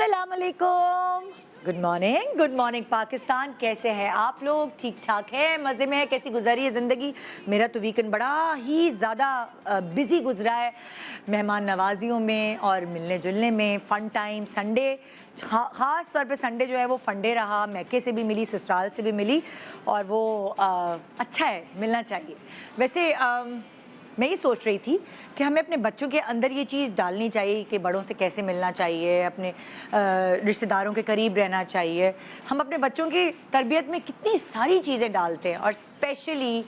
अस्सलाम वालेकुम, good morning Pakistan. कैसे हैं आप लोग? ठीक ठाक है, मज़े में है? कैसी गुजरी है ज़िंदगी? मेरा तो वीकेंड बड़ा ही ज़्यादा बिज़ी गुजरा है, मेहमान नवाजियों में और मिलने जुलने में। फ़न टाइम संडे, ख़ास तौर पे संडे जो है वो फंडे रहा। मैके से भी मिली, ससुराल से भी मिली और वो अच्छा है, मिलना चाहिए। वैसे मैं ये सोच रही थी कि हमें अपने बच्चों के अंदर ये चीज़ डालनी चाहिए कि बड़ों से कैसे मिलना चाहिए, अपने रिश्तेदारों के करीब रहना चाहिए। हम अपने बच्चों की तरबियत में कितनी सारी चीज़ें डालते हैं और स्पेशली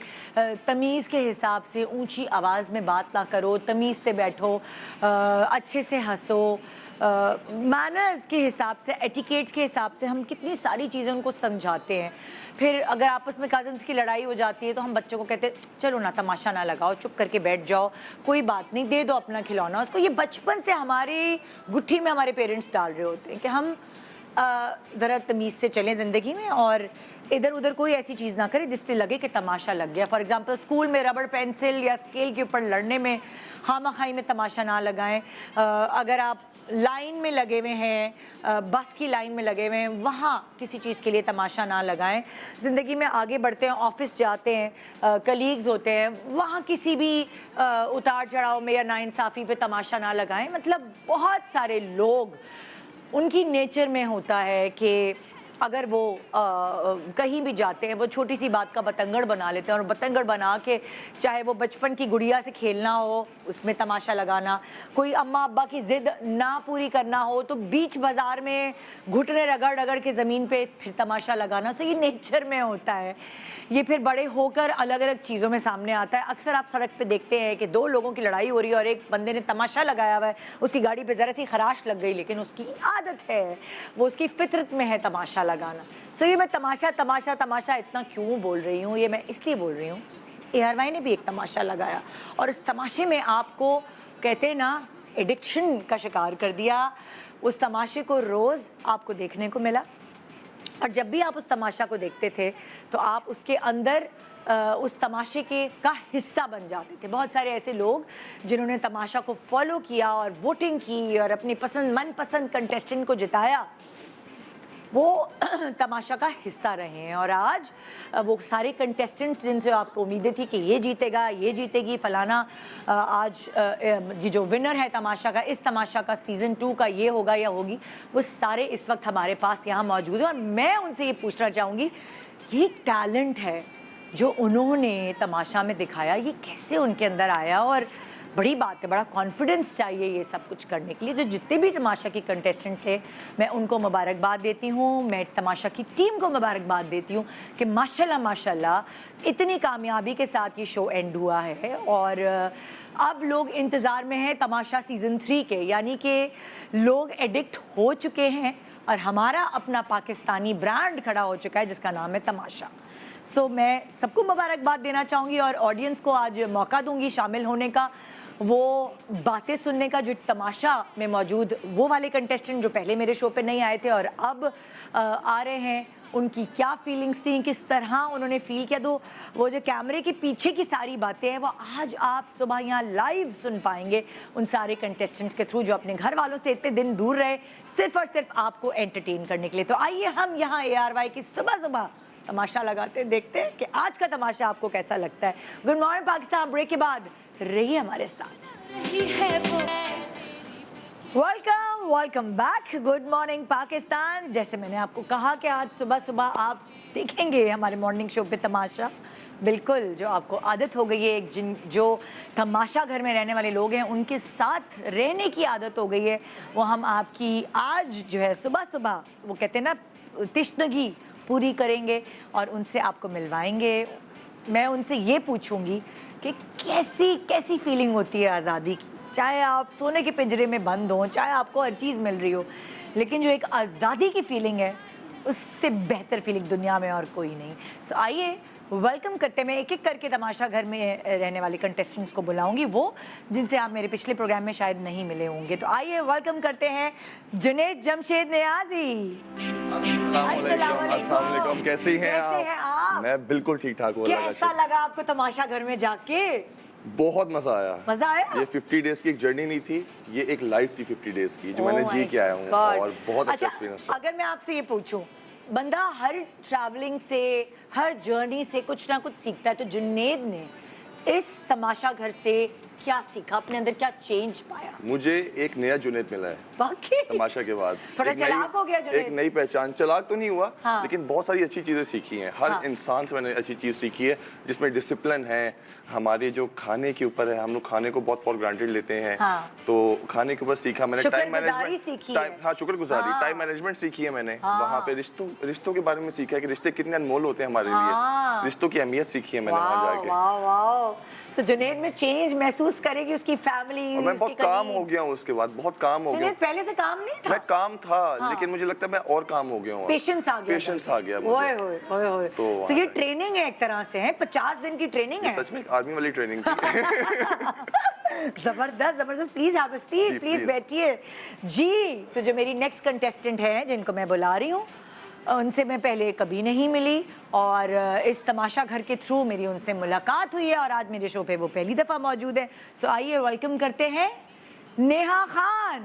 तमीज़ के हिसाब से ऊंची आवाज़ में बात ना करो, तमीज़ से बैठो, अच्छे से हंसो, मैनर्स के हिसाब से, एटिकेट्स के हिसाब से हम कितनी सारी चीज़ें उनको समझाते हैं। फिर अगर आपस में कज़न्स की लड़ाई हो जाती है तो हम बच्चों को कहते हैं चलो ना, तमाशा ना लगाओ, चुप करके बैठ जाओ, कोई बात नहीं, दे दो अपना खिलौना उसको। ये बचपन से हमारी गुट्ठी में हमारे पेरेंट्स डाल रहे होते हैं कि हम ज़रा तमीज़ से चलें ज़िंदगी में और इधर उधर कोई ऐसी चीज़ ना करें जिससे लगे कि तमाशा लग गया। फॉर एग्ज़ाम्पल स्कूल में रबड़ पेंसिल या स्केल के ऊपर लड़ने में खामखाई में तमाशा ना लगाएं। अगर आप लाइन में लगे हुए हैं, बस की लाइन में लगे हुए हैं, वहाँ किसी चीज़ के लिए तमाशा ना लगाएं। ज़िंदगी में आगे बढ़ते हैं, ऑफिस जाते हैं, कलीग्स होते हैं, वहाँ किसी भी उतार चढ़ाव में या नाइंसाफ़ी पे तमाशा ना लगाएं। मतलब बहुत सारे लोग, उनकी नेचर में होता है कि अगर वो कहीं भी जाते हैं वो छोटी सी बात का बतंगड़ बना लेते हैं और बतंगड़ बना के, चाहे वो बचपन की गुड़िया से खेलना हो उसमें तमाशा लगाना, कोई अम्मा अब्बा की ज़िद ना पूरी करना हो तो बीच बाज़ार में घुटने रगड़ रगड़ के ज़मीन पे फिर तमाशा लगाना। सो ये नेचर में होता है। ये फिर बड़े होकर अलग अलग चीज़ों में सामने आता है। अक्सर आप सड़क पे देखते हैं कि दो लोगों की लड़ाई हो रही है और एक बंदे ने तमाशा लगाया हुआ है, उसकी गाड़ी पे ज़रा सी खराश लग गई, लेकिन उसकी आदत है, वो उसकी फितरत में है तमाशा लगाना। सो ये मैं तमाशा तमाशा तमाशा इतना क्यों बोल रही हूँ? ये मैं इसलिए बोल रही हूँ, ARY ने भी एक तमाशा लगाया और उस तमाशे में आपको, कहते हैं ना, एडिक्शन का शिकार कर दिया। उस तमाशे को रोज़ आपको देखने को मिला और जब भी आप उस तमाशा को देखते थे तो आप उसके अंदर उस तमाशे के का हिस्सा बन जाते थे। बहुत सारे ऐसे लोग जिन्होंने तमाशा को फॉलो किया और वोटिंग की और अपनी मनपसंद कंटेस्टेंट को जिताया, वो तमाशा का हिस्सा रहे हैं। और आज वो सारे कंटेस्टेंट्स जिनसे आपको उम्मीदें थी कि ये जीतेगा, ये जीतेगी, फलाना, आज ये जो विनर है तमाशा का, इस तमाशा का सीज़न 2 का, ये होगा या होगी, वो सारे इस वक्त हमारे पास यहाँ मौजूद हैं। और मैं उनसे ये पूछना चाहूँगी, ये टैलेंट है जो उन्होंने तमाशा में दिखाया, ये कैसे उनके अंदर आया? और बड़ी बात है, बड़ा कॉन्फिडेंस चाहिए ये सब कुछ करने के लिए। जो जितने भी तमाशा की कंटेस्टेंट थे, मैं उनको मुबारकबाद देती हूँ, मैं तमाशा की टीम को मुबारकबाद देती हूँ कि माशाल्लाह माशाल्लाह इतनी कामयाबी के साथ ये शो एंड हुआ है। और अब लोग इंतज़ार में हैं तमाशा सीज़न 3 के, यानी कि लोग एडिक्ट हो चुके हैं और हमारा अपना पाकिस्तानी ब्रांड खड़ा हो चुका है जिसका नाम है तमाशा। सो मैं सबको मुबारकबाद देना चाहूँगी और ऑडियंस को आज मौका दूँगी शामिल होने का, वो बातें सुनने का जो तमाशा में मौजूद वो वाले कंटेस्टेंट जो पहले मेरे शो पे नहीं आए थे और अब आ रहे हैं, उनकी क्या फीलिंग्स थी, किस तरह उन्होंने फ़ील किया। तो वो जो कैमरे के पीछे की सारी बातें हैं वो आज आप सुबह यहाँ लाइव सुन पाएंगे उन सारे कंटेस्टेंट्स के थ्रू जो अपने घर वालों से इतने दिन दूर रहे सिर्फ़ और सिर्फ आपको एंटरटेन करने के लिए। तो आइए हम यहाँ ARY की सुबह सुबह तमाशा लगाते हैं, देखते हैं कि आज का तमाशा आपको कैसा लगता है। गुड मॉर्निंग पाकिस्तान, ब्रेक के बाद रहिए हमारे साथ। Welcome back, good morning Pakistan. जैसे मैंने आपको कहा कि आज सुबह सुबह आप देखेंगे हमारे मॉर्निंग शो पे तमाशा, बिल्कुल जो आपको आदत हो गई है, जो तमाशा घर में रहने वाले लोग हैं उनके साथ रहने की आदत हो गई है, वो हम आपकी आज जो है सुबह सुबह, वो कहते हैं ना, तिश्नगी पूरी करेंगे और उनसे आपको मिलवाएंगे। मैं उनसे ये पूछूंगी कि कैसी कैसी फीलिंग होती है आज़ादी की, चाहे आप सोने के पिंजरे में बंद हों, चाहे आपको हर चीज़ मिल रही हो, लेकिन जो एक आज़ादी की फीलिंग है उससे बेहतर फीलिंग दुनिया में और कोई नहीं। सो आइए वेलकम करते, मैं एक एक करके तमाशा घर में रहने वाले कंटेस्टेंट्स को बुलाऊंगी, वो जिनसे आप मेरे पिछले प्रोग्राम में शायद नहीं मिले होंगे। तो आइए वेलकम करते हैं जुनैद जमशेद नियाजी। अस्सलाम वालेकुम, कैसी हैं आप? आप? मैं बिल्कुल ठीक ठाक हूँ। कैसा लगा आपको तमाशा घर में जाके? बहुत मजा आया। मजा आया? ये 50 डेज की एक जर्नी नहीं थी, ये एक लाइफ थी 50 डेज की जो मैंने जी के आया हूँ और बहुत अच्छा एक्सपीरियंस था। अगर मैं आपसे ये पूछूं, बंदा हर ट्रैवलिंग से, हर जर्नी से कुछ ना कुछ सीखता है, तो जुन्नेद ने इस तमाशा घर से क्या सीखा, अपने अंदर क्या चेंज पाया? मुझे एक नया जुनैद मिला है वाकई तमाशा के बाद। थोड़ा चालाक हो गया जुनैद। एक नई पहचान, चालाक तो नहीं हुआ हाँ। लेकिन बहुत सारी अच्छी चीजें सीखी हैं। हर इंसान से मैंने अच्छी चीज सीखी है जिसमें डिसिप्लिन है। हमारे जो खाने के ऊपर है, हम लोग खाने को बहुत फॉर ग्रांटेड लेते हैं। हाँ। तो खाने के ऊपर सीखा मैंने, टाइम शुक्रगुजारी सीखी मैनेजमेंट, है। हाँ शुक्रगुजारी, हाँ। टाइम मैनेजमेंट सीखी है मैंने। हाँ। वहाँ पे रिश्तों के बारे में सीखा है कि रिश्ते कितने अनमोल होते हैं हमारे हाँ। लिए। रिश्तों की अहमियत सीखी है मैंने वहाँ जाके। वाह वाह। तो जुनैद में चेंज महसूस करेगी उसकी फैमिली, और मैं बहुत काम हो गया हूँ उसके बाद, बहुत काम हो गया। जुनैद पहले से काम नहीं था? मैं काम था लेकिन मुझे लगता है मैं और काम हो गया हूँ। पेशेंस आ गया। पेशेंस आ गया मुझे। ओए ओए ओए ओए। तो ये ट्रेनिंग है एक तरह से, है 50 दिन की ट्रेनिंग है। सच में एक आर्मी वाली ट्रेनिंग थी। जबरदस्त जबरदस्त। Please have a seat, please बैठिए जी। तो जो मेरी नेक्स्ट कंटेस्टेंट है जिनको मैं बुला रही हूँ, उनसे मैं पहले कभी नहीं मिली और इस तमाशा घर के थ्रू मेरी उनसे मुलाकात हुई है और आज मेरे शो पे वो पहली दफ़ा मौजूद है। सो आइए वेलकम करते हैं नेहा खान।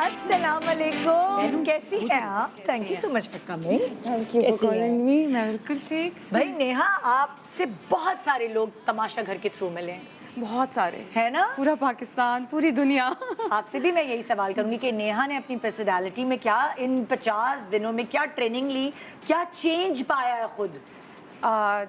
अस्सलाम वालेकुम, कैसी हैं आप? Thank you so much for coming. Thank you for calling me. मैं बिल्कुल ठीक। भाई नेहा, आपसे बहुत सारे लोग तमाशा घर के थ्रू मिले हैं, बहुत सारे है ना? पूरा पाकिस्तान, पूरी दुनिया। आपसे भी मैं यही सवाल करूंगी कि नेहा ने अपनी पर्सनालिटी में क्या इन 50 दिनों में क्या ट्रेनिंग ली, क्या चेंज पाया है खुद?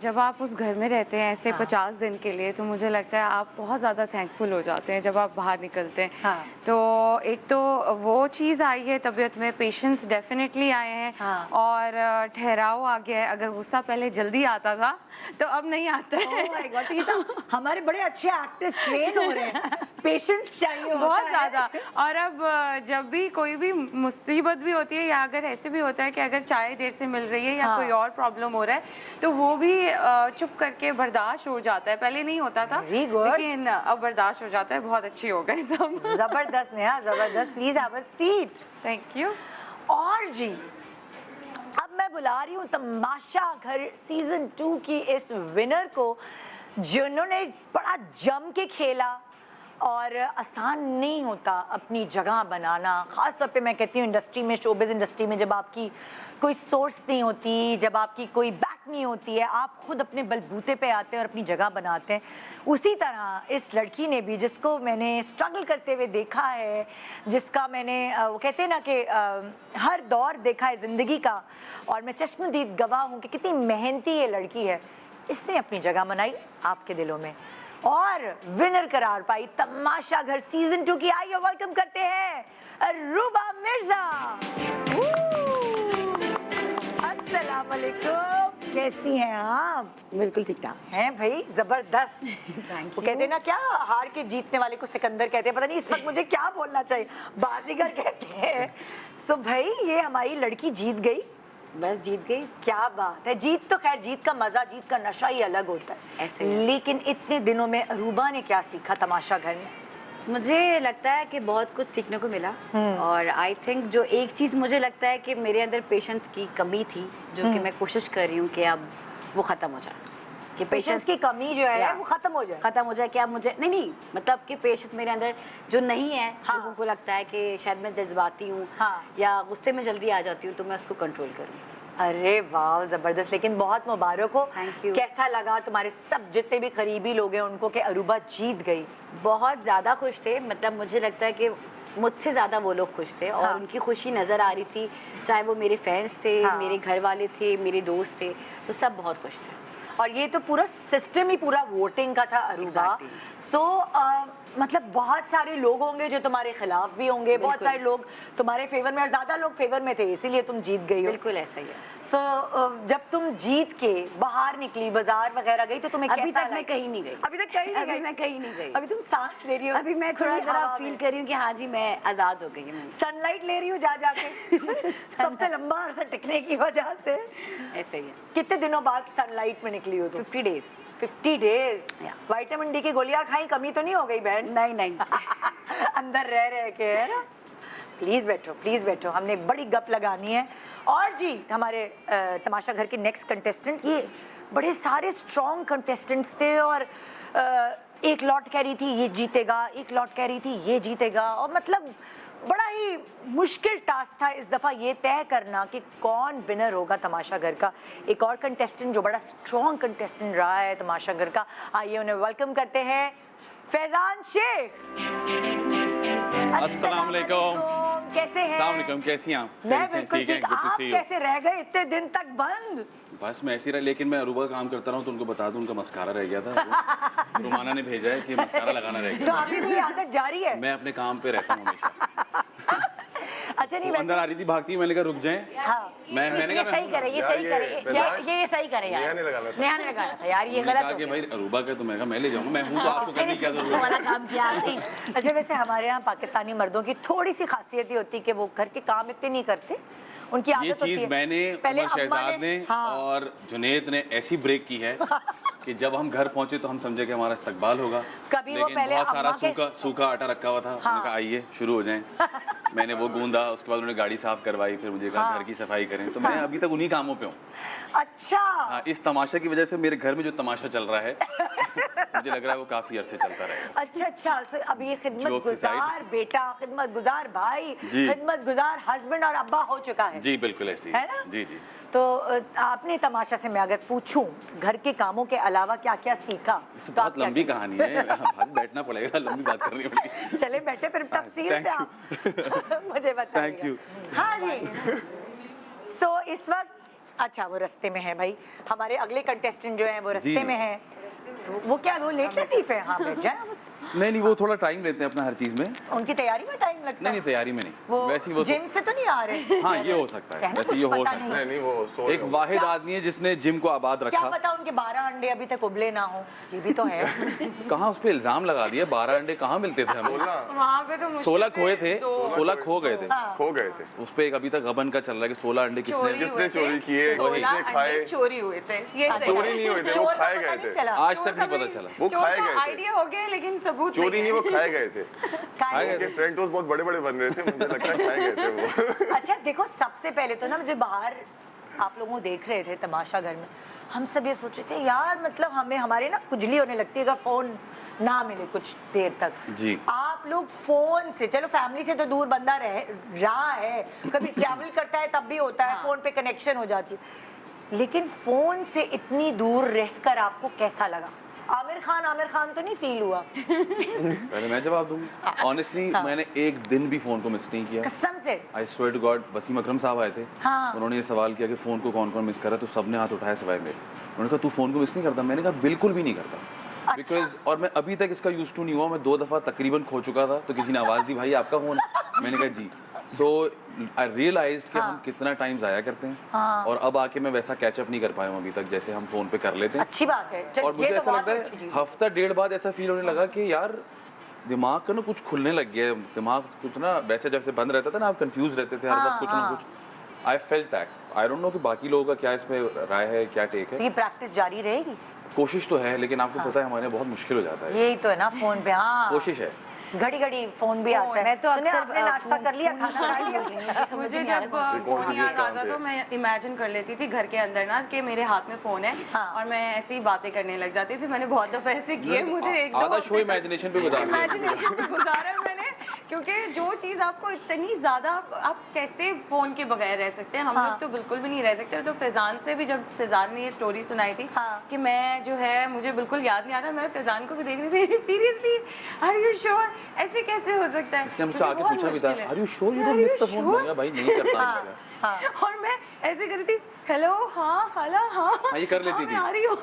जब आप उस घर में रहते हैं ऐसे 50 दिन के लिए, तो मुझे लगता है आप बहुत ज़्यादा थैंकफुल हो जाते हैं जब आप बाहर निकलते हैं। हाँ। तो एक तो वो चीज़ आई है तबीयत में, पेशेंस डेफिनेटली आए हैं। हाँ। और ठहराव आ गया है। अगर गुस्सा पहले जल्दी आता था तो अब नहीं आता है। Oh my God, तो ये तो हमारे बड़े अच्छे एक्टर्स ट्रेन हो रहे हैं, पेशेंस चाहिए होता बहुत है। ज़्यादा। और अब जब भी कोई भी मुसीबत भी होती है या अगर ऐसे भी होता है कि अगर चाय देर से मिल रही है या कोई और प्रॉब्लम हो रहा है, तो वो भी चुप करके बर्दाश्त हो जाता है। पहले नहीं होता था लेकिन अब बर्दाश्त हो जाता है। बहुत अच्छी हो गई सब। जबरदस्त नेहा, जबरदस्त। Please have a seat. Thank you. और जी, अब मैं बुला रही हूँ तमाशा घर सीजन 2 की इस विनर को, जिन्होंने बड़ा जम के खेला और आसान नहीं होता अपनी जगह बनाना। ख़ास तौर पे मैं कहती हूँ इंडस्ट्री में, शोबिज़ इंडस्ट्री में, जब आपकी कोई सोर्स नहीं होती, जब आपकी कोई बैक नहीं होती है, आप खुद अपने बलबूते पे आते हैं और अपनी जगह बनाते हैं। उसी तरह इस लड़की ने भी, जिसको मैंने स्ट्रगल करते हुए देखा है, जिसका मैंने वो कहते हैं ना कि हर दौर देखा है ज़िंदगी का, और मैं चश्मदीद गवाह हूँ कि कितनी मेहनती ये लड़की है। इसने अपनी जगह बनाई आपके दिलों में और विनर करार पाई तमाशा घर सीजन 2 की। आइए वेलकम करते हैं रूबा मिर्जा। अस्सलाम वालेकुम, कैसी हैं आप? बिल्कुल ठीक ठाक हैं भाई, जबरदस्त। वो कहते हैं ना, क्या हार के जीतने वाले को सिकंदर कहते हैं, पता नहीं इस वक्त मुझे क्या बोलना चाहिए, बाजीगर कहते हैं। सो भाई ये हमारी लड़की जीत गई, बस जीत गई। क्या बात है। जीत तो खैर, जीत का मजा, जीत का नशा ही अलग होता है। ऐसे ही। लेकिन इतने दिनों में रूबा ने क्या सीखा तमाशा घर में? मुझे लगता है कि बहुत कुछ सीखने को मिला। और आई थिंक जो एक चीज़ मुझे लगता है कि मेरे अंदर पेशेंस की कमी थी, जो कि मैं कोशिश कर रही हूँ कि अब वो ख़त्म हो जाए, कि पेशेंस की कमी जो है वो खत्म हो जाए। ख़त्म हो जाए कि अब मुझे नहीं मतलब कि पेशेंस मेरे अंदर जो नहीं है। हाँ। लोगों को लगता है कि शायद मैं जज्बाती हूँ, हाँ। या गुस्से में जल्दी आ जाती हूँ, तो मैं उसको कंट्रोल करूँ। अरे वाह, जबरदस्त। लेकिन बहुत मुबारक हो। Thank you। कैसा लगा तुम्हारे सब जितने भी करीबी लोग हैं उनको कि अरूबा जीत गई? बहुत ज़्यादा खुश थे। मतलब मुझे लगता है कि मुझसे ज़्यादा वो लोग खुश थे और हाँ। उनकी खुशी नज़र आ रही थी, चाहे वो मेरे फैंस थे, हाँ। मेरे घर वाले थे, मेरे दोस्त थे, तो सब बहुत खुश थे। और ये तो पूरा सिस्टम ही पूरा वोटिंग का था अरूबा। Exactly। सो मतलब बहुत सारे लोग होंगे जो तुम्हारे खिलाफ भी होंगे, बहुत बिल्कुल। सारे लोग तुम्हारे फेवर में, और ज्यादा लोग फेवर में थे, इसीलिए तुम जीत गई हो। बिल्कुल ऐसा ही है। सो जब तुम जीत के बाहर निकली, बाजार वगैरह गई, तो तुम्हें अभी कैसा तक मैं लगा? कहीं नहीं गई। अभी तक कहीं नहीं अभी गई? मैं कहीं नहीं गई। अभी तुम सांस ले रही हो? अभी मैं थोड़ा खुली ज़रा हवा फील में। कर रही हूँ कि हाँ जी, मैं आज़ाद हो गई हूँ। सनलाइट ले रही हूँ जा जाके सबसे लंबा अरसा टिकने की वजह से। ऐसे ही है। कितने दिनों बाद सनलाइट में निकली हो तुम? 50 days. 50 days. Yeah। Vitamin D की गोलियां खाई, कमी तो नहीं हो गई बहन? नहीं नहीं। अंदर रह के, है ना? प्लीज बैठो, प्लीज बैठो, हमने बड़ी गप लगानी है। और जी हमारे तमाशा घर के नेक्स्ट कंटेस्टेंट, ये बड़े सारे स्ट्रॉन्ग कंटेस्टेंट्स थे और एक लॉट कह रही थी ये जीतेगा, एक लॉट कह रही थी ये जीतेगा, और मतलब बड़ा ही मुश्किल टास्क था इस दफ़ा ये तय करना कि कौन विनर होगा तमाशा घर का। एक और कंटेस्टेंट जो बड़ा स्ट्रॉन्ग कंटेस्टेंट रहा है तमाशा घर का, आइए उन्हें वेलकम करते हैं, फैजान शेख। अस्सलाम वालेकुम। कैसे हैं? अस्सलाम वालेकुम, कैसी हैं आप? मैं बिल्कुल ठीक। आप कैसे रह गए इतने दिन तक बंद? बस मैं ऐसे ही रहा, लेकिन मैं अरूबा का काम करता रहा हूँ तो उनको बता दूं उनका मस्कारा रह गया था। रुमाना ने भेजा है कि मस्कारा लगाना रह तो गया। अभी भी आदत जारी है? मैं अपने काम पे रहता हूँ हमेशा। अच्छा नहीं वो अंदर आ रही थी भागती, मैंने कहा रुक जाएं। हाँ मैंने ये कहा सही करे, ये सही करे, ये सही करे यार। नेहा ने लगाना था। नेहा ने लगाना था यार, ये उन्होंने गलत कहा हो कि गया। भाई अरूबा का, तो मैं कहा मैं ले जाऊंगा, मैं हूँ तो आपको करने की क्या जरूरत वाला है। काम किया आपने। अच्छा वैसे हमारे यहाँ पाकिस्तानी मर्दों की थोड़ी सी खासियत ये होती है कि वो घर के काम इतने नहीं करते, उनकी ये आदत होती है। चीज मैंने पहले उमर अम्मा शहजाद ने हाँ। और जुनेद ने ऐसी ब्रेक की है कि जब हम घर पहुंचे तो हम समझे कि हमारा इस्तकबाल होगा। कभी वो लेकिन पहले बहुत सारा अम्मा के- सूखा आटा रखा हुआ था। उन्होंने कहा आइए शुरू हो जाएं। मैंने वो गूंदा, उसके बाद उन्होंने गाड़ी साफ करवाई, फिर मुझे कहा घर की सफाई करें, तो मैं अभी तक उन्हीं कामों पे हूँ। अच्छा हाँ, इस तमाशा की वजह से मेरे घर में जो तमाशा चल रहा है मुझे लग रहा है वो काफी अरसे चलता रहेगा। अच्छा तो अब ये खिदमत Jokes aside। गुजार बेटा, खिदमत गुजार भाई, जी। खिदमत गुजार हस्बैंड और अब्बा हो चुका है। जी बिल्कुल ऐसी है ना? जी जी। तो आपने तमाशा से मैं अगर पूछूं घर के कामों के अलावा क्या क्या सीखा तो तो आप बहुत क्या लंबी कहानी है, भाई बैठना पड़ेगा, लंबी बात करनी पड़ेगी। चले बैठे फिर तफसील से Thank आप मुझे बताइए। Thank you। हाँ जी। सो इस वक्त अच्छा वो रास्ते में है भाई, हमारे अगले कंटेस्टेंट जो हैं वो रास्ते जी। में हैं। वो क्या वो लेट लतीफ है? हाँ बैठ जाए। नहीं वो थोड़ा टाइम लेते हैं अपना हर चीज में। उनकी तैयारी में टाइम लगता नहीं है? तैयारी में नहीं, वो वैसे ही वो जिम से तो नहीं आ रहे? हाँ ये हो सकता है, कहना वैसे कुछ ये हो पता सकता है। नहीं वो सो एक वाहिद आदमी है जिसने जिम को आबाद क्या रखा। पता उनके 12 अंडे अभी तक उबले ना हो, ये भी तो है। कहाँ उस पे इल्जाम लगा दिया, 12 अंडे कहाँ मिलते थे हमें। बोलना वहाँ पे तो मुश्किल 16 से खोए थे, दो 16 खो गए थे। खो गए थे। उस पे एक अभी तक गबन का चल रहा है कि 16 अंडे किसने चोरी किसने हुए थे, चोरी किए, 16 किसने खाए? अंडे चोरी हुए थे, ये सही चोरी है। नहीं हुए थे, वो चोर का खाए पता गए नहीं थे। चला। आज तक नहीं पता चला। वो चोर खाए का गए थे। आइडिया हो गया लेकिन सबूत चोरी नहीं, वो खाए गए थे। खाए गए उनके फ्रेंड टोस्ट बहुत बड़े बड़े बन रहे थे, मुझे लगता है खाए गए थे वो। अच्छा देखो सबसे पहले तो ना मुझे बाहर आप लोगों को देख रहे थे तमाशा घर में, हम सब ये सोच रहे थे यार मतलब हमें हमारे ना खुजली होने लगती है अगर फोन ना मिले कुछ देर तक। जी। आप लोग फोन से, चलो फैमिली से तो दूर बंदा रहा है, कभी ट्रैवल करता है तब भी होता है, फोन पे कनेक्शन हो जाती है, लेकिन फोन से इतनी दूर रहकर आपको कैसा लगा? आमिर खान तो नहीं फील हुआ? पहले मैं जवाब दूंगा। ऑनेस्टली मैंने एक दिन भी फोन को मिस नहीं किया। कसम से? I swear to God. Wasim Akram साहब आए थे, हाँ। उन्होंने ये सवाल किया कि फोन को कौन कौन मिस करा, तो सबने हाथ उठाया सिवाय मेरे। उन्होंने कहा तू फोन को मिस नहीं करता? मैंने कहा बिल्कुल भी नहीं करता। बिकॉज और मैं अभी तक इसका यूज टू नहीं हुआ, मैं 2 दफा तकरीबन खो चुका था, तो किसी ने आवाज दी भाई आपका फोन है? मैंने कहा जी। सो आई रियलाइज्ड कि हम कितना टाइम जाया करते हैं, और अब आके मैं वैसा कैचअप नहीं कर पाया हूँ अभी तक जैसे हम फोन पे कर लेते हैं। अच्छी बात है। चल, और ये मुझे तो ऐसा बहुत लगता अच्छी है चीज़ हफ्ता डेढ़ बाद ऐसा फील होने लगा कि यार दिमाग का ना कुछ खुलने लग गया है। दिमाग कुछ ना वैसे जैसे बंद रहता था ना, आप कंफ्यूज रहते थे हर वक्त कुछ ना कुछ। I felt that. I don't know कि बाकी लोगों का क्या इस पे राय है, क्या टेक तो है। ये प्रैक्टिस जारी रहेगी? कोशिश तो है, लेकिन आपको पता है हमारे बहुत मुश्किल हो जाता है। यही तो है ना फोन पे। हाँ कोशिश है। घड़ी फोन भी आता है। मैं तो सुने, अक्सर आपने नाश्ता कर लिया, खाना खा लिया? मुझे जब फोन याद आता तो मैं इमेजिन कर लेती थी घर के अंदर ना कि मेरे हाथ में फोन है, हाँ। और मैं ऐसी ही बातें करने लग जाती थी। मैंने बहुत दफे ऐसे किए, मुझे एक आधा शो इमेजिनेशन पे गुजार दिया। इमेजिनेशन पे गुजारा है मैंने, क्योंकि जो चीज़ आपको इतनी ज़्यादा, आप कैसे फ़ोन के बगैर रह सकते हैं? हम हाँ। लोग तो बिल्कुल भी नहीं रह सकते। तो फैज़ान से भी, जब फैज़ान ने ये स्टोरी सुनाई थी हाँ। कि मैं जो है, मुझे बिल्कुल याद नहीं आ रहा, मैं फैज़ान को भी देख रही थी सीरियसली आर यू श्योर, ऐसे कैसे हो सकता है? उसने मुझसे क्योंकि आके बहुत पूछा भी था मुश्किल है। Are you sure you Are don't you miss the phone? sure? मैंने कहा भाई नहीं करता हमेशा। हाँ। और मैं ऐसे कर रही थी, हेलो हाँ खाला हाँ ये कर लेती हाँ, थी। मैं आ रही हूँ,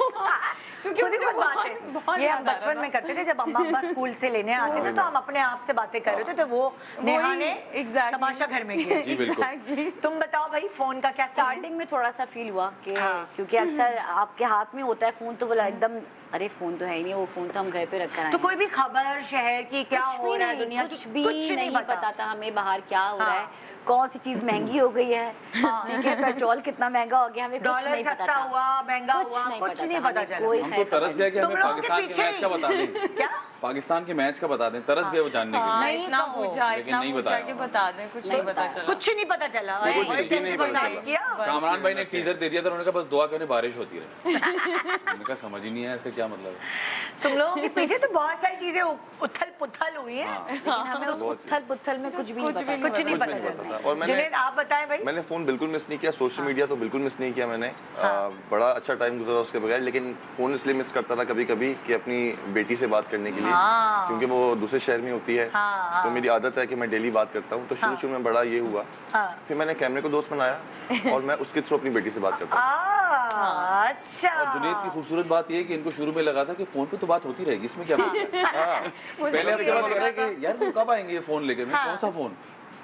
क्योंकि खुद ही मुझे खुद बात बहुत है। ये हम याद आ रहा बचपन था। में करते थे जब अम्मा स्कूल से लेने आते थे तो हम अपने आप से बातें कर रहे थे, तो वो नेहा ने exactly। तमाशा घर में किया। जी बिल्कुल। Exactly। तुम बताओ भाई फोन का क्या स्टार्टिंग में थोड़ा सा फील हुआ कि हाँ। क्योंकि अक्सर आपके हाथ में होता है फोन, तो बोला एकदम अरे फोन तो है ही नहीं, वो फोन तो हम घर पे रख कर आए तो हैं। कोई भी खबर शहर की क्या कुछ हो भी रहा है नहीं, दुनिया कुछ की भी कुछ नहीं पता था हमें बाहर क्या हो रहा है, हाँ। कौन सी चीज महंगी हो गई है, ठीक है, पेट्रोल कितना महंगा हो गया, हमें कुछ डॉलर नहीं पता सस्ता था। हुआ, महंगा हुआ, कुछ नहीं पता हमें चला। कोई हम तो खैर तरस गए कि तुम हमें लोगों के पाकिस्तान के पीछे मैच का बता दें। क्या? पाकिस्तान के मैच का बता दें, तरस गए वो जानने के लिए। हाँ, नहीं इतना कहो। पूछा लेकिन इतना नहीं पूछा बताया कि उन्होंने। बता दें, कुछ नहीं पता चला। कुछ नहीं पता चला। कुछ अरे, भी कैसे नहीं पता बर्दाश्त चला। किया? कामरान भाई ने टीजर दे दिया था, उन्होंने कहा बस दुआ करें बारिश होती रहे। मैंने कहा समझ ही नहीं है इसका क्या मतलब है। तुम लोगों के पीछे तो बहुत सारी चीजें उथल पुथल हुई हैं। लेकिन हमें उस उथल पुथल में कुछ भी नहीं पता कुछ नहीं कुछ पता नहीं पता चला। था। और मैंने जुनैद आप बताएं भाई। मैंने फ़ोन बिल्कुल मिस नहीं किया, सोशल मीडिया तो बिल्कुल मिस नहीं किया मैंने। बड़ा अच्छा टाइम गुजरा उसके बगैर, लेकिन फ़ोन इसलिए मिस करता था कभी कभी कि अपनी बेटी से बात करने के लिए, क्योंकि वो दूसरे शहर में होती है। तो मेरी आदत है कि मैं डेली बात करता हूँ, तो शुरू में बड़ा ये हुआ। फिर मैंने कैमरे को दोस्त बनाया और मैं उसके थ्रू अपनी बेटी से बात करता हूँ। अच्छा। और जुनैद की खूबसूरत बात ये है कि इनको शुरू में लगा था कि फोन पे तो बात होती रहेगी, इसमें क्या बात है। पहले हफ्ते बाद लग रहा है कि यार वो कब आएंगे ये फोन लेकर, मैं कौन सा फोन,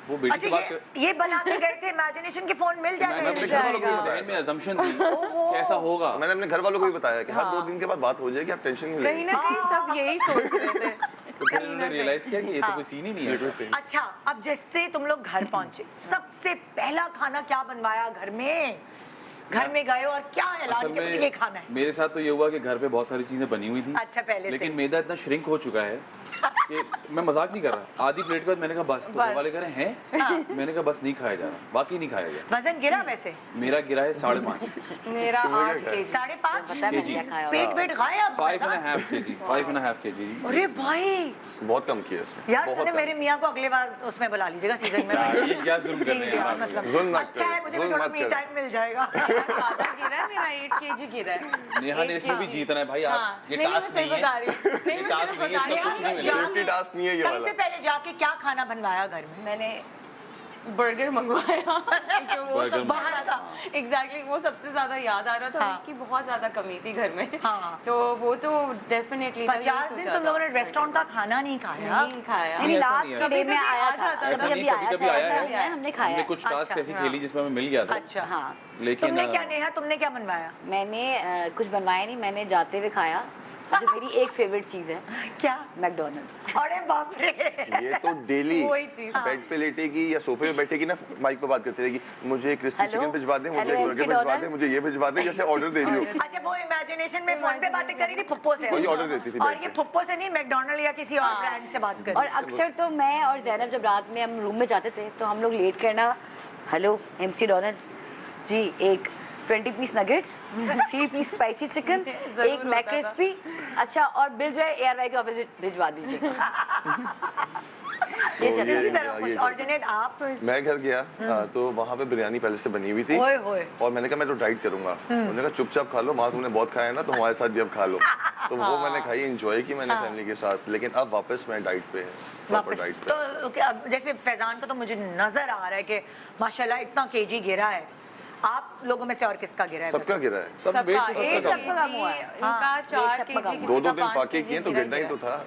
वो बेटी से अच्छा बात कर। ये बनाते गए थे इमेजिनेशन के फोन मिल मैंने अपने घर वालों को भी ज़हन में assumption थी कि ऐसा होगा। मैंने अपने घर वालों को भी बताया कि हर 2 दिन के बाद बात हो जाएगी, आप टेंशन नहीं कहीं लेंगे। ना कहीं सब यही सोच रहे थे। तो फिर उन्होंने रियलाइज किया कि ये तो कोई सीन ही नहीं है। अच्छा, अब जैसे तुम लोग घर पहुंचे, सबसे पहला खाना क्या बनवाया घर में? घर में गए और क्या ऐलान असल किया मुझे ये में खाना है? मेरे साथ तो ये हुआ कि घर पे बहुत सारी चीजें बनी हुई थी। अच्छा, पहले से। लेकिन मैदा इतना श्रिंक हो चुका है कि मैं मजाक नहीं कर रहा, आधी प्लेट के बाद मैंने कहा बस, तो घर वाले कह रहे हैं, मैंने कहा बस नहीं खाया जा रहा, बाकी नहीं खाया गया। वजन गिरा वैसे? मेरा गिरा है 5.5 मेरा 8 केजी। 5.5? पता है मैंने जी। क्या खाया पेट वेट गायब? 5.5 kg, 5.5 kg। अरे भाई बहुत कम किया इसने, यार, बहुत सुने कम। मेरे मियाँ को अगले बार उसमें बुला लीजिएगा सीजन में। यार, ये क्या जुल्म कर रहे हैं यार, आप? मतलब जुल्म मत अच्छा है, करो, मुझे भी जुल्म थोड़ा मत मी करो। टाइम मिल जाएगा। मेरा ज्यादा गिरा है, मेरा 8 केजी गिरा है। नेहा ने 8 इसमें भी kg। जीतना है भाई, हाँ, आप ये नहीं, मैं टास्क सही नहीं है, बता रही हूँ। नहीं, ये मैं टास्क सिर्फ नहीं है, बता इसका रही कुछ हूँ। नहीं मिलेगा। सेफ्टी टास्क नहीं है ये सबसे वाला। पहले जाके क्या खाना बनवाया घर में? मैंने बर्गर मंगवाया क्योंकि वो बर्गर सब बाहर था। एग्जैक्टली वो सबसे ज्यादा याद आ रहा था। हाँ। उसकी बहुत ज्यादा कमी थी घर में। हाँ। तो वो तो डेफिनेटली 50 दिन तुम लोगों ने रेस्टोरेंट का खाना नहीं खाया? नहीं खाया। नहीं, ऐसा लास्ट नहीं के है। डे में कभी-कभी आया आ था, जाता है, ऐसा नहीं, कभी-कभी कभी-कभी आया आया था, है। हमने खाया हमने है। कुछ टास्क अच्छा, ऐसी खेली जिसमें हमें मिल गया था। अच्छा, हाँ, लेकिन तुमने क्या नेहा, तुमने क्या बनवाया? मैंने कुछ बनवाया नहीं, मैंने जाते हुए खाया, जो मेरी एक फेवरेट चीज़ है, क्या? मैकडोनल्ड्स। अरे बाप रे। ये तो डेली वही चीज़। बेड पे लेटेगी या सोफे पे बैठेगी ना, माइक पे बात करती रहेगी, मुझे क्रिस्पी हेलो? चिकन भिजवा दे, मुझे हेलो, बर्गर MC भिजवा दे, डोनाल्ड? मुझे ये भिजवा दे, जैसे ऑर्डर दे रही हो। अच्छा, वो इमेजिनेशन में फोन पे बातें करी थी फुप्पो से? वही ऑर्डर देती थी और बैठ ये के। फुप्पो से नहीं, मैकडोनल्ड या किसी और ब्रांड से बात और करी? अक्सर तो मैं और जैनब जब रात में हम रूम में जाते थे तो हम लोग लेट करना, हेलो MC डोनाल्ड जी, एक 20 piece nuggets, 3 piece spicy chicken, जरूर एक मैक होता था। क्रिस्पी, अच्छा, और बिल जो है ARY के ऑफिस भिजवा दीजिएगा। ये तो चलता ये- इसी है। तरह ये कुछ। चलता और जुनैद आप? मैं घर गया तो वहाँ पे बिरयानी पहले से बनी हुई थी, ओए होए। और मैंने कहा मैं तो डाइट करूंगा। उन्होंने कहा चुपचाप खा लो, वहाँ तुमने बहुत खाया है ना, तो हमारे साथ भी अब खा लो। तो वो मैंने खाई, एंजॉय की मैंने फैमिली के साथ। लेकिन अब वापस मैं डाइट पे, प्रॉपर वापस डाइट तो पे। ओके, अब जैसे फैजान को तो मुझे नजर आ रहा है कि माशाल्लाह इतना केजी गिरा है। आप लोगों में से और किसका गिरा है? सबका गिरा है। सब वेट सबका तो एक सबका सबका कम हुआ है। इनका 4 सबका केजी, कम। किसी 2-2 का दिन 5 फाके केजी किए तो गिरा गिरना ही गिरा। तो था।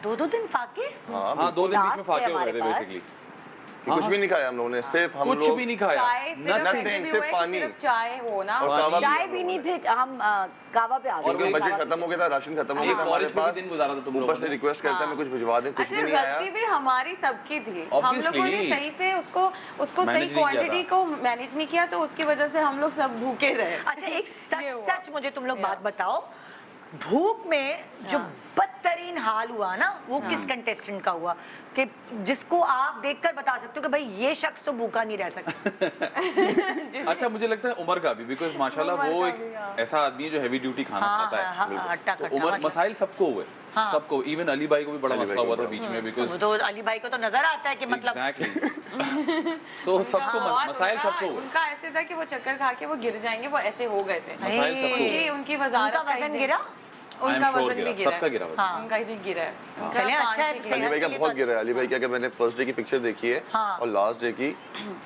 2-2 दिन फाके? हाँ, 2 दिन बीच में Last फाके है हो गए थे हमारे पास। बेसिकली। कुछ भी नहीं खाया हम लोगों ने, सिर्फ हम कुछ लोग भी नहीं खाया। चाय सिर्फ Nothing, ऐसे भी सिर्फ हुआ है कि पानी। सिर्फ चाय हो ना। और कावा भी चाय हम भी लोगों नहीं, ने। फिर हम कावा पे आ गए। और क्योंकि वही बजट कावा- खत्म हो गया था, राशन खत्म हो एक गया था हमारे ऑरेंज पे भी पास। दिन गुजारा था तुम ऊपर लोगों से ने। रिक्वेस्ट करता है मैं कुछ भिजवा दें, कुछ अच्छा, भी नहीं आया। गलती भी हमारी सबकी थी। हम लोगों ने Obviously। सही से उसको सही Manage नहीं किया क्वांटिटी था। को मैनेज नहीं किया, तो उसकी वजह से हम लोग सब भूखे रहे। अच्छा, एक ये हुआ। सच मुझे तुम लोग बात बताओ, भूख में जो बदतरीन हाल हुआ ना, वो किस कंटेस्टेंट का हुआ कि जिसको आप देखकर बता सकते हो कि भाई ये शख्स तो भूखा नहीं रह सकता? अच्छा, मुझे लगता है उमर का भी, बिकॉज माशाल्लाह उमर वो का एक भी, हाँ। ऐसा आदमी है जो हैवी ड्यूटी खाना खाता है। बिल्कुल। हट्टा तो कट्टा, उमर मतलब। मसाइल सबको हुए, सबको, इवन अली भाई को भी बड़ा अली मसला भाई हुआ को था बड़ा। बीच में, तो बिकॉज वो तो अली भाई को तो नजर आता है कि मतलब एग्जैक्टली सो सबको और मसाइल सबको हुए। उनका ऐसे था कि वो चक्कर खा के वो गिर जाएंगे, वो ऐसे हो गए थे। मसाइल सबको हुए। उनकी वजारत उनका का वजन ही गिरा? उनका sure वजन भी गिरा, गिरा सबका गिरा वजन। हाँ। उनका भी गिरा है। उनका चलिए, 5 अच्छा है, ही सही गिरा अली है। भाई का ये बहुत तो गिरा है। अली भाई क्या, कि मैंने फर्स्ट डे की पिक्चर देखी है हाँ। और लास्ट डे की,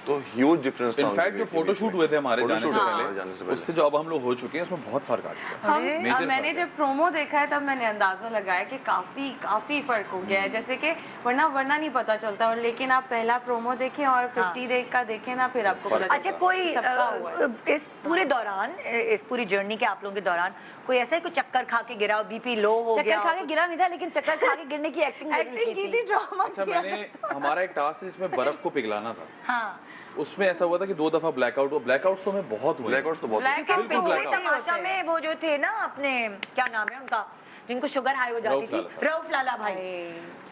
तो ह्यूज डिफरेंस था। इनफैक्ट जो फोटोशूट हुए थे हमारे जाने से फोटोशूट हमारे जाने पहले, से पहले। उससे जो अब हम लोग हो चुके हैं उसमें बहुत फर्क आ चुका है। हम Major मैंने फर्क है। जब प्रोमो देखा है तब मैंने अंदाजा लगाया कि काफी फर्क हो गया है, जैसे कि वरना नहीं पता चलता। और लेकिन आप पहला प्रोमो देखें और 50 डे का देखें ना, फिर आपको पता अच्छा, चलता कोई सबका हुआ है। इस पूरे दौरान, इस पूरी जर्नी के आप लोगों के दौरान कोई ऐसा ही कोई चक्कर खा के गिरा, बीपी लो हो चक्कर गया? खा के गिरा नहीं था, लेकिन चक्कर खा के गिरने की एक्टिंग एक्टिंग की थी, ड्रामा अच्छा, किया। मैंने हमारा एक टास्क है जिसमें बर्फ को पिघलाना था। हाँ, उसमें ऐसा हुआ था कि 2 दफा ब्लैकआउट हुआ। ब्लैकआउट तो हमें बहुत हुए। ब्लैकआउट तो बहुत Blackout क्योंकि बिल्कुल पिछले blackout। तमाशा में वो जो थे ना, अपने क्या नाम है उनका, जिनको शुगर हाई हो जाती थी, रऊफ लाला भाई,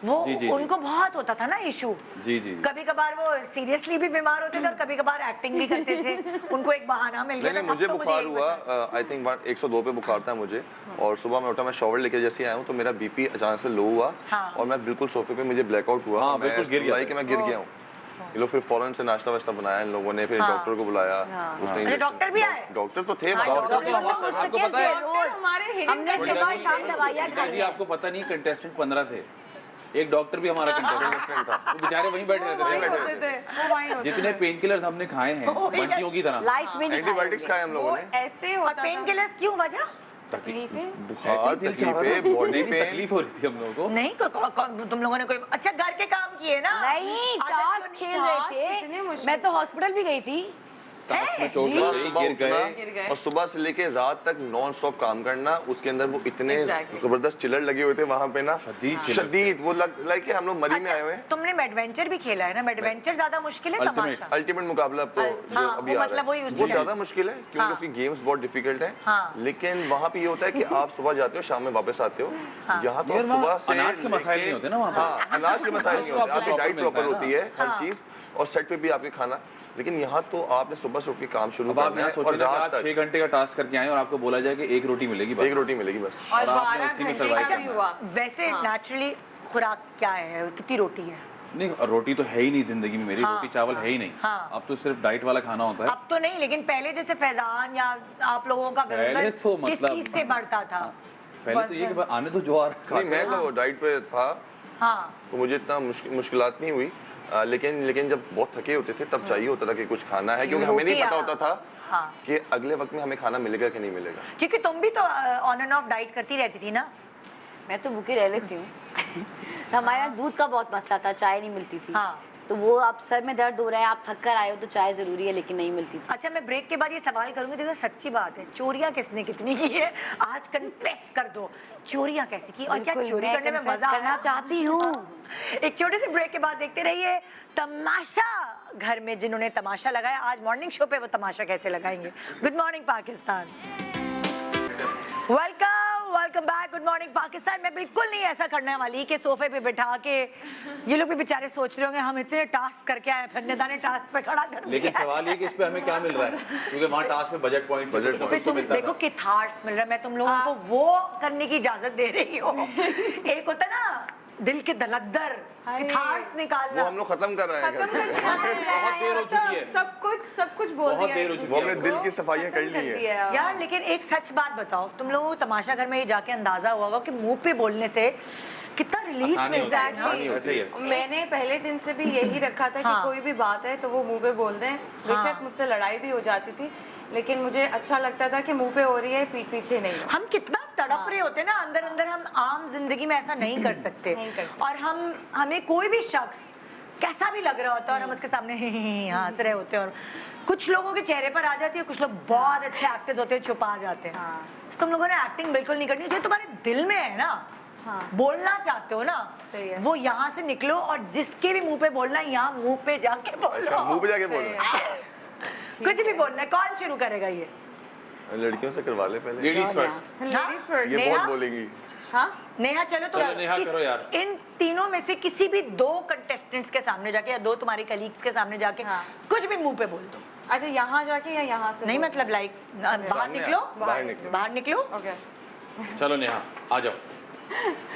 वो जी। उनको बहुत होता था ना इशू। जी। कभी कभार वो सीरियसली भी बीमार होते थे और कभी कभार एक्टिंग भी करते थे। उनको एक बहाना मिल गया नहीं, था। मुझे सब तो बुखार यही हुआ, पता है। आई थिंक 102 पे बुखार था मुझे, और सुबह मैं उठा, मैं शॉवर लेके जैसे आया हूँ तो मेरा बीपी अचानक से लो हुआ, हाँ। और मैं बिल्कुल सोफे पे, मुझे ब्लैकआउट हुआ। हाँ, मैं बिल्कुल गिर गया लाई कि मैं गिर गया हूँ। ये लोग फिर फौरन से नाश्ता वाश्ता बनाया इन लोगों ने, फिर डॉक्टर को बुलाया। उसने अच्छा, injection- डॉक्टर भी आए? डॉक्टर तो थे, डॉक्टर तो आपको पता है, हमारे hidden हमने contestant सुबह थे। शाम दवाइयाँ गीता खाई जी हैं। आपको पता नहीं, कंटेस्टेंट 15 थे, एक डॉक्टर भी हमारा कंटेस्टेंट था, वो बेचारे वहीं बैठे वो वहीं रहते होते थे। थे, वो वहीं होते जितने पेन किलर्स हमने खाए हैं बंटियों की तरह, लाइफ में नहीं एंटीबायोटिक्स खाएंगे। खाए हम वो लोगों ने। ऐसे और होता पेन था। किलर्स क्यों वजह? तकलीफें बुखार, दिल चाह रहा था, तकलीफें, बॉडी नहीं, पेन। तकलीफ हो रही थी हम लोगों को। नहीं तुम लोगों ने कोई अच्छा घर के काम किए ना? नहीं, आदत टास्क क्यों नहीं? खेल टास्क रहे इतने थे। मुश्किल मैं तो हॉस्पिटल भी गई थी। टास्क में चोट जी। लग गई, सुबह गिर उठना गए। और सुबह से लेके रात तक नॉन स्टॉप काम करना, उसके अंदर वो इतने Exactly. जबरदस्त चिल्लर लगे हुए थे वहां पे ना, शदीद चिल्लर शदीद, वो लाइक कि हम लोग मरी में आए हुए हैं। तुमने एडवेंचर भी खेला है ना? एडवेंचर ज्यादा मुश्किल है Ultimate. तमाशा? अल्टीमेट मुकाबला तो जो हाँ, अभी वो आ मतलब रहा वही है उसी वो का। ज्यादा मुश्किल है, क्योंकि हाँ। उसकी गेम्स बहुत डिफिकल्ट है। हाँ। लेकिन वहाँ पे ये होता है कि आप सुबह जाते हो, शाम में वापस आते हो। यहाँ तो यार, आप वहाँ सुबह से अनाज के मसाइल नहीं होते ना वहाँ पे। हाँ, अनाज के मसाइल नहीं तो होते, आपको आपकी proper डाइट मिलता प्रॉपर है ना। होती है, हर हाँ। चीज, और सेट पे भी आपके खाना। लेकिन यहाँ तो आपने सुबह से उठ के काम शुरू अब आप करना यहाँ है सोचिए और ना कि रात आप 6 तक घंटे का टास्क करके आए और आपको बोला जाए कि एक रोटी मिलेगी बस, एक रोटी मिलेगी बस। और और आपने 12 उसी में घंटे survive का भी करना। हुआ। वैसे नेचुरली खुराक क्या है? कितनी रोटी है? नहीं, रोटी तो है ही नहीं जिंदगी में मेरी, हाँ, रोटी चावल है ही नहीं। हाँ। अब तो सिर्फ डाइट वाला खाना होता है। अब तो नहीं, लेकिन पहले जैसे फैजान या आप लोगों का पहले वजन तो किस मतलब- चीज से बढ़ता था? पहले तो ये कि आने तो जो आ रहा नहीं, मैं तो डाइट पे था, हाँ, तो मुझे इतना मुश्किलात नहीं हुई। लेकिन जब बहुत थके होते थे तब चाहिए होता था कि कुछ खाना है, क्योंकि हमें नहीं रोटी, पता हाँ। होता था हाँ। कि अगले वक्त में हमें खाना मिलेगा कि नहीं मिलेगा। क्योंकि तुम भी तो ऑन एंड ऑफ डाइट करती रहती थी ना? मैं तो भूखी रह लेती हूँ। हमारे यहाँ दूध का बहुत मसला था, चाय नहीं मिलती थी। हाँ। तो वो अब सर में दर्द हो रहा है, आप थक कर आए हो तो चाय जरूरी है, लेकिन नहीं मिलती थी। अच्छा, मैं ब्रेक के बाद ये सवाल करूंगी। देखो, सच्ची बात है, चोरियां किसने कितनी की है? आज कन्फेस कर दो, चोरियां कैसी की और क्या बिल्कुल, चोरी मैं करने में confess मजा करना आया? चाहती हूँ। एक छोटे से ब्रेक के बाद देखते रहिए तमाशा घर में। जिन्होंने तमाशा लगाया, आज मॉर्निंग शो पे वो तमाशा कैसे लगाएंगे। Good morning Pakistan, welcome back. Good morning Pakistan. मैं बिल्कुल नहीं ऐसा करने वाली कि सोफे पे बिठा के, ये लोग भी बेचारे सोच रहे होंगे हम इतने टास्क करके आए, फिर निदा ने टास्क पे खड़ा कर लेकिन दिया। सवाल ये कि इस पे हमें क्या मिल रहा है, क्योंकि वहाँ टास्क में बजट पॉइंट Budget पे तुम देखो कि थाट्स मिल रहा है। मैं तुम लोगों को वो करने की इजाजत दे रही हूँ। एक होता है ना दिल के दलदर थाट्स वो निकालना। हम लोग खत्म कर रहे हैं खत्म करके। बहुत देर हो चुकी है। सब कुछ बोल बहुत दिया देर हो एक चुकी वो दूसरे हमने दिल को, की सफाइयाँ खत्म कर ली है। दिया है। यार, लेकिन एक सच बात बताओ, तुम लोगों को तमाशा घर में ये जाके अंदाजा हुआ होगा कि मुंह पे बोलने से कितना रिलीफ आसानी मिलता है होती ना? है। Exactly. वैसे ही है। मैंने पहले दिन से भी यही रखा था कि हाँ। कोई भी बात है तो वो मुंह पे बोल दें। बेशक मुझसे लड़ाई भी हो जाती थी, लेकिन मुझे अच्छा लगता था कि मुंह पे हो रही है, पीठ पीछे नहीं हो। हम कितना तड़प रहे होते हैं ना अंदर अंदर। हम आम जिंदगी में ऐसा नहीं कर सकते। नहीं कर सकते। और हमें कोई भी शख्स कैसा भी लग रहा होता है और हम उसके सामने हंस रहे होते हैं, और कुछ लोगों के चेहरे पर आ जाती है, कुछ लोग बहुत अच्छे एक्टर्स होते हैं, छुपा जाते हैं। तो तुम लोगों ने एक्टिंग बिल्कुल नहीं करनी चाहिए। तुम्हारे दिल में है ना, बोलना चाहते हो ना, सही है। वो यहाँ से निकलो और जिसके भी मुंह पे बोलना है यहाँ मुंह पे जाके बोलो। मुंह पे जाके बोलो। कुछ भी बोलना है। कौन शुरू करेगा ये? लड़कियों से करवा ले पहले, लेडीज फर्स्ट। Ladies first. ये नेहा? बहुत बोलेंगी। हाँ, नेहा, चलो तो चलो, नेहा, करो यार। इन तीनों में से किसी भी दो कंटेस्टेंट्स के सामने जाके या दो तुम्हारी कलीग्स के सामने जाके हाँ। कुछ भी मुंह पे बोल दो। अच्छा, यहाँ जाके या यहाँ से? नहीं, बोलना? मतलब लाइक बाहर निकलो, बाहर निकलो। बाहर निकलो। ओके। चलो नेहा, आ जाओ,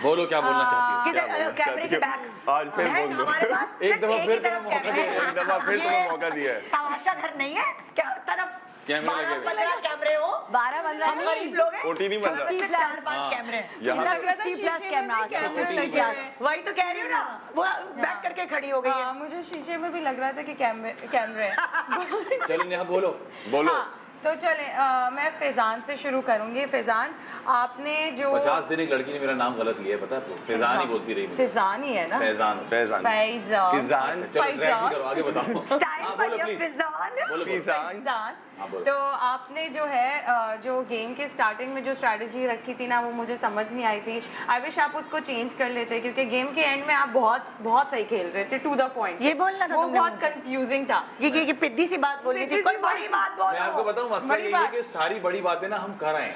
बोलो क्या बोलना चाहती हो। किधर? बोलना कैमरे के चाहती बैक। हो? आज फिर बहन, बोल दो। हमारे पास एक सिर्फ दफा ही फिर तरफ तुम्हें मौका कैमरे दिया हैं। एक दफा फिर ये तुम्हें मौका दिया है। तमाशा घर नहीं है क्या? हर तरफ कैमरे लगे हुए। 12-15 कैमरे हो। 12-15 हम गरीब लोग हैं। OT नहीं बन रहा। सिर्फ 4-5 कैमरे हैं। यहाँ लग रहा था 50 शीशे में कैमरा भी कैमरे OT लगे हुए हैं। वही तो कह रही हूँ ना, वो बैक करके खड़ी हो गई है। हाँ, मुझे शीशे में भी लग रहा था कि कैमरे हैं। चलो नेहा बोलो। बोलो। हाँ, तो चले मैं फैजान से शुरू करूंगी। फैजान, आपने जो 50 दिन एक लड़की ने मेरा नाम गलत लिया है, पता है आपको? फैजान ही बोलती रही मुझे। फैजान ही है ना? फैजान। फैजान। फैजान। फिजान। चलो ड्रैग नहीं करो, आगे बताओ। स्टाइल हाँ, बोलो बढ़िया, प्लीज। फिजान। बोलो, बोलो। फिजान। फैजान। हाँ, बोलो। तो आपने जो है जो गेम के स्टार्टिंग में जो स्ट्रैटेजी रखी थी ना, वो मुझे समझ नहीं आई थी। आई विश आप उसको चेंज कर लेते, क्योंकि गेम के एंड में आप बहुत सही खेल रहे थे, टू द पॉइंट। ये बोलना था वो तुमने बहुत मुझे। कंफ्यूजिंग था। ये पिद्दी सी बात बोली थी। पिद्दी कोई सी बड़ी बात बोलो। मैं आपको बताऊं, मसला बड़ी ये है बात। कि सारी बड़ी बातें ना हम कर रहे हैं,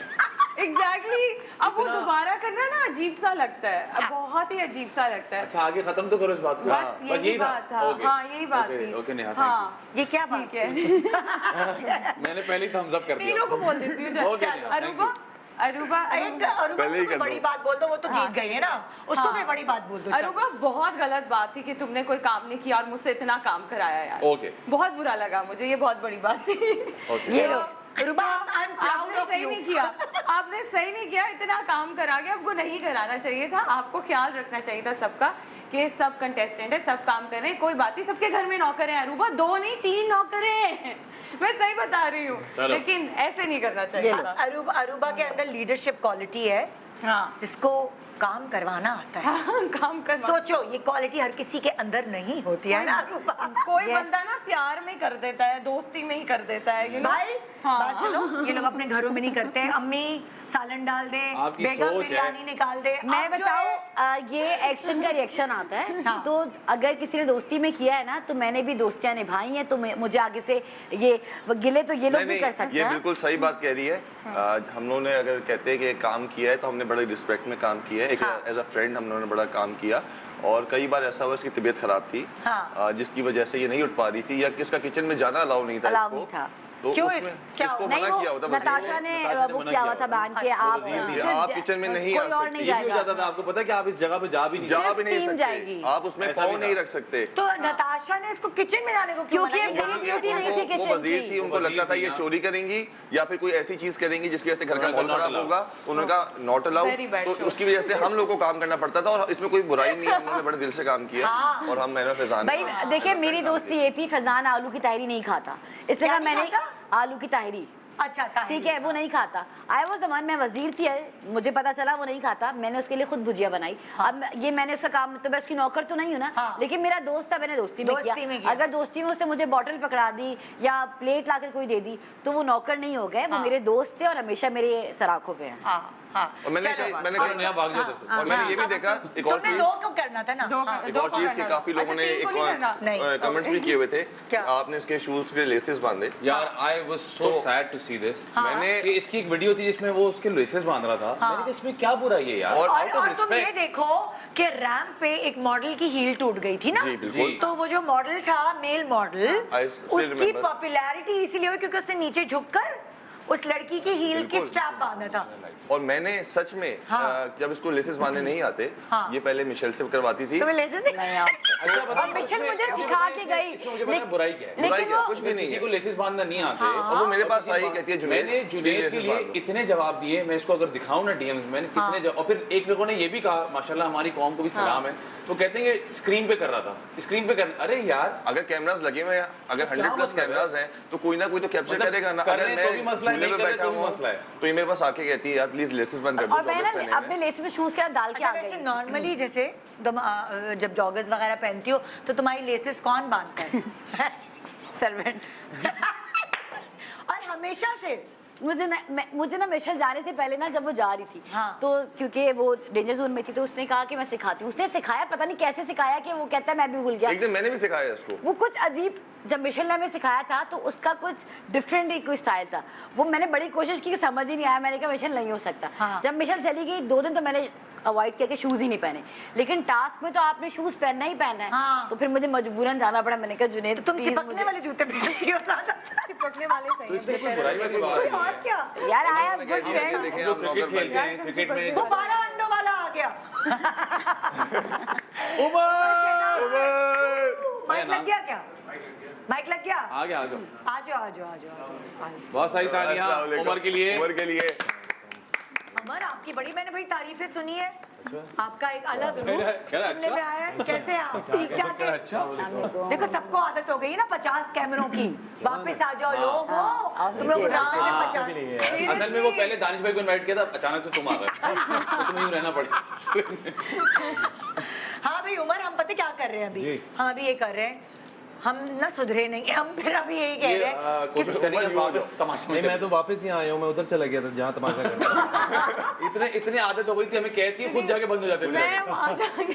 एग्जैक्टली अब वो दोबारा करना ना अजीब सा लगता है, अब बहुत ही अजीब सा लगता है। अच्छा आगे खत्म तो करो इस बात को। बस यही बात था। Okay. हाँ यही बात Okay, थी। okay, नेहा, हाँ ये क्या बात ठीक है। मैंने पहले ही थम्स अप कर दिया। तीनों को बोल देती हूँ। चल, Okay, चल, नेहा, thank अरूबा अरूबा एक अरूबा पहले ही को कर कोई बड़ी दो। बात बोल दो, वो तो जीत गई है ना, उसको हाँ। कोई बड़ी बात बोल दो। चलो। अरूबा बहुत गलत बात थी कि तुमने कोई काम नहीं किया और मुझसे इतना काम कराया यार। Okay. बहुत बुरा लगा मुझे, ये बहुत बड़ी बात थी। Okay. ये लो अरूबा, आई एम प्राउड आपने ऑफ सही यू। नहीं किया, आपने सही नहीं किया, इतना काम करा के आपको नहीं कराना चाहिए था। आपको ख्याल रखना चाहिए था सबका कि सब कंटेस्टेंट है, सब काम कर रहे हैं, कोई बात नहीं, सबके घर में नौकर हैं अरूबा, 2 नहीं 3 नौकर हैं। मैं सही बता रही हूँ, चलो। लेकिन ऐसे नहीं करना चाहिए था। अरूबा के अंदर लीडरशिप क्वालिटी है, हाँ जिसको काम करवाना आता है। काम कर सोचो ये क्वालिटी हर किसी के अंदर नहीं होती है ना अरूबा। कोई बंदा ना प्यार में कर देता है, दोस्ती में ही कर देता है, you know? भाई हाँ। बात सुनो, ये लोग अपने घरों में नहीं करते हैं। अम्मी सालन डाल दे, आपकी बेगम सोच है। बिरयानी निकाल दे। मैं अब जो बताऊं है- ये एक्शन का रिएक्शन आता है। हाँ। तो अगर किसी ने दोस्ती में किया है ना, तो मैंने भी दोस्तियां निभाई हैं, तो मुझे आगे से ये गिले तो ये लोग भी कर सकते ये हैं। बिल्कुल सही बात कह रही है। हम लोगों ने अगर कहते हैं कि काम किया है तो हमने बड़े रिस्पेक्ट में काम किया है, एक एज अ फ्रेंड हम लोगों ने बड़ा काम किया। और कई बार ऐसा हुआ इसकी तबीयत खराब थी, हाँ। जिसकी वजह से ये नहीं उठ पा रही थी या किसका किचन में जाना अलाउ नहीं था अलाउ इसको। नहीं था। तो क्यों उसमें क्या इसको नहीं, मना वो किया होता वजीर नताशा ने नताशा ने वो मना किया किया हुआ था होता। बैन के अच्छा, आप वजीर थी, सिर्फ आप किचन में नहीं आ कोई और सकते। नहीं ये भी हो जाएगा। जाता था, आपको पता है कि आप इस जगह पे जा भी नहीं जा सकते। भी नहीं टीम सकते, जाएगी। आप उसमें ऐसा पाँव भी नहीं था। रख सकते। तो नताशा ने इसको किचन में जाने को क्यों क्योंकि मना किया? मेरी ड्यूटी नहीं थी वो किचन वजीर थी, की। उनको वजीर लगता था थी, ये हाँ। चोरी करेंगी या फिर कोई ऐसी चीज करेंगी जिसकी वजह से घर का उन्होंने माहौल कहा खराब not होगा। उन्होंने कहा नॉट Very अलाउड, bad तो show. उसकी वजह से हम लोग को काम करना पड़ता था। और इसमें कोई बुराई नहीं है, हमने बड़े दिल से काम किया और हम मैंने फैजान भाई देखिए मेरी दोस्ती ये थी, फैजान आलू की ताहरी नहीं खाता, इसलिए क्या कहा नहीं मैंने खाता? आलू की ताहरी, अच्छा ताहिर। ठीक है, वो नहीं खाता। आई वॉज द वन, मैं वजीर थी, मुझे पता चला वो नहीं खाता, मैंने उसके लिए खुद भुजिया बनाई। अब ये मैंने उसका काम, तो मैं उसकी नौकर तो नहीं हूँ ना, हाँ। लेकिन मेरा दोस्त था, मैंने दोस्ती में किया। अगर दोस्ती में उसने मुझे बॉटल पकड़ा दी या प्लेट लाकर कोई दे दी तो वो नौकर नहीं हो गए, वो मेरे दोस्त थे और हमेशा मेरे सराखों पे हैं। हाँ हाँ। और मैंने और नया भाग जाता था। और मैंने ये भी देखा एक और तुमने चीज, 2 को करना था ना। एक और चीज कि काफी लोगों ने एक कमेंट्स भी किए हुए थे क्या? आपने इसके शूज के लेसेस बांधे। यार I was so sad to see this. मैंने कि इसकी एक वीडियो थी जिसमें वो उसके लेसेस बांध रहा था। मैंने कहा इसमें क्या बुराई है यार? और और, out of और तुम ये respect। देखो कि रैंप पे एक मॉडल की हील टूट गई थी ना। जी, बिल्कुल। तो वो जो मॉडल था, मेल मॉडल, I still उसकी remember. पॉपुलैरिटी इसीलिए हुई क्योंकि उसने नीचे झुककर उस लड़की की हील की बिल्कुल। स्ट्रैप बांधा था। और मैंने सच में जब इसको लेसेस बांधने नहीं आते, हाँ। ये पहले मिशेल से करवाती थी। तुम्हें लेसन नहीं अच्छा बता, और मिशन मुझे सिखा के गई, इसमें मुझे पता है बुराई क्या है। बुराई लेकिन क्या, वो कुछ भी नहीं किसी है। को लेसेस बांधना नहीं आते। और वो मेरे पास आई, कहती है मैंने जुनैद जुनैद के लेसेस लिए बांध लो। इतने जवाब दिए, मैं इसको अगर दिखाऊं ना डीएम्स में, मैंने कितने जवाब। और फिर एक लोगों ने ये भी कहा, माशाल्लाह हमारी कौम को भी सलाम है, वो कहते हैं कि स्क्रीन पे कर रहा था, स्क्रीन पे कर। अरे यार अगर कैमरास लगे हुए हैं, अगर 100 प्लस मतलब है? कैमरास हैं तो कोई ना कोई तो कैप्चर मतलब करेगा ना। कर अगर रहे हैं तो भी मसला है, झूले नहीं पे कर रहे बैठा तो भी हूं मसला है। तो ये मेरे पास आके कहती है यार प्लीज लेसेस बंद कर दो। और मैं joggers पहने ना हुए अपने हैं। लेसेस शूज के साथ डाल के अच्छा, आ वैसे गई। नॉर्मली जैसे तुम जब जॉगर्स वगैरह पहनती हो तो तुम्हारी लेसेस कौन बांधता है? सर्वेंट। और हमेशा से मुझे ना मिशेल जाने से पहले ना, जब वो जा रही थी, हाँ। तो क्योंकि वो डेंजर जोन में थी, तो उसने कहा कि मैं सिखाती हूँ। उसने सिखाया, पता नहीं कैसे सिखाया कि वो कहता है मैं भी भूल गया। एक दिन मैंने भी सिखाया इसको। वो कुछ अजीब, जब मिशेल ने हमें सिखाया था तो उसका कुछ डिफरेंट ही कोई स्टाइल था। वो मैंने बड़ी कोशिश की कि समझ ही नहीं आया, मैंने कहा मिशेल नहीं हो सकता। हाँ। जब मिशेल चली गई 2 दिन तो मैंने अवॉइड किया कि शूज ही नहीं पहने, लेकिन टास्क में तो आपने शूज पहनना ही पहनना है। हाँ। तो फिर मुझे मजबूरन जाना पड़ा। मैंने कहा जुनैद तुम please चिपकने वाले जूते पहनती हो ज्यादा। चिपकने वाले तो सही इसमें कोई है, बुराई वाली बात कोई नहीं और है। क्या? यार आई हैव मैंने गुड कहा, ये फ्रेंड्स। देखें हम आप लोग नौकर क्रिकेट खेलते बन हैं, क्रिकेट में वो 12 अंडों वाला आ गया। माइक लग गया क्या? माइक लग गया? आ गया, आ जाओ। आ जाओ आ जाओ आ जाओ आ जाओ। बहुत सारी तालियां उमर के लिए। उमर के लिए। अमर आपकी बड़ी मैंने भाई तारीफें सुनी है। आपका एक अलग कह रहा है, रूप कह रहा है, सुनने में अच्छा? आया है। कैसे हैं आप? ठीक ठाक है? अच्छा देखो सबको आदत हो गई है ना 50 कैमरों की। वापस आ जाओ लोग, तुम लोग रात में 50। असल में वो पहले दानिश भाई को इनवाइट किया था, अचानक से तुम आ गए तो तुम्हें यूं रहना पड़ा। हाँ भाई उमर, हम पता क्या कर रहे हैं अभी? जी। हम अभी ये कर रहे हैं, हम ना सुधरे नहीं, हम फिर अभी यही कह रहे हैं कोशिश करेंगे वापस तमाशा में नहीं, मैं तो वापस यहाँ आया हूँ, मैं उधर चला गया था जहाँ तमाशा करता इतने आदत हो गई थी, हमें कहती है खुद जाके बंद हो जाते थे। मैं वहाँ जाके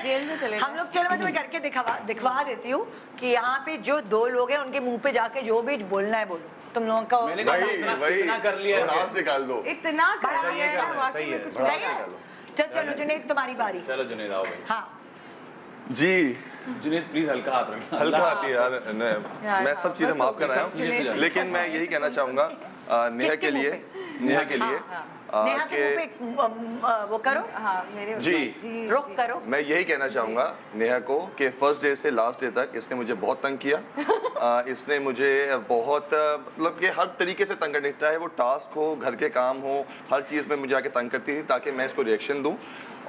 जेल में चले हम लोग, चलो मैं तुम्हें करके दिखवा देती हूँ कि यहाँ पे जो दो लोग हैं उनके मुंह पे जाके जो भी बोलना है बोलो, तुम लोगों का मैंने कहा इतना कर लिया है। भड़ास निकाल दो। इतना कर सही लिया है, है, वाकई सही में है। कुछ सही नहीं है। है। चलो जुनैद तुम्हारी बारी। चलो जुनैद आओ भाई। हाँ जी जुनैद प्लीज हल्का हाथ रखना। हल्का आती है यार, मैं सब चीजें माफ कर रहा जुनैद। हूँ, लेकिन मैं यही कहना चाहूंगा नेहा के लिए, नेहा के लिए नेहा के मुंह पे वो करो, हाँ मेरे जी रुख करो। मैं यही कहना चाहूँगा नेहा को कि फर्स्ट डे से लास्ट डे तक इसने मुझे बहुत तंग किया। इसने मुझे बहुत मतलब कि हर तरीके से तंग करने, चाहे वो टास्क हो, घर के काम हो, हर चीज़ में मुझे आके तंग करती थी ताकि मैं इसको रिएक्शन दूँ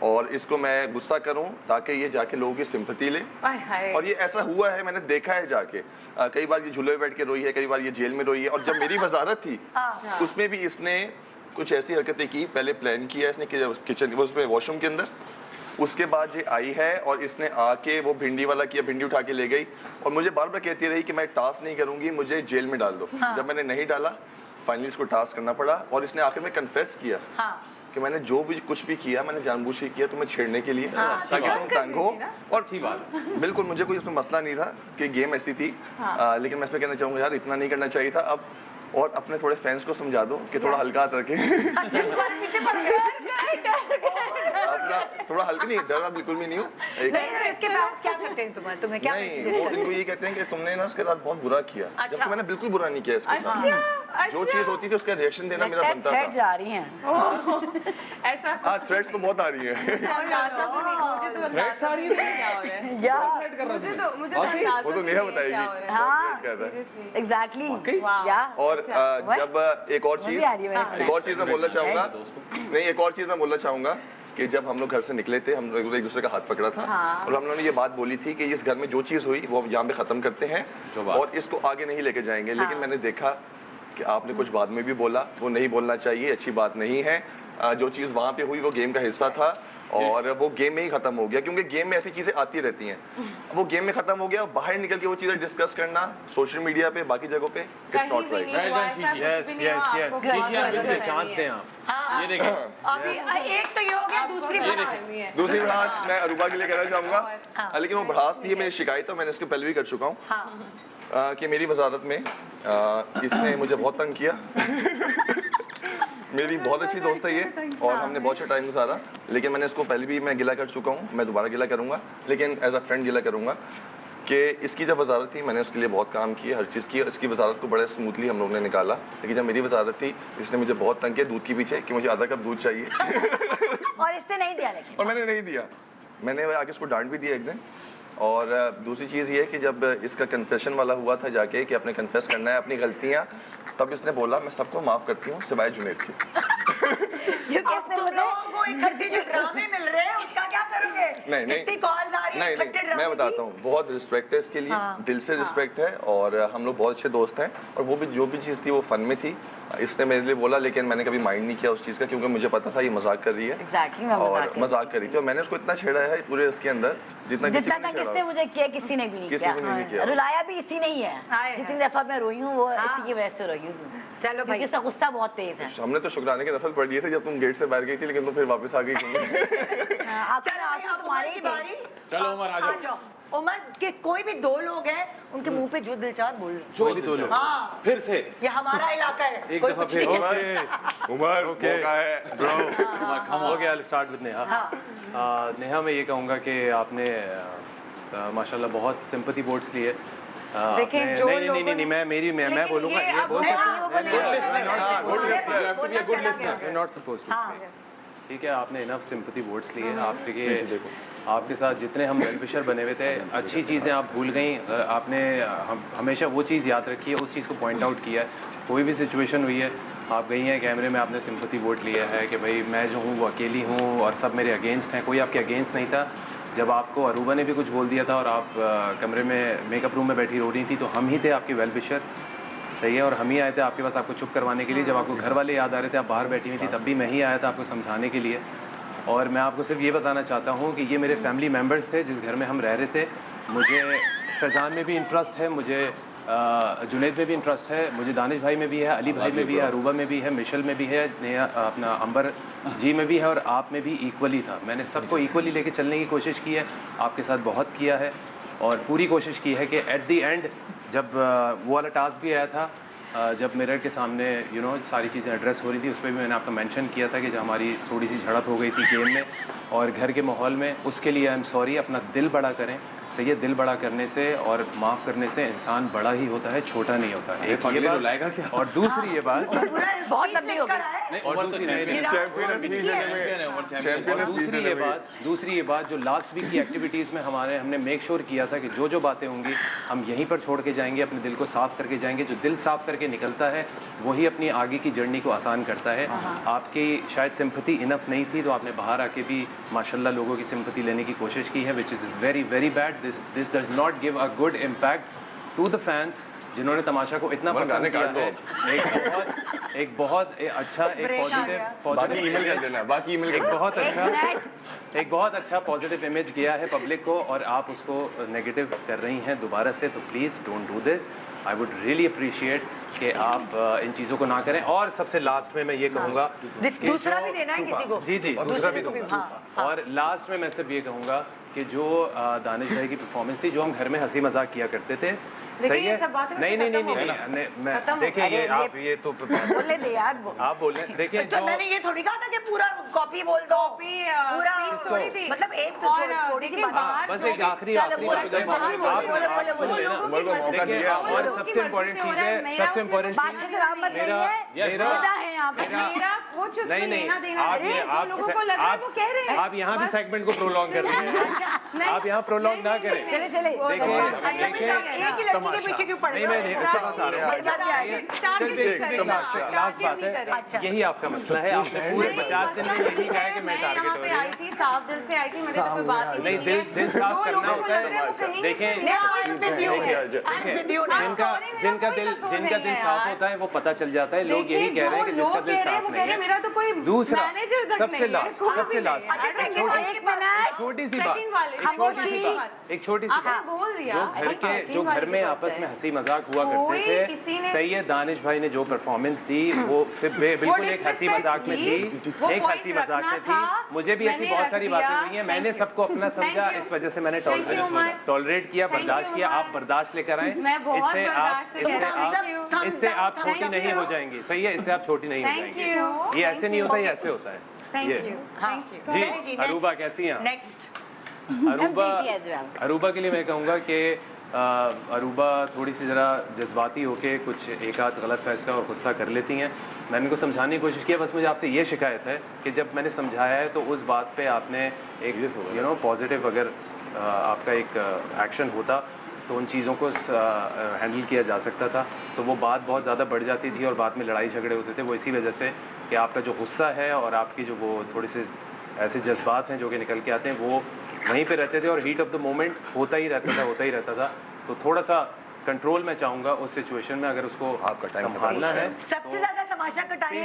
और इसको मैं गुस्सा करूँ ताकि ये जाके लोगों की सिंपैथी ले। और ये ऐसा हुआ है, मैंने देखा है जाके कई बार ये झूले में बैठ के रोई है, कई बार ये जेल में रोई है। और जब मेरी वजारत थी उसमें भी इसने कुछ ऐसी हरकतें की, पहले प्लान किया इसने किचन उसमें वॉशरूम के अंदर, उसके बाद ये आई है और इसने आके वो भिंडी वाला किया, भिंडी उठा के ले गई और मुझे बार बार कहती रही कि मैं टास्क नहीं करूंगी, मुझे जेल में डाल दो। जब मैंने नहीं डाला फाइनली इसको टास्क करना पड़ा और इसने आखिर में कन्फेस किया कि मैंने जो भी कुछ भी किया मैंने जानबूझ के किया तुम्हें छेड़ने के लिए ताकि तुम तंग हो। और अच्छी बात। बिल्कुल मुझे कोई इसमें मसला नहीं था कि गेम ऐसी थी, लेकिन मैं इसमें कहना चाहूँगा यार इतना नहीं करना चाहिए था। अब और अपने थोड़े फैंस को समझा दो कि थोड़ा हल्का हाथ रखें। अपना थोड़ा हल्का, नहीं डरा बिल्कुल भी नहीं हूँ। नहीं, इसके फैंस क्या करते हैं तुम्हें क्या नहीं, messages वो करते हैं? इनको ये कहते हैं कि तुमने ना उसके साथ बहुत बुरा किया, जबकि मैंने बिल्कुल बुरा नहीं किया इसके साथ। जो चीज होती थी उसका रिएक्शन देना मेरा बनता था। जा रही हैं ऐसा हाँ थ्रेड्स तो बहुत आ रही है। अंदाजा भी नहीं, मुझे तो अंदाजा भी नहीं क्या हो रहा है। या मुझे तो अंदाजा वो तो भी नेहा नहीं बताएगी। क्या हो रहा है। हाँ कर रहा है। एग्जैक्टली वाह। या और जब एक और चीज, आ रही है मेरे साथ। एक और चीज मैं बोलना चाहूंगा, नहीं एक और चीज मैं बोलना चाहूंगा कि जब हम लोग घर से निकले थे हम लोग एक दूसरे का हाथ पकड़ा था और हम लोगों ने ये बात बोली थी कि इस घर में जो चीज़ हुई वो यहाँ पे ख़त्म करते हैं और इसको आगे नहीं लेके जाएंगे। लेकिन मैंने देखा कि आपने कुछ बाद में भी बोला, वो नहीं बोलना चाहिए, अच्छी बात नहीं है। जो चीज़ वहाँ पे हुई वो गेम का हिस्सा था और वो गेम में ही ख़त्म हो गया, क्योंकि गेम में ऐसी चीज़ें आती रहती हैं। वो गेम में ख़त्म हो गया, बाहर निकल के वो चीज़ें डिस्कस करना सोशल मीडिया पे बाकी जगहों पे इट्स कहीं नॉट भी राइट। नहीं हुआ, ऐसा कुछ भी नहीं हुआ, आपको बहुत चांस दें आप। ये देखें, अभी एक तो ये हो गया, दूसरी है। दूसरी भड़ास मैं अरूबा के लिए कहना चाहूँगा, लेकिन वो भड़ास नहीं है, मेरी शिकायत है, मैंने इसके पहले भी कर चुका हूँ कि मेरी वजारत में इसने मुझे बहुत तंग किया। मेरी बहुत अच्छी दोस्त है ये और हमने बहुत अच्छा टाइम गुजारा, लेकिन मैंने इसको पहले भी मैं गिला कर चुका हूँ, मैं दोबारा गिला करूँगा, लेकिन एज अ फ्रेंड गिला करूँगा कि इसकी जब वजारत थी मैंने उसके लिए बहुत काम किया, हर चीज़ की। इसकी वजारत को बड़े स्मूथली हम लोगों ने निकाला, लेकिन जब मेरी वजारत थी इसने मुझे बहुत तंग किया दूध के पीछे कि मुझे आधा कप दूध चाहिए। और इसने नहीं दिया लेकिन। और मैंने नहीं दिया, मैंने आगे उसको डांट भी दिया एक दिन। और दूसरी चीज़ ये कि जब इसका कन्फेशन वाला हुआ था जाके कि आपने कन्फेस करना है अपनी गलतियाँ, तब इसने बोला मैं सबको माफ़ करती हूँ सिवाय जुनैद की। अब तुम लोगों को इकट्ठे जो ड्रामे मिल रहे हैं उसका क्या करोगे? नहीं इतनी कॉल्स आ रही हैं नहीं इकट्ठे नहीं ड्रामे मैं की। बताता हूँ, बहुत रिस्पेक्ट है इसके लिए, दिल से रिस्पेक्ट है और हम लोग बहुत अच्छे दोस्त हैं। और वो भी जो भी चीज़ थी वो फन में थी, इसने मेरे लिए बोला, लेकिन मैंने कभी माइंड नहीं किया उस चीज़ का, क्योंकि मुझे पता था ये मजाक कर रही है। एग्जैक्टली मैं और मजाक कर रही थी और मैंने उसको इतना छेड़ा है पूरे इसके अंदर जितना तक इसने मुझे किया किसी ने भी नहीं किसी ने भी नहीं किया, किया। रुलाया भी इसी नहीं है। हाय, जितनी दफा मैं रोई हूँ वो इसी की वजह से रोई हूँ, चलो भाई क्योंकि उसका गुस्सा बहुत तेज है। हमने तो शुक्राने के नफल पढ़ लिए थे जब तुम गेट से बाहर गई थी, लेकिन तुम फिर वापस आ गई। आखिर चलो भाई, आंसू अब तुम्हारे उमर की ही थे। बारी। चलो उमर आ जाओ। उमर के कोई भी दो लोग हैं उनके मुंह पे जो दिल चाह बोल लो। जो भी दो लोग हाँ फिर से ये हमारा इलाका है, एक कोई दफा कुछ फिर नहीं और है। उमर Okay. मौका है ब्रो। हो गया, स्टार्ट विद नेहा। नेहा मैं ये कहूँगा कि आपने माशाल्लाह बहुत सिंपैथी वोट्स लिए। देखिए, आपने- जो नहीं लोगों नहीं नहीं ने- मैं बोलूँगा, ये ये अब बोल मैं सकता लोगों ने- हूँ, नॉट सपोज्ड टू स्पीक। ठीक है, आपने इनफ सिंपैथी वोट्स लिए। आपके आपके साथ जितने हम वेलविशर बने हुए थे, अच्छी चीज़ें आप भूल गई। आपने हमेशा वो चीज़ याद रखी है, उस चीज़ को पॉइंट आउट किया है। कोई भी सिचुएशन हुई है, आप गई हैं कैमरे में, आपने सिंपैथी वोट लिया है कि भाई मैं जो हूँ वो अकेली हूँ और सब मेरे अगेंस्ट हैं। कोई आपके अगेंस्ट नहीं था। जब आपको अरूबा ने भी कुछ बोल दिया था और आप कमरे में मेकअप रूम में बैठी रो रही थी, तो हम ही थे आपके वेलविशर, सही है। और हम ही आए थे आपके पास आपको चुप करवाने के लिए। जब आपको घर वाले याद आ रहे थे, आप बाहर बैठी हुई थी, तब भी मैं ही आया था आपको समझाने के लिए। और मैं आपको सिर्फ ये बताना चाहता हूँ कि ये मेरे फैमिली मेम्बर्स थे जिस घर में हम रह रहे थे। मुझे फैज़ान में भी इंटरेस्ट है, मुझे जुनैद में भी इंटरेस्ट है, मुझे दानिश भाई में भी है, अली भाई में भी है, अरूबा में भी है, मिशल में भी है, नेहा अपना अंबर जी में भी है और आप में भी इक्वली था। मैंने सबको इक्वली लेके चलने की कोशिश की है, आपके साथ बहुत किया है और पूरी कोशिश की है कि एट द एंड जब वो वाला टास्क भी आया था, जब मिरर के सामने सारी चीज़ें एड्रेस हो रही थी, उस पर भी मैंने आपका मेंशन किया था कि जब हमारी थोड़ी सी झड़प हो गई थी गेम में और घर के माहौल में, उसके लिए आई एम सॉरी। अपना दिल बड़ा करें, सही है, दिल बड़ा करने से और माफ़ करने से इंसान बड़ा ही होता है, छोटा नहीं होता। एक ये बात लाएगा क्या? और दूसरी ये बात बहुत लंबी हो गई। और दूसरी ये बात जो लास्ट वीक की एक्टिविटीज़ में हमने मेक श्योर किया था कि जो जो बातें होंगी हम यहीं पर छोड़ के जाएंगे, अपने दिल को साफ़ करके जाएंगे। जो दिल साफ़ करके निकलता है वही अपनी आगे की जर्नी को आसान करता है। आपकी शायद सिंपैथी इनफ नहीं थी तो आपने बाहर आके भी माशाल्लाह लोगों की सिंपैथी लेने की कोशिश की है, which is very very bad. This does not give a good impact to the fans जिन्होंने तमाशा को इतना पसंद किया है। एक बहुत अच्छा एक बहुत अच्छा पॉजिटिव इमेज गया है पब्लिक को और आप उसको नेगेटिव कर रही हैं दोबारा से, तो please don't do this. I would really appreciate कि आप इन चीज़ों को ना करें। और सबसे लास्ट में मैं ये कहूँगा, दूसरा भी देना है किसी को। जी दूसरा भी दूँगा। और लास्ट में मैं सिर्फ ये कहूँगा कि जो दानिश भाई की परफॉर्मेंस थी, जो हम घर में हंसी मजाक किया करते थे, सही है। नहीं देखिए ये आप ये तो बोले दे यार, आप बोल रहे देखिए तो मैंने ये थोड़ी कहा था कि पूरा कॉपी बोल दो, पूरा थोड़ी थी, मतलब एक थोड़ी सी बात। बस एक आखिरी और सबसे इम्पोर्टेंट चीज़ है, सबसे इम्पोर्टेंट आप यहाँ भी सेगमेंट को प्रोलॉन्ग कर रहे हैं, आप यहाँ प्रोलॉन्ग ना करें। लास्ट बात है, यही आपका मसला है। आपने पूरे 50 दिन में यही कहा कि मैं टारगेट हो रही हूँ। साफ दिल से आई थी, मुझे तो कोई बात नहीं, दिल साफ करना होता है। देखें जिनका दिल साफ होता है वो पता चल जाता है। लोग यही कह रहे हैं कि जिसका दिल साफ नहीं है। मेरा तो कोई दूसरा मैनेजर सबसे लास्ट छोटी सी बात, एक छोटी सी बात, बोल दिया जो घर में आपस में हंसी मजाक हुआ करते थे, सही है, दानिश भाई ने जो परफॉर्मेंस दी वो सिर्फ बिल्कुल एक हंसी मजाक में थी, एक हंसी मजाक में थी। मुझे भी ऐसी बहुत सारी बातें हुई हैं, मैंने सबको अपना समझा, इस वजह से मैंने टॉलरेट किया, बर्दाश्त किया। आप बर्दाश्त लेकर आए, इससे आप छोटी नहीं हो जाएंगी, सही है, इससे आप छोटी नहीं हो जाएंगी। ये ऐसे नहीं होता, ये ऐसे होता है। जी अरूबा कैसी हैं? नेक्स्ट अरूबा के लिए मैं कहूँगा कि अरूबा थोड़ी सी ज़रा जज्बाती होके कुछ एक आध गलत फैसला और गुस्सा कर लेती हैं। मैंने उनको समझाने की कोशिश की, बस मुझे आपसे ये शिकायत है कि जब मैंने समझाया है तो उस बात पे आपने एक पॉजिटिव अगर आपका एक एक्शन होता तो उन चीज़ों को हैंडल किया जा सकता था। तो वो बात बहुत ज़्यादा बढ़ जाती थी और बाद में लड़ाई झगड़े होते थे। वो इसी वजह से कि आपका जो गुस्सा है और आपकी जो वो थोड़े से ऐसे जज्बात हैं जो कि निकल के आते हैं, वो वहीं पे रहते थे और हीट ऑफ द मोमेंट होता ही रहता था। तो थोड़ा सा कंट्रोल मैं चाहूँगा उस सिचुएशन में, अगर उसको आपका टाइम संभालना है। सबसे ज्यादा तमाशा का टाइम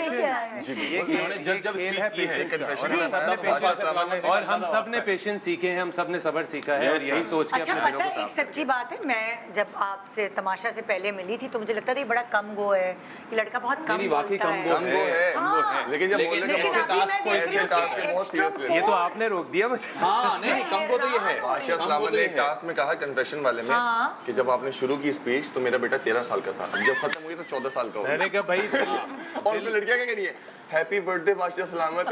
और हम सब ने पेशेंस सीखे हैं, हम सब ने सब्र सीखा है और यही सोच के अच्छा, अपने पता है एक सच्ची बात है, मैं जब आपसे तमाशा से पहले मिली थी तो मुझे लगता था ये बड़ा कम गो है, ये लड़का बहुत कम बोलता है। लेकिन जब बोलने का ये तो आपने रोक दिया मुझे। हाँ नहीं, कम को तो ये है। आशिया सलामत ने एक टास्क में कहा कन्फेशन वाले में कि जब आपने शुरू की स्पीच तो मेरा बेटा 13 साल का था, जब खत्म हुई तो 14 साल का हो गया। मैंने कहा भाई और उसमें लड़कियां क्या कह रही है, हैप्पी बर्थडे आशिया सलामत।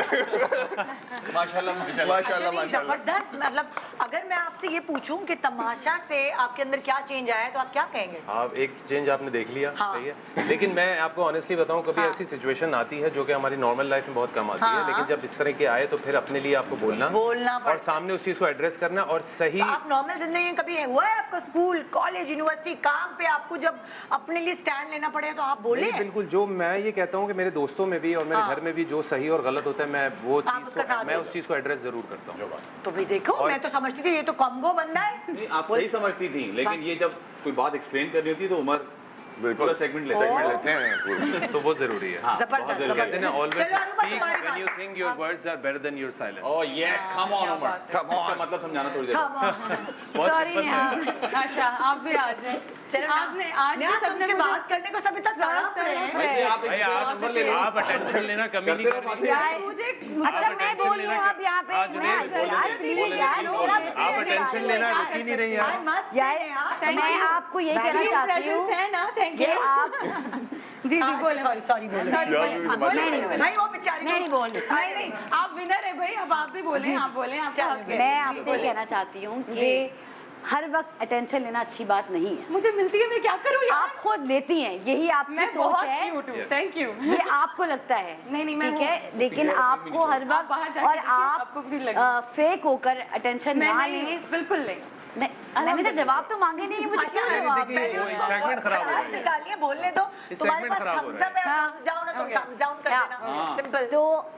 माशाल्लाह जबरदस्त। मतलब अगर मैं आपसे ये पूछूं कि तमाशा से आपके अंदर क्या चेंज आया है तो आप क्या कहेंगे? आप एक चेंज आपने देख लिया, सही है। लेकिन मैं आपको ऑनेस्टली बताऊं, कभी ऐसी सिचुएशन आती है जो कि हमारी नॉर्मल लाइफ में बहुत कम आती है, लेकिन जब इस तरह के आए तो फिर अपने लिए आपको बोलना और सामने उस चीज को एड्रेस करना और सही। आप नॉर्मल जिंदगी में कभी हुआ है आपका स्कूल, कॉलेज, यूनिवर्सिटी, काम पे आपको जब अपने लिए स्टैंड लेना पड़े तो आप बोले? बिल्कुल, जो मैं ये कहता हूँ कि मेरे दोस्तों में भी और मेरे घर में भी जो सही और गलत होता है, मैं वो चीज मैं उस चीज को एड्रेस जरूर करता हूँ। तो भी देखो, मैं तो समझती थी ये तो कमगो बंदा है। नहीं, आप सही समझती थी, लेकिन ये जब कोई बात एक्सप्लेन करनी होती है तो उमर बिल्कुल पूरा सेगमेंट ले सेगमेंट लेते हैं पूरा। तो वो जरूरी है। जबरदस्त कहते हैं ना ऑलवेज चलो, अरुबा, स्पीक तुम्हारी व्हेन बात। You think your words are better than your silence. Oh ये come on Umar, Come on. इसका मतलब समझाना थोड़ी देर। बहुत सॉरी सिंपल नेहा। अच्छा आप भी आ जाए। आपने आज भी सबने तुमसे मुझे बात करने को सब इतना तड़प रहे हैं। भाई आप भाई एक आप नंबर ले लो। आप अटेंशन लेना कमी नहीं कर रही। यार मुझे अच्छा मैं बोल रही हूँ अब यहाँ पे हाँ, जुनैद, यार प्लीज यार आप अटेंशन लेना रुक ही नहीं रही I यार। must say, यार नेहा, मैं आपको यही कहना चाहती हूँ है ना, थैंक कि यू। आप जी जी बोले। सॉरी बोलो सॉरी यार, बोले। मुझे बोले, समझ बोले, नहीं बोले। भाई वो बेचारी मैं नहीं बोल रही। नहीं नहीं आप विनर है भाई, अब आप भी बोले, आप बोले, आपका हक है। मैं आपसे ये कहना चाहती हूँ कि हर वक्त अटेंशन लेना अच्छी बात नहीं है। मुझे मिलती है, मैं क्या करूँ यार? आप खुद लेती हैं, यही आपकी मैं सोच बहुत है। क्यूट हूँ, थैंक यू। ये आपको लगता है नहीं, मैं ठीक हूँ। है, लेकिन आपको हर आप बाहर वक्त जाके और देखिए, आपको भी लगेगा। आप फेक होकर अटेंशन मैं ना नहीं लें। हूँ, बिल्कुल नहीं। नहीं, मैंने तो जवाब तो मांगे नहीं है, मुझे अच्छा, क्यों जवाब देखिए, पहले वो उसको segment खराब हो रहा है। निकालिए, बोलने दो। इस तुम्हारे segment पास खराब हो thumbs रहा up है, हाँ। thumbs down है, तो thumbs down कर हाँ। देना। सिंपल। तो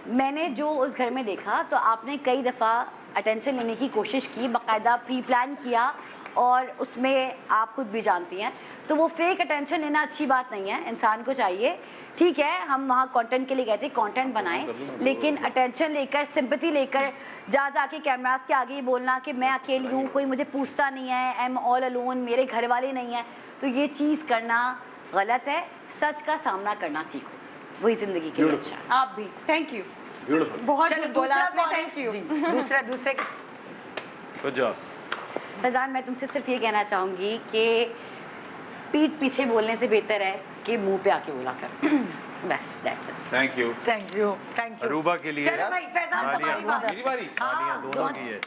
मैंने जो उस घर में देखा, तो आपने कई दफ़ा अटेंशन लेने की कोशिश की, बाकायदा प्री प्लान किया, और उसमें आप खुद भी जानती हैं, तो वो फेक अटेंशन लेना अच्छी बात नहीं है। इंसान को चाहिए, ठीक है हम वहाँ कंटेंट के लिए गए थे, कंटेंट बनाएं, लेकिन अटेंशन लेकर, सिंपैथी लेकर जाके कैमरास के आगे ही बोलना कि मैं अकेली हूँ, कोई मुझे पूछता नहीं है, आई एम ऑल अलोन, मेरे घर वाले नहीं हैं, तो ये चीज़ करना गलत है। सच का सामना करना सीखो, वही ज़िंदगी के लिए अच्छा है। आप भी, थैंक यू। ब्यूटीफुल। बहुत चलो, बोला दूसरा आपने, कौन है? Thank you. जी, दूसरे गुड जॉब। फैजान, मैं तुमसे सिर्फ ये कहना चाहूँगी कि पीठ पीछे बोलने से बेहतर है कि मुंह पे आके बोला कर। बस that's it. Thank you. Thank you, thank you. Aruba के लिए चलो भाई, फैजान तालियां। तुम्हारी बात। मेरी बारी। तालियां दोनों की है।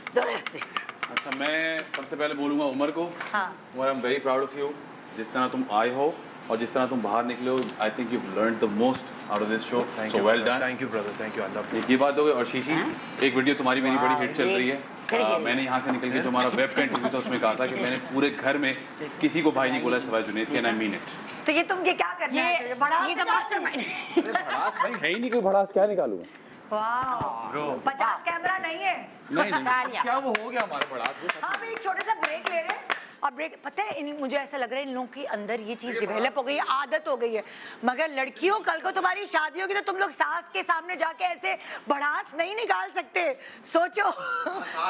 अच्छा मैं सबसे पहले बोलूँगा उमर को। हाँ। Umar I am very proud of you, जिस तरह तुम आए हो और जिस तरह तुम बाहर निकले हो। I think you learn the most out of this show, so well done. Thank you brother, thank you. I love एक ये बात हो गई। और शीशी, एक वीडियो तुम्हारी मेरी बड़ी हिट चल रही है। मैंने यहाँ से निकल के जो हमारा वेब का इंटरव्यू था उसमें कहा था कि मैंने पूरे घर में किसी को भाई नहीं बोला सिवाय जुनैद के, एंड आई मीन इट। तो ये तुम ये क्या करना है? बड़ा ये तो मास्टरमाइंड। भड़ास भाई है ही नहीं, कोई भड़ास क्या निकालूंगा? वाह, 50 कैमरा नहीं है। नहीं तालियां। क्या वो हो गया हमारा भड़ास? हाँ भाई, एक छोटा सा ब्रेक ले रहे हैं। और ब्रेक, पता है मुझे ऐसा लग रहा है इन लोगों के अंदर ये चीज डेवलप हो गई है, आदत हो गई है। मगर लड़कियों, कल को तुम्हारी शादी होगी तो तुम लोग सास के सामने जाके ऐसे भड़ास नहीं निकाल सकते। सोचो,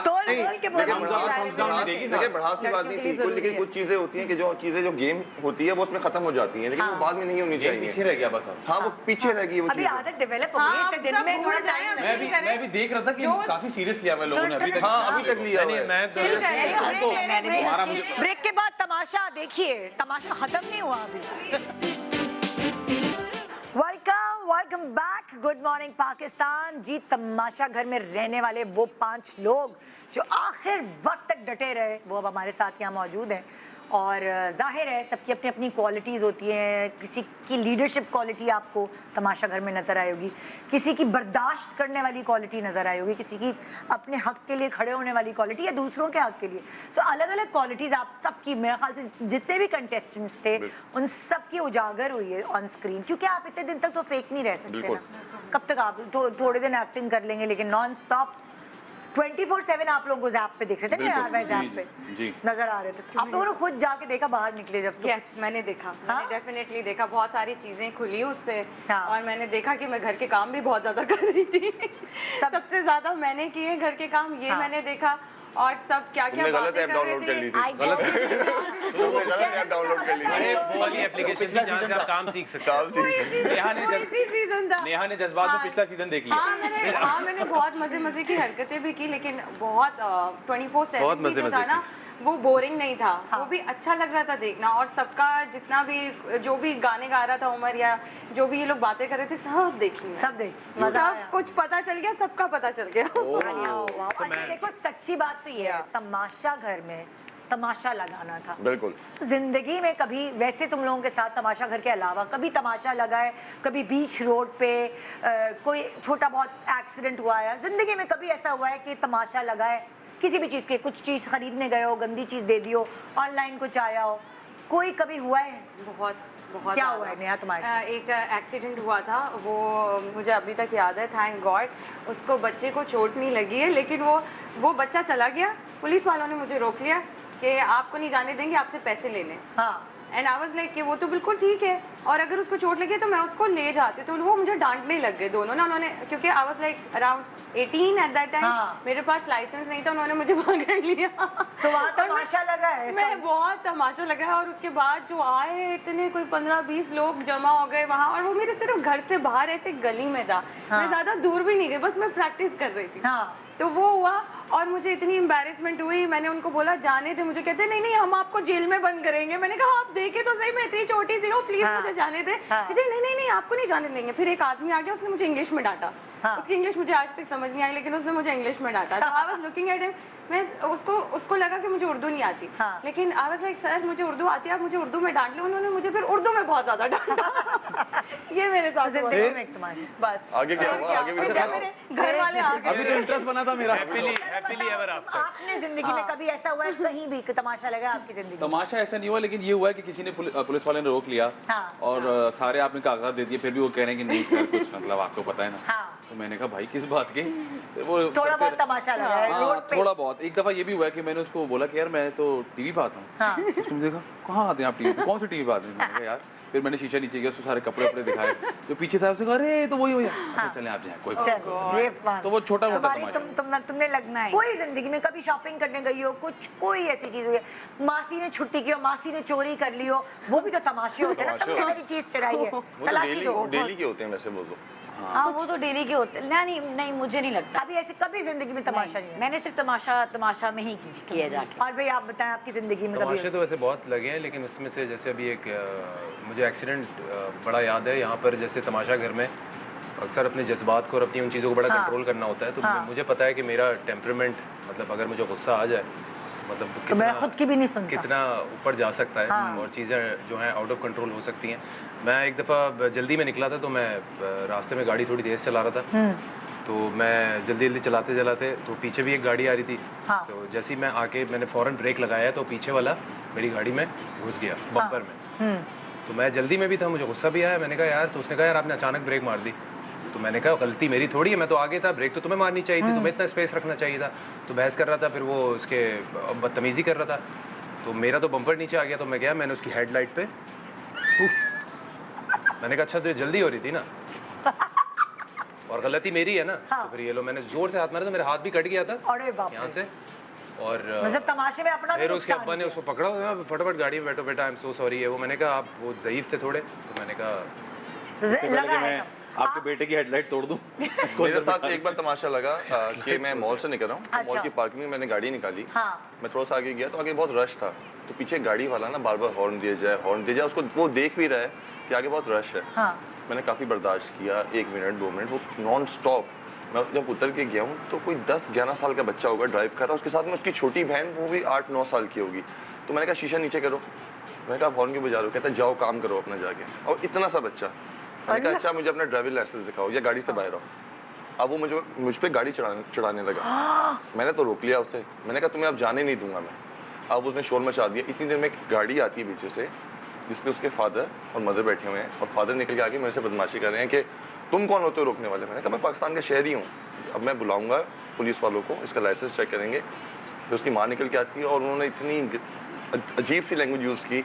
तोल बोल के बोलो। देखिए बढ़ास की बात नहीं थी कोई, लेकिन कुछ चीजें होती हैं कि जो चीजें जो गेम होती है वो उसमें खत्म हो जाती हैं, लेकिन वो बाद में नहीं होनी ये पीछे चाहिए। रह गया बस अब। हाँ वो पीछे रह गई वो अभी चीजें। आदत डेवलप हो गई है, हाँ, इतने दिन सब में भूल थोड़ा जाए, टाइम अब लगेगा। मैं भी देख रहा था कि काफी सीरियस लिया हुआ है लोगों ने अभी तक। हाँ अभी तक लिया हुआ है। मैं चिल कर रहे हैं। तो ब्रेक ले रहे हैं, हमारा ब्रेक। मुझे- ब्रेक के बाद तमाशा देखिए, तमाशा खत्म नहीं हुआ अभी। Welcome back, good morning Pakistan. जी, तमाशा घर में रहने वाले वो 5 लोग जो आखिर वक्त तक डटे रहे, वो अब हमारे साथ यहाँ मौजूद हैं। और जाहिर है सबकी अपनी अपनी क्वालिटीज़ होती हैं। किसी की लीडरशिप क्वालिटी आपको तमाशा घर में नज़र आई होगी, किसी की बर्दाश्त करने वाली क्वालिटी नज़र आई होगी, किसी की अपने हक के लिए खड़े होने वाली क्वालिटी या दूसरों के हक के लिए। सो अलग अलग क्वालिटीज़ आप सबकी, मेरे ख्याल से जितने भी कंटेस्टेंट्स थे उन सब की उजागर हुई है ऑन स्क्रीन। क्योंकि आप इतने दिन तक तो फेक नहीं रह सकते ना। कब तक आप थोड़े दिन एक्टिंग कर लेंगे, लेकिन नॉन स्टॉप 24/7 आप लोगों को ज़ैप पे दिख रहे थे ना यार, मैं ज़ैप पे जी। नजर आ रहे थे। आप लोगों ने खुद जाके देखा बाहर निकले जब तो? यस, मैंने देखा, हाँ? मैंने डेफिनेटली देखा। बहुत सारी चीजें खुली उससे। हाँ। और मैंने देखा कि मैं घर के काम भी बहुत ज्यादा कर रही थी। सबसे ज्यादा मैंने किए घर के काम, ये हाँ। मैंने देखा। और सब क्या क्या तुमने गलत बातें ऐप कर डाउनलोड कर रहे ली थे। थी। तुमने गलत ऐप डाउनलोड कर ली अरे थी। वो वाली एप्लीकेशन थी जहाँ से आप काम सीख सकते हो। काम सीख सकते हैं। वो इसी सीजन था। नेहा ने जज्बात में हाँ। पिछला सीजन देख लिया। हाँ मैंने बहुत मजे की हरकतें भी की, लेकिन बहुत 24/7 बहुत भी जो मजे था ना, वो बोरिंग नहीं था। हाँ। वो भी अच्छा लग रहा था देखना। और सबका जितना भी जो भी गाने गा रहा था उमर, या जो भी ये लोग बातें कर रहे थे, सब देखी मैं। सब देख, मजा आया। सब कुछ पता चल गया, सबका पता चल गया। अच्छा देखो, सच्ची बात तो ये है, तमाशा घर में तमाशा लगाना था। बिल्कुल। जिंदगी में कभी, वैसे तुम लोगों के साथ तमाशा घर के अलावा कभी तमाशा लगा है? कभी बीच रोड पे कोई छोटा बहुत एक्सीडेंट हुआ है? जिंदगी में कभी ऐसा हुआ है कि तमाशा लगा है किसी भी चीज़ के? कुछ चीज़ खरीदने गए हो, गंदी चीज़ दे दी हो, ऑनलाइन कुछ आया हो, कोई कभी हुआ है? बहुत बहुत क्या ज़्यादा। हुआ है नेहा तुम्हारे साथ? एक एक्सीडेंट हुआ था, वो मुझे अभी तक याद है। थैंक गॉड उसको बच्चे को चोट नहीं लगी है, लेकिन वो बच्चा चला गया। पुलिस वालों ने मुझे रोक लिया कि आपको नहीं जाने देंगे, आपसे पैसे ले लें। हाँ। एंड आई वाज लाइक कि वो तो बिल्कुल ठीक है, और अगर उसको चोट लगी तो मैं उसको ले जाती, तो वो मुझे डांटने लग गए दोनों ना, उन्होंने, क्योंकि I was like around 18 at that time, मेरे पास लाइसेंस नहीं था, उन्होंने मुझे पकड़ लिया। तो वहाँ तमाशा लगा है? मैं बहुत तमाशा लगा है, और उसके बाद जो आए इतने कोई 15-20 लोग जमा हो गए वहाँ, और वो मेरे सिर्फ घर से बाहर ऐसे गली में था, मैं ज्यादा दूर भी नहीं गई, बस मैं प्रैक्टिस कर रही थी। तो वो हुआ और मुझे इतनी एम्बैरेसमेंट हुई, मैंने उनको बोला जाने दे मुझे, कहते नहीं नहीं हम आपको जेल में बंद करेंगे। मैंने कहा आप देखे तो सही, मैं इतनी छोटी सी हूँ, प्लीज मुझे जाने दे। कहते नहीं नहीं नहीं आपको नहीं जाने देंगे। फिर एक आदमी आ गया, उसने मुझे इंग्लिश में डांटा, उसकी इंग्लिश मुझे आज तक समझ नहीं आई, लेकिन उसने मुझे इंग्लिश में डांटा। तो I was looking at him, मैं उसको लगा कि मुझे उर्दू नहीं आती, लेकिन आई वाज लाइक सर मुझे उर्दू आती है, आप मुझे उर्दू में डांट लो। उन्होंने मुझे फिर उर्दू में बहुत ज्यादा डांटा। ये मेरे साथ जिंदगी में एक तमाशा। बस आगे क्या हुआ? आगे भी फिर मेरे घर वाले आ गए। अभी तो इंटरेस्ट बना था मेरा। Happily ever after. आपने जिंदगी में कभी ऐसा हुआ है कहीं भी तमाशा लगा आपकी जिंदगी में? तमाशा ऐसा नहीं हुआ, लेकिन ये हुआ है कि किसी ने पुलिस वाले ने रोक लिया और सारे आपने कागजात दे दिए, फिर भी वो कह रहे हैं कि नहीं सर कुछ मतलब आपको पता है ना। तो मैंने कहा भाई किस बात के? वो थोड़ा बहुत तमाशा लगा है रोड पे? थोड़ा बहुत। एक दफा ये भी हुआ है कि मैंने उसको बोला कि यार मैं तो टीवी पे आता हूँ। उसने मुझे कहा कहाँ आते हैं आप टीवी पे? कौन सी टीवी पे आते हैं? मैंने कहा यार, फिर मैंने शीशा नीचे किया, उसको सारे कपड़े वपड़े दिखाए, जो पीछे था उसने कहा अरे तो वही अच्छा चलें आप जाएं कोई। तो वो छोटा मोटा तमाशा। तुमने लगना है कोई जिंदगी में कभी शॉपिंग करने गई हो, कुछ कोई ऐसी चीज हुई है, मासी ने छुट्टी की हो, मासी ने चोरी कर ली हो, वो भी तो तमाशे होते हैं ना, तुमने मेरी चीज चुराई है, तलाशी दो। डेली के होते हैं वैसे वो तो। हाँ वो तो डेली के होते हैं। नहीं नहीं मुझे नहीं लगता अभी ऐसे कभी जिंदगी में तमाशा नहीं है। मैंने सिर्फ तमाशा में ही किया जाके। और भाई आप बताएं आपकी जिंदगी में कभी? तमाशे तो वैसे बहुत लगे हैं, लेकिन उसमें से जैसे अभी एक मुझे एक्सीडेंट बड़ा याद है यहाँ पर। जैसे तमाशा घर में अक्सर अपने जज्बात को और अपनी उन चीज़ों को बड़ा कंट्रोल करना होता है, तो मुझे पता है कि मेरा टेम्परामेंट, मतलब अगर मुझे गुस्सा आ जाए मतलब तो मैं खुद की भी नहीं सुनता, कितना ऊपर जा सकता है और चीज़ें जो हैं आउट ऑफ कंट्रोल हो सकती हैं। मैं एक दफ़ा जल्दी में निकला था, तो मैं रास्ते में गाड़ी थोड़ी तेज़ चला रहा था, तो मैं जल्दी चलाते तो पीछे भी एक गाड़ी आ रही थी। तो जैसे ही मैं आके मैंने फ़ौरन ब्रेक लगाया, तो पीछे वाला मेरी गाड़ी में घुस गया बम्पर में। तो मैं जल्दी में भी था, मुझे गुस्सा भी आया। मैंने कहा यार, तो उसने कहा यार आपने अचानक ब्रेक मार दी। तो मैंने कहा गलती मेरी थोड़ी है, मैं तो आगे था, ब्रेक तो तुम्हें मारनी चाहिए थी, तुम्हें इतना स्पेस रखना चाहिए था। तो बहस कर रहा था, फिर वो उसके बदतमीज़ी कर रहा था, तो मेरा तो बम्पर नीचे आ गया। तो मैं गया, मैंने उसकी हेडलाइट पे मैंने कहा अच्छा तो जल्दी हो रही थी ना और गलती मेरी है ना। तो फिर ये लो, मैंने जोर से हाथ मारा, तो मेरा हाथ भी कट गया था यहाँ से। और मतलब तमाशे में अपना फिर उसके अब्बा ने उसको पकड़ा, फटाफट गाड़ी में बैठो बेटा, आई एम सो सॉरी है वो। मैंने कहा आप वो ज़ईफ थे थोड़े, तो मैंने कहा लगा है आपके बेटे की हेडलाइट तोड़ दूं। मेरे साथ एक बार तमाशा लगा कि मैं मॉल से निकल रहा हूँ, मॉल की पार्किंग में मैंने गाड़ी निकाली। मैं थोड़ा सा आगे गया तो आगे बहुत रश था, तो पीछे गाड़ी वाला ना बार बार हॉर्न दिया जाए, उसको वो देख भी रहा है कि आगे बहुत रश है। मैंने काफ़ी बर्दाश्त किया, 1 मिनट 2 मिनट, वो नॉन स्टॉप। मैं जब उतर के गया हूँ तो कोई 10-11 साल का बच्चा होगा ड्राइव कर रहा है, उसके साथ में उसकी छोटी बहन, वो भी 8-9 साल की होगी। तो मैंने कहा शीशा नीचे करो, मैंने कहा हॉर्न क्यों बजा रहे हो? कहता जाओ काम करो अपना जाके। और इतना सा बच्चा। मैंने कहा अच्छा मुझे अपना ड्राइविंग लाइसेंस दिखाओ या गाड़ी से बाहर आओ। अब वो मुझ पे गाड़ी चढ़ाने लगा। मैंने तो रोक लिया उसे, मैंने कहा तुम्हें अब जाने नहीं दूंगा मैं। अब उसने शोर मचा दिया। इतनी देर में एक गाड़ी आती है पीछे से, जिसमें उसके फादर और मदर बैठे हुए हैं, और फादर निकल के आके मेरे से बदमाशी कर रहे हैं कि तुम कौन होते हो रोकने वाले। मैंने कहा मैं पाकिस्तान का शहरी हूँ, अब मैं बुलाऊंगा पुलिस वालों को, इसका लाइसेंस चेक करेंगे। फिर उसकी माँ निकल के आती है और उन्होंने इतनी अजीब सी लैंग्वेज यूज़ की।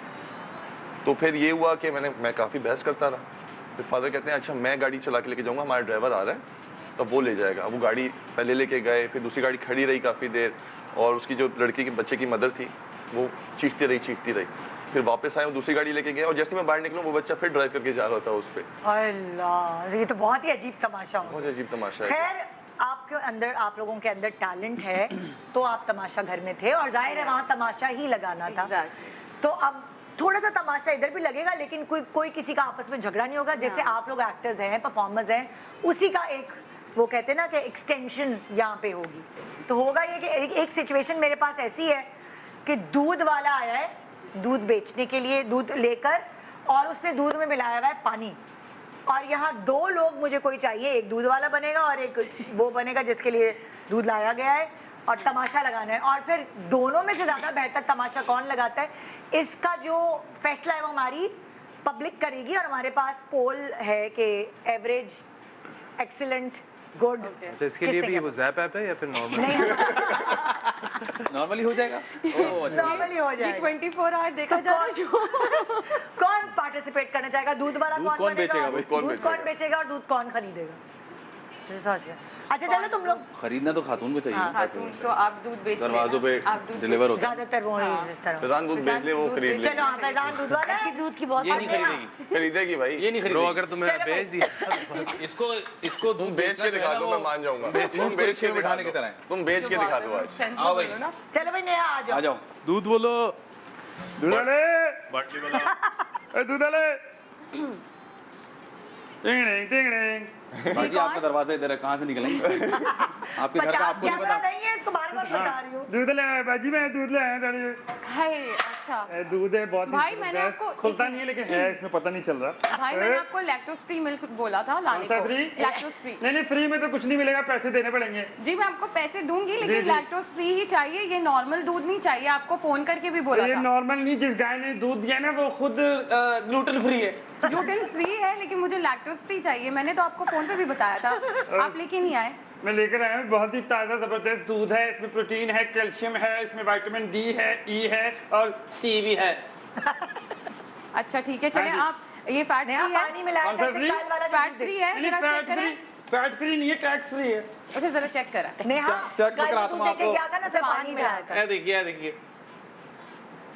तो फिर ये हुआ कि मैं काफ़ी बहस करता रहा। फिर फादर कहते हैं अच्छा मैं गाड़ी चला के लेके जाऊँगा, हमारा ड्राइवर आ रहा है तब वो ले जाएगा। वो गाड़ी पहले लेके गए, फिर दूसरी गाड़ी खड़ी रही काफ़ी देर, और उसकी जो लड़की के बच्चे की मदर थी वो चीखती रही। फिर वापस आए, वो दूसरी गाड़ी लेके गए, और जैसे मैं बाहर निकलूँ वो बच्चा फिर ड्राइव करके जा रहा था उस पर। अल्लाह, ये तो बहुत ही अजीब तमाशा हो। बहुत अजीब तमाशा है। खैर आपके अंदर, आप लोगों के अंदर टैलेंट है, तो आप तमाशा घर में थे और जाहिर है वहाँ तमाशा ही लगाना था। तो अब थोड़ा सा तमाशा इधर भी लगेगा, लेकिन कोई किसी का आपस में झगड़ा नहीं होगा। जैसे आप लोग एक्टर्स हैं, परफॉर्मर्स हैं, उसी का एक वो कहते हैं ना कि एक्सटेंशन यहाँ पे होगी। तो होगा ये कि एक सिचुएशन मेरे पास ऐसी है कि दूध वाला आया है दूध बेचने के लिए, दूध लेकर, और उसने दूध में मिलाया हुआ है पानी, और यहाँ 2 लोग मुझे कोई चाहिए, एक दूध वाला बनेगा और एक वो बनेगा जिसके लिए दूध लाया गया है, और तमाशा लगाना है। और फिर दोनों में से ज़्यादा बेहतर तमाशा कौन लगाता है, इसका जो फैसला है वो हमारी पब्लिक करेगी। और हमारे पास पोल है कि एवरेज, एक्सीलेंट, गुड। अच्छा, इसके लिए भी वो ज़ैप ऐप है या फिर नॉर्मल? नहीं नॉर्मली हो जाएगा। ओह अच्छा। नॉर्मली हो ये जाएगा। 24 आवर देखा तो जा रहा है। कौन पार्टिसिपेट करना चाहेगा? दूध वाला दूध कौन कौन बनेगा? बेचेगा भाई? दूध कौन बेचेगा और दूध कौन खरीदेगा? सोच। अच्छा चलो तुम लोग खरीदना तो खातून को चाहिए। खातून तो आप दूध बेच दरवाजों पे आप दूध डिलीवर होता है। ज्यादातर वो है इस तरह। फैजान दूध बेच ले, वो खरीद ले। चलो हाँ फैजान दूध वाला ऐसी है। दूध की बहुत ये नहीं नेहा। खरीदेगी, खरीदेगी भाई, ये नहीं ब्रो, खरीदेगी। अगर तुम्हें चलो बेच दिया इसको तुम बेच के दिखा दो, मैं मान जाऊंगा। तुम बेच के दिखा बिठाने की दो, तरह है। तुम बेच के दिखा दो आज। आओ भाई। चलो भाई नेहा आ आ जाओ। जाओ। दूध बोलो। दूध वाले, बाटली वाला। ए दूध वाले, टिंग टिंग टिंग टिंग। बाकी आपका दरवाजा इधर है, कहाँ से निकलेंगे? आपके घर का 50 आपको नहीं कैसा पता। नहीं है, इसको बार बार बता रही हूँ। दूध ले आया बाजी, मैं दूध ले आया तेरे। हाय अच्छा ए, दूध है बहुत ही भाई, मैंने जबरदस्त। आपको- खुलता नहीं है लेकिन है इसमें, पता नहीं चल रहा। भाई मैंने आपको लैक्टोज फ्री मिल्क बोला था लाने कौन सा को। फ्री? Lactose free. नहीं नहीं, फ्री में तो कुछ नहीं मिलेगा, पैसे देने पड़ेंगे। जी मैं आपको पैसे दूंगी जी, लेकिन जी। लैक्टोज फ्री ही चाहिए, ये नॉर्मल दूध नहीं चाहिए। आपको फोन करके भी बोला ये था। नॉर्मल नहीं, जिस गाय ने दूध दिया ना वो खुद ग्लूटेन फ्री है। ग्लूटेन फ्री है लेकिन मुझे लैक्टोज फ्री चाहिए। मैंने तो आपको फोन पे भी बताया था, आप लेके नहीं आए। मैं लेकर आया हूँ, बहुत ही ताज़ा ज़बरदस्त दूध है। इसमें प्रोटीन है, कैल्शियम है, इसमें विटामिन डी है, ई है और सी भी है। अच्छा ठीक है, चले हाँ जी। आप ये फैट नेहा फ्री है, पानी मिलाया कौन सा जैसे फ्री? कल वाला फैट दूध फ्री दे। है, नहीं जरा चेक करें। फैट फ्री नहीं है, टैक्स फ्री है। अच्छा जरा चेक करा। नेहा चेक कल करा दूध दूं दे के आपको। गया था ना, उसमें पानी मिलाया था। ये देखिए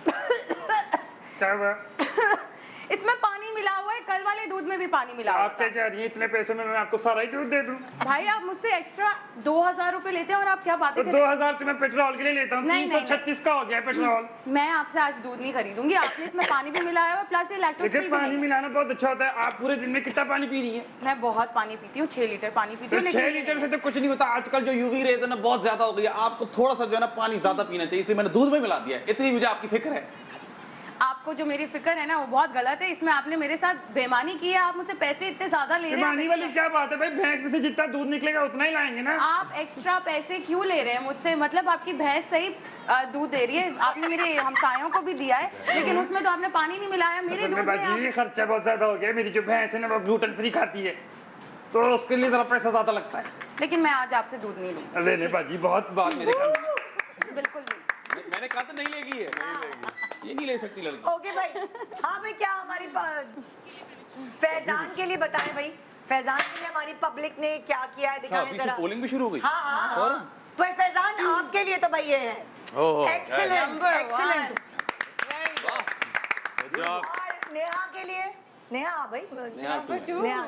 क्या हुआ? इसमें पानी मिला हुआ है, कल वाले दूध में भी पानी मिला हुआ आप क्या था। चाह रही हैं? इतने पैसों में मैं आपको सारा ही दूध दे दूं? भाई आप मुझसे एक्स्ट्रा 2000 रुपए लेते हैं और आप क्या बातें तो कर रहे हैं? 2000 तो मैं पेट्रोल के लिए लेता हूँ। नहीं, नहीं, 336 का हो गया पेट्रोल। मैं आपसे आज दूध नहीं खरीदूंगी। आपने इसमें पानी भी मिलाया हुआ प्लस ये लैक्टोज देखिए फ्री भी पानी नहीं है। मिलाना बहुत अच्छा होता है। आप पूरे दिन में कितना पानी पी रही हैं? मैं बहुत पानी पीती हूँ, 6 लीटर पानी पीती तो हूँ 6 लीटर से तो कुछ नहीं होता। आजकल जो यूवी रेज है ना बहुत ज्यादा हो गई है। आपको थोड़ा सा जो है ना पानी ज्यादा पीना चाहिए, इसलिए मैंने दूध में मिला दिया है। इतनी मुझे आपकी फिक्र है। आपको जो मेरी फिक्र है ना वो बहुत गलत है। इसमें आपने मेरे साथ बेईमानी की है। आप मुझसे पैसे इतने ज्यादा ले रहे बेईमानी हैं। वाली क्या बात है भाई? भैंस में से जितना दूध निकलेगा उतना ही लाएंगे ना। आप एक्स्ट्रा पैसे क्यों ले रहे हैं मुझसे? मतलब आपकी भैंस सही दूध दे रही है। आपने मेरे हमसायों को भी दिया है लेकिन उसमें तो आपने पानी नहीं मिलाया। मेरे असल दूध में में बाजी आप- खर्चा बहुत ज्यादा हो गया। मेरी जो भैंस है ना वो ग्लूटेन फ्री खाती है, तो उसके लिए जरा पैसा ज्यादा लगता है। लेकिन मैं आज आपसे दूध नहीं लूंगी, ले ले बाजी, बहुत बात मेरे ख्याल में। बिल्कुल भी। मैंने कहा तो नहीं लेगी है, ये नहीं ले सकती लड़की। ओके भाई। हाँ भाई, क्या हमारी फैजान के लिए बताएं भाई, फैजान के लिए हमारी पब्लिक ने क्या किया है दिखाने अभी जरा। पोलिंग भी शुरू हो गई। हाँ हाँ हाँ। तो फैजान आपके लिए तो भाई ये है oh, excellent Number excellent. good job. और नेहा के लिए, नेहा भाई नेहा two है। नेहा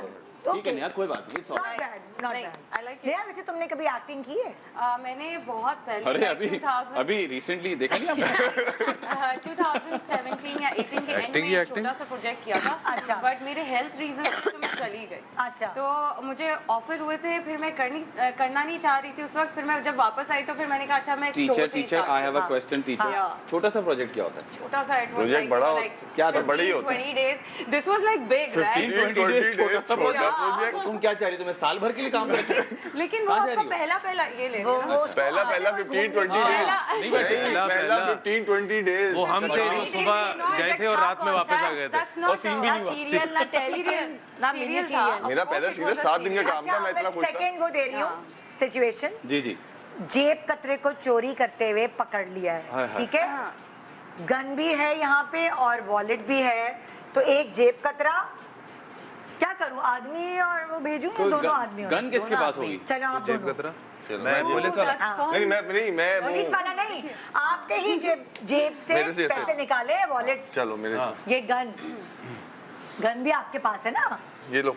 ठीक है नेहा, कोई बात नहीं। it's all not right। Bad not नहीं, I bad. like it. Neha वैसे तुमने कभी एक्टिंग की है? मैंने बहुत पहले अरे like अभी 2000 अभी रिसेंटली देखा नहीं आपने? 2017 या 18 के एंड Acting में ही एक acting? छोटा सा प्रोजेक्ट किया था। अच्छा। बट मेरे हेल्थ रीजन से मैं चली गई। अच्छा। तो मुझे ऑफर हुए थे, फिर मैं करना नहीं चाह रही थी उस वक्त। फिर मैं जब वापस आई तो फिर मैंने कहा अच्छा मैं teacher I have a question teacher. हाँ। छोटा सा प्रोजेक्ट क्या होता है? छोटा सा, इट वाज Project लाइक बड़ा हो- क्या था? बड़ा ही होता है। 20 days. This was like big, 15-20 days छोटा सा छोटा प्रोजेक्ट। project। तुम क्या चाह रही हो? तुम्हें साल भर के लिए काम करते लेकिन वो कहाँ जा आपका रही हो? पहला ये ले वो रहे हो। पहला 15-20 पहला- डेज पहला- पहला पहला। 15-20 डेज। वो हम थे नहीं, सुबह नहीं, गए थे और रात में वापस आ गए थे। That's not और सीन भी a नहीं हुआ। सीरियल ना टेलीविजन ना मिनी serial सीरियल। था। मेरा Of course पहला it सीरियल was a 7 दिन का serial. काम था, मैं इतना खुश था। सेकंड वो दे रही हूँ सिचुएशन। जी जी। जेब कतरे को चोरी करते हुए पकड़ लिया हाय, है, हाय। ठीक है? गन भी है यहाँ पे और वॉलेट भी है। तो एक जेब कतरा, क्या करूँ, आदमी और वो भेजूं या दोनों आदमी होने? गन किसके पास होगी? चलो आप जेब दोनों। कतरा चलो, मैं मैं पुलिस वाला। नहीं मैं पुलिस वो वाला नहीं, आपके ही जेब से मेरे से पैसे निकाले, वॉलेट, चलो मेरे हाँ। से ये गन भी आपके पास है ना? ये लो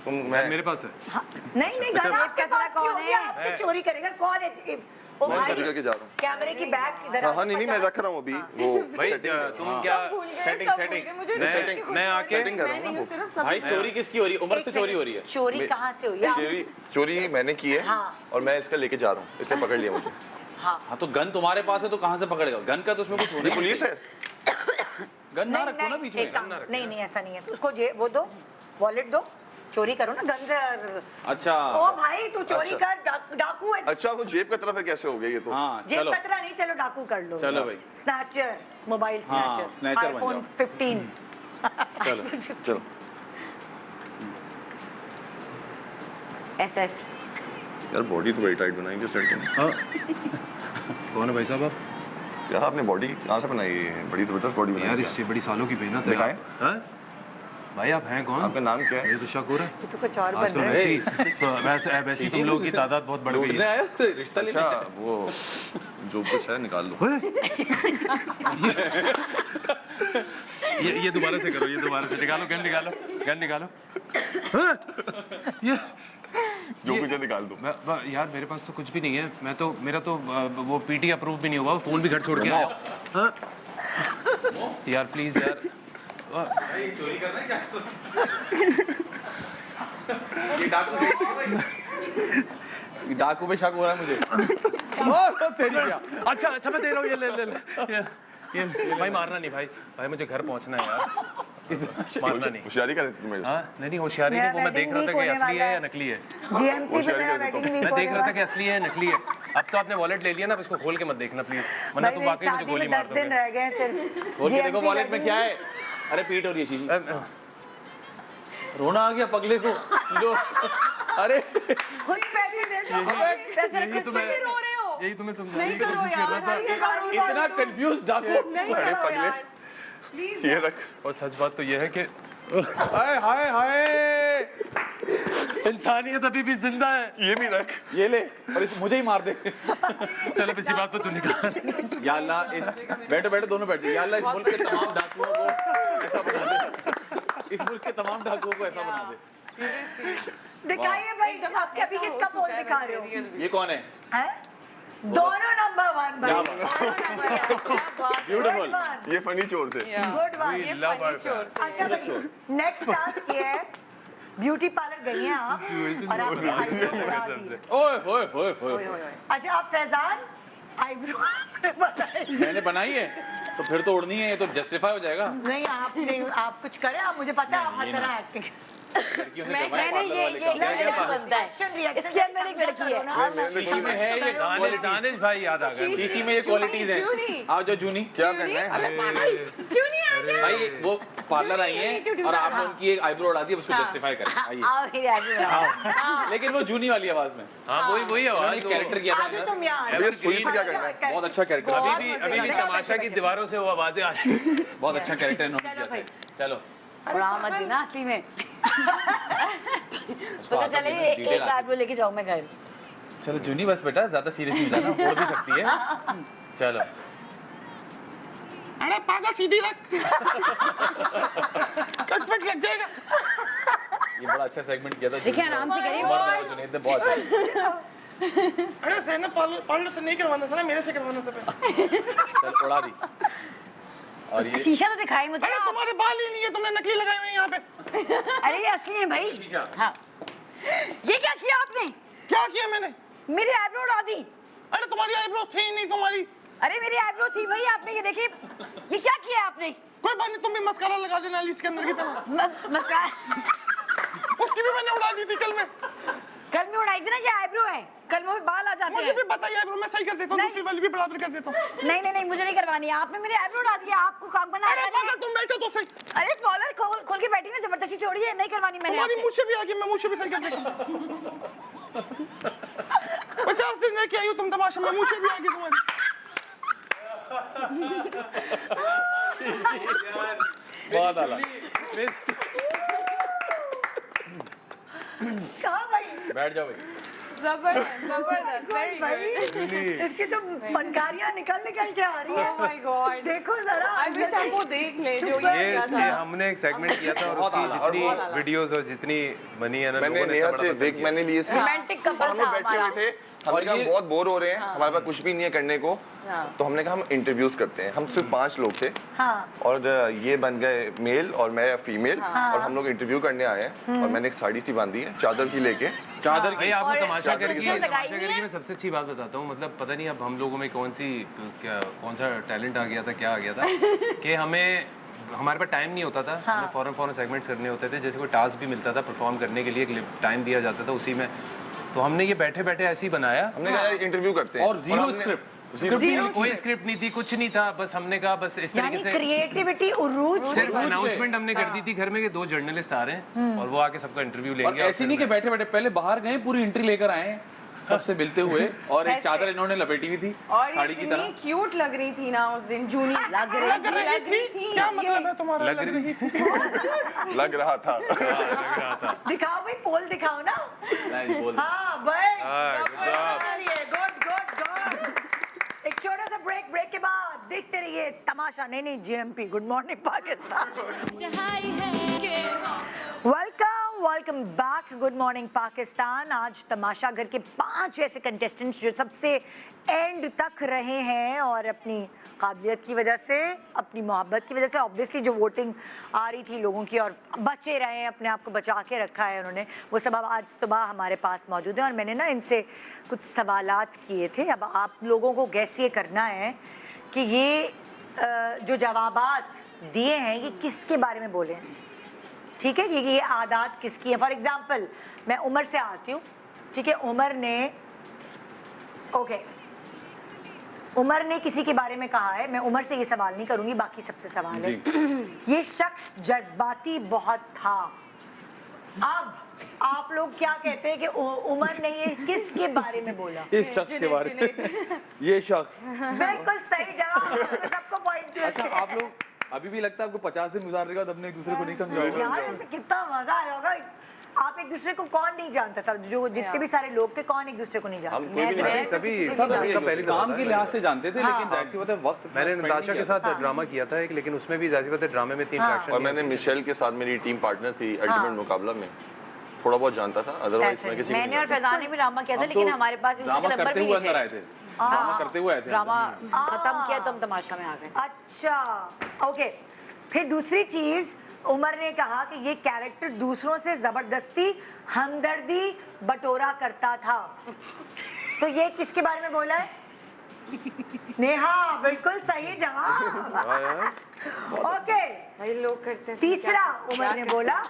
तुम। मैं मेरे पास है। हाँ, नहीं नहीं, गन आपके कतरा पास कौन क्यों होगी? है? आपके चोरी करेगा कौन है? ओ मैं भाई, चोरी करके जा रहा हूँ। कैमरे की बैक इधर हाँ नहीं मैं रख रहा हूँ अभी वो भाई setting तुम क्या सेटिंग मैं आके setting कर रहा हूँ ना वो। भाई चोरी किसकी हो रही है? उम्र से चोरी हो रही है। चोरी मैं- कहाँ से हुई है? चोरी मैंने की है हाँ। और मैं इसका लेके जा रहा हूँ, इसने पकड़ लिया मुझे। हाँ तो गन तुम्हारे पास है तो कहाँ से पकड़ेगा? गन का तो उसमें कुछ होना ये पुलिस है। गन ना नहीं, रखो ना नहीं, बीच एक में। काम- नहीं नहीं ऐसा नहीं है, उसको वो दो, वॉलेट दो, चोरी करो ना गन से। अच्छा ओ भाई तू चोरी अच्छा। कर, डाकू है। अच्छा वो जेब का तरफ है, कैसे हो गया ये तो? हाँ जेब चलो। कतरा नहीं, चलो डाकू कर लो। चलो भाई। स्नैचर, मोबाइल हाँ, स्नैचर, स्नैचर बन आईफोन जाओ। 15। चलो चलो SS यार बॉडी तो बड़ी टाइट बनाई थी इस लड़के ने। कौन है भाई साहब आप? यार आपने बॉडी कहाँ से बनाई है? बड़ी जबरदस्त बॉडी बनाई यार है। इससे बड़ी सालों की मेहनत है। दिखाएं? हाँ? भाई आप हैं कौन? आपका नाम क्या है? ये तो शक हो रहा है। ये तो कुछ और आजकल बन रहा है। वैसे ही तुम लोगों की तादाद बहुत बढ़ गई ढूंढने है। आए हो तो रिश्ता लेने अच्छा आए? वो जो कुछ है निकाल लो। ये दोबारा से करो, ये दोबारा से निकालो, गन निकालो, गन निकालो। हाँ? ये जो कुछ है निकाल दो। यार मेरे पास तो कुछ भी नहीं है। मेरा तो वो पीटी अप्रूव भी नहीं हुआ, फोन भी घर छोड़ के आया। हाँ? यार प्लीज यार। चोरी कर रहे हैं क्या? ये डाकू से डाकू पे शक हो रहा है मुझे। तेरी क्या? अच्छा मैं दे रहा हूँ, ये ले ये भाई मारना नहीं भाई मुझे घर पहुंचना है यार। मारना नहीं। होशियारी कर रही थी मेरे से। हाँ नहीं होशियारी नहीं, वो मैं देख रहा था कि असली है या नकली है। जीएमपी पे मेरा वेडिंग वीक मैं देख रहा था कि असली है नकली है। अब तो आपने वॉलेट ले लिया ना, अब इसको खोल के मत देखना प्लीज, वरना तुम वाकई मुझे गोली मार दोगे। रह गए सिर्फ। खोल के देखो वॉलेट में क्या है। अरे पीट हो रही है शीशी। रोना आ गया पगले को। लो अरे खुद पैसे दे दो। यही तो मैं यही तुम्हें समझाने की कोशिश कर रहा था। इतना कंफ्यूज डाकू। अरे पगले ये रख। और सच बात तो ये है कि हाय हाय हाय इंसानियत अभी भी जिंदा है। ये भी रख। ये ले और इस मुझे ही मार दे। चलो इसी बात पे तू निकाल। या अल्लाह इस बैठो बैठो दोनों बैठो। या अल्लाह इस मुल्क के तमाम डाकुओं को ऐसा बना दे। इस मुल्क के तमाम डाकुओं को ऐसा बना दे। दिखाइए भाई, आप अभी किसका पोल दिखा रहे हो? ये कौन है? हैं? दोनों नंबर 1 भाई। ब्यूटीफुल। ये फनी चोर थे। Good one. अच्छा भाई, नेक्स्ट टास्क ये है, ब्यूटी पार्लर गई हैं आप और आपने आईब्रो बढ़ा दी। ओए ओए ओए ओए अच्छा आप फैजान आईब्रो बताइए। मैंने बनाई है तो फिर तो उड़नी है, ये तो जस्टिफाई हो जाएगा। नहीं आप कुछ करें, आप मुझे पता है आप हर तरह एक्टिंग। लड़कियों से करवाएं पार्लर वाले का। ये बनता है। इसके अंदर एक लड़की है। शीशी में है ये दानिश भाई याद आ गए। शीशी में ये क्वालिटीज हैं। आओ जो जूनी क्या करना है? भाई वो पार्लर आई है और आपने उनकी एक आईब्रो उड़ा दी, अब उसको जस्टिफाई करें। आइए आओ फिर लेकिन वो जूनी वाली आवाज में। हाँ वही आवाज। एक कैरेक्टर किया था आज तुम यार ये सुई से क्या करना है? बहुत अच्छा कैरेक्टर। अभी भी तमाशा की दीवारों से वो आवाजें आ रही हैं। बहुत अच्छा कैरेक्टर इन्होंने किया था। चलो मत देना असली में। पता चले एक आईब्रो लेके जाऊँ मैं घर। चलो जूनी बस बेटा, ज्यादा सीरियस नहीं जाना, उड़ भी सकती है। चलो अरे पागल सीधी रख। चटपट लग जाएगा। ये बड़ा अच्छा सेगमेंट किया था। देखिए आराम से करिए। जुनैद ने बहुत अच्छा। अरे सैना पार्लर से नहीं करवाना था ना, मेरे से करवाना था। चल उड़ा दी। और ये शीशा तो दिखाई मुझे। अरे तुम्हारे बाल ही नहीं है, तुमने नकली लगाए हुए हैं यहाँ पे। अरे ये असली है भाई। हाँ ये क्या किया आपने? क्या किया मैंने? मेरी आईब्रो उड़ा दी। अरे तुम्हारी आईब्रोज थी ही नहीं तुम्हारी। अरे मेरी आईब्रो थी भाई, आपने ये देखिए ये क्या किया आपने? कोई बात नहीं, तुम भी मस्कारा लगा देना इसके अंदर की तरह। मस्कारा उसकी भी मैंने उड़ा दी थी कल में। कल में उड़ाई थी ना, ये आईब्रो है, कल में भी बाल आ जाते मुझे हैं। भी बताइए, आईब्रो मैं सही कर देता हूँ, दूसरी वाली भी बराबर कर देता हूँ। नहीं मुझे नहीं करवानी है। आपने मेरी आईब्रो उड़ा दिया, आपको काम करना अरे पागल, तुम बैठो तो सही। अरे कॉलर खोल के बैठी ना, जबरदस्ती छोड़िए, नहीं करवानी मैंने तुम्हारी आपसे। मुझसे भी आ गई, मैं मुझसे भी सही कर देता हूँ। 50 दिन में क्या आई हो तुम तमाशा में, मुझसे भी आ गई तुम्हारी। बहुत आला। कहाँ भाई? बैठ जाओ भाई। जबरदस्त वेरी भाई इसकी तो फनकारियाँ निकल के आ रही है। Oh my God. देखो जरा। आई विश हम वो देख ले जो ये ये किया था। हमने एक सेगमेंट किया था और बहुत उसकी आला, जितनी वीडियोस और जितनी बनी है ना, मैंने लोगों ने नेहा इतना से बड़ा विग मैंने ली इसकी। रोमांटिक कपल हम लोग था बैठे हमारा। हुए थे, हमने कहा हम ये- बहुत बोर हो रहे हैं, हमारे पास कुछ भी नहीं है करने को, तो हमने कहा हम इंटरव्यूज करते हैं। हम सिर्फ 5 लोग थे और ये बन गए मेल और मैं फीमेल, और हम लोग इंटरव्यू करने आए हैं। और मैंने एक साड़ी सी बांधी है चादर की लेके। चादर भाई की आपने और तमाशा चादर करके लगाई हुई है। मैं सबसे अच्छी बात बताता हूँ, मतलब पता नहीं अब हम लोगों में कौन सा टैलेंट आ गया था, क्या आ गया था कि हमारे पास टाइम नहीं होता था। हमें फौरन सेगमेंट्स करने होते थे, जैसे कोई टास्क भी मिलता था परफॉर्म करने के लिए, टाइम दिया जाता था उसी में। तो हमने ये बैठे बैठे ऐसे ही बनाया हमने कहा यार इंटरव्यू करते हैं और जीरो हमने- स्क्रिप्ट। कोई स्क्रिप्ट नहीं थी, कुछ नहीं था, बस हमने कहा बस इस तरीके यानी से क्रिएटिविटी उरूज सिर्फ अनाउंसमेंट हमने कर दी थी घर में कि 2 जर्नलिस्ट आ रहे हैं और वो आके सबका इंटरव्यू और लेंगे। ऐसे नहीं कि बैठे बैठे पहले बाहर गए, पूरी एंट्री लेकर आए सबसे मिलते हुए और एक ऐसे। चादर इन्होंने लपेटी हुई थी और साड़ी की इतनी तरह। क्यूट लग रही थी ना उस दिन, जूनी लग रही थी। क्या मतलब है तुम्हारा लग रही थी? लग रहा था। लग रहा था। दिखाओ भाई, पोल दिखाओ ना। नहीं, बोल दे। हाँ भाई, हाँ, गुड गुड गुड। एक छोटा सा ब्रेक के बाद देखते रहिए तमाशा। नहीं JMP, good morning Pakistan. Welcome back, good morning Pakistan. आज तमाशा घर के 5 ऐसे कंटेस्टेंट्स जो सबसे एंड तक रहे हैं और अपनी काबिलियत की वजह से, अपनी मोहब्बत की वजह से, ऑब्वियसली जो वोटिंग आ रही थी लोगों की और बचे रहे हैं, अपने आप को बचा के रखा है उन्होंने, वो सब अब आज सुबह हमारे पास मौजूद हैं। और मैंने ना इनसे कुछ सवालात किए थे। अब आप लोगों को गैस ये करना है कि ये जो जवाबात दिए हैं ये किसके बारे में बोले हैं, ठीक है? कि ये आदत किसकी है। फॉर एग्जाम्पल मैं उमर से आती हूँ, ठीक है? उमर ने किसी के बारे में कहा है, मैं उमर से ये सवाल नहीं करूंगी, बाकी सबसे सवाल है। ये शख्स जज्बाती बहुत था। अब आप लोग क्या कहते हैं कि उमर ने ये किसके बारे में बोला? इस शख्स के बारे में। ये शख्स बिल्कुल सही जवाब, सबको पॉइंट। अच्छा, आप लोग अभी भी लगता है आपको 50 दिन गुजारने के बाद अपने एक दूसरे को नहीं समझाओगे? यार ऐसे कितना मजा आया होगा। आप एक दूसरे को कौन नहीं जानता था? जो जितने भी सारे लोग थे, कौन एक दूसरे को नहीं हम जानते? कोई भी नहीं सभी सब सबका पहली काम के लिहाज से जानते थे, लेकिन जाहिर सी बात है वक्त मैंने spend नताशा नहीं के किया था। साथ ड्रामा किया था एक, लेकिन उसमें भी जाहिर सी बात है ड्रामे में 3 इंटरेक्शन और मैंने मिशेल के साथ, मेरी टीम पार्टनर थी अल्टीमेट मुकाबला में, थोड़ा बहुत जानता था, अदरवाइज ऐसे मैं किसी को मैंने नहीं और फैजान ने भी ड्रामा किया था, हम लेकिन तो हमारे पास इसके ड्रामा नंबर करते भी हुए नहीं अंदर थे। आए थे। ड्रामा करते हुए आए थे। ड्रामा खत्म किया तो हम तमाशा में आ गए। अच्छा ओके। फिर दूसरी चीज, उमर ने कहा कि ये कैरेक्टर दूसरों से जबरदस्ती हमदर्दी बटोरा करता था। तो ये किसके बारे में बोला है? नेहा, बिल्कुल सही जवाब। ओके, भाई लोग करते हैं। तीसरा उमर ने बोला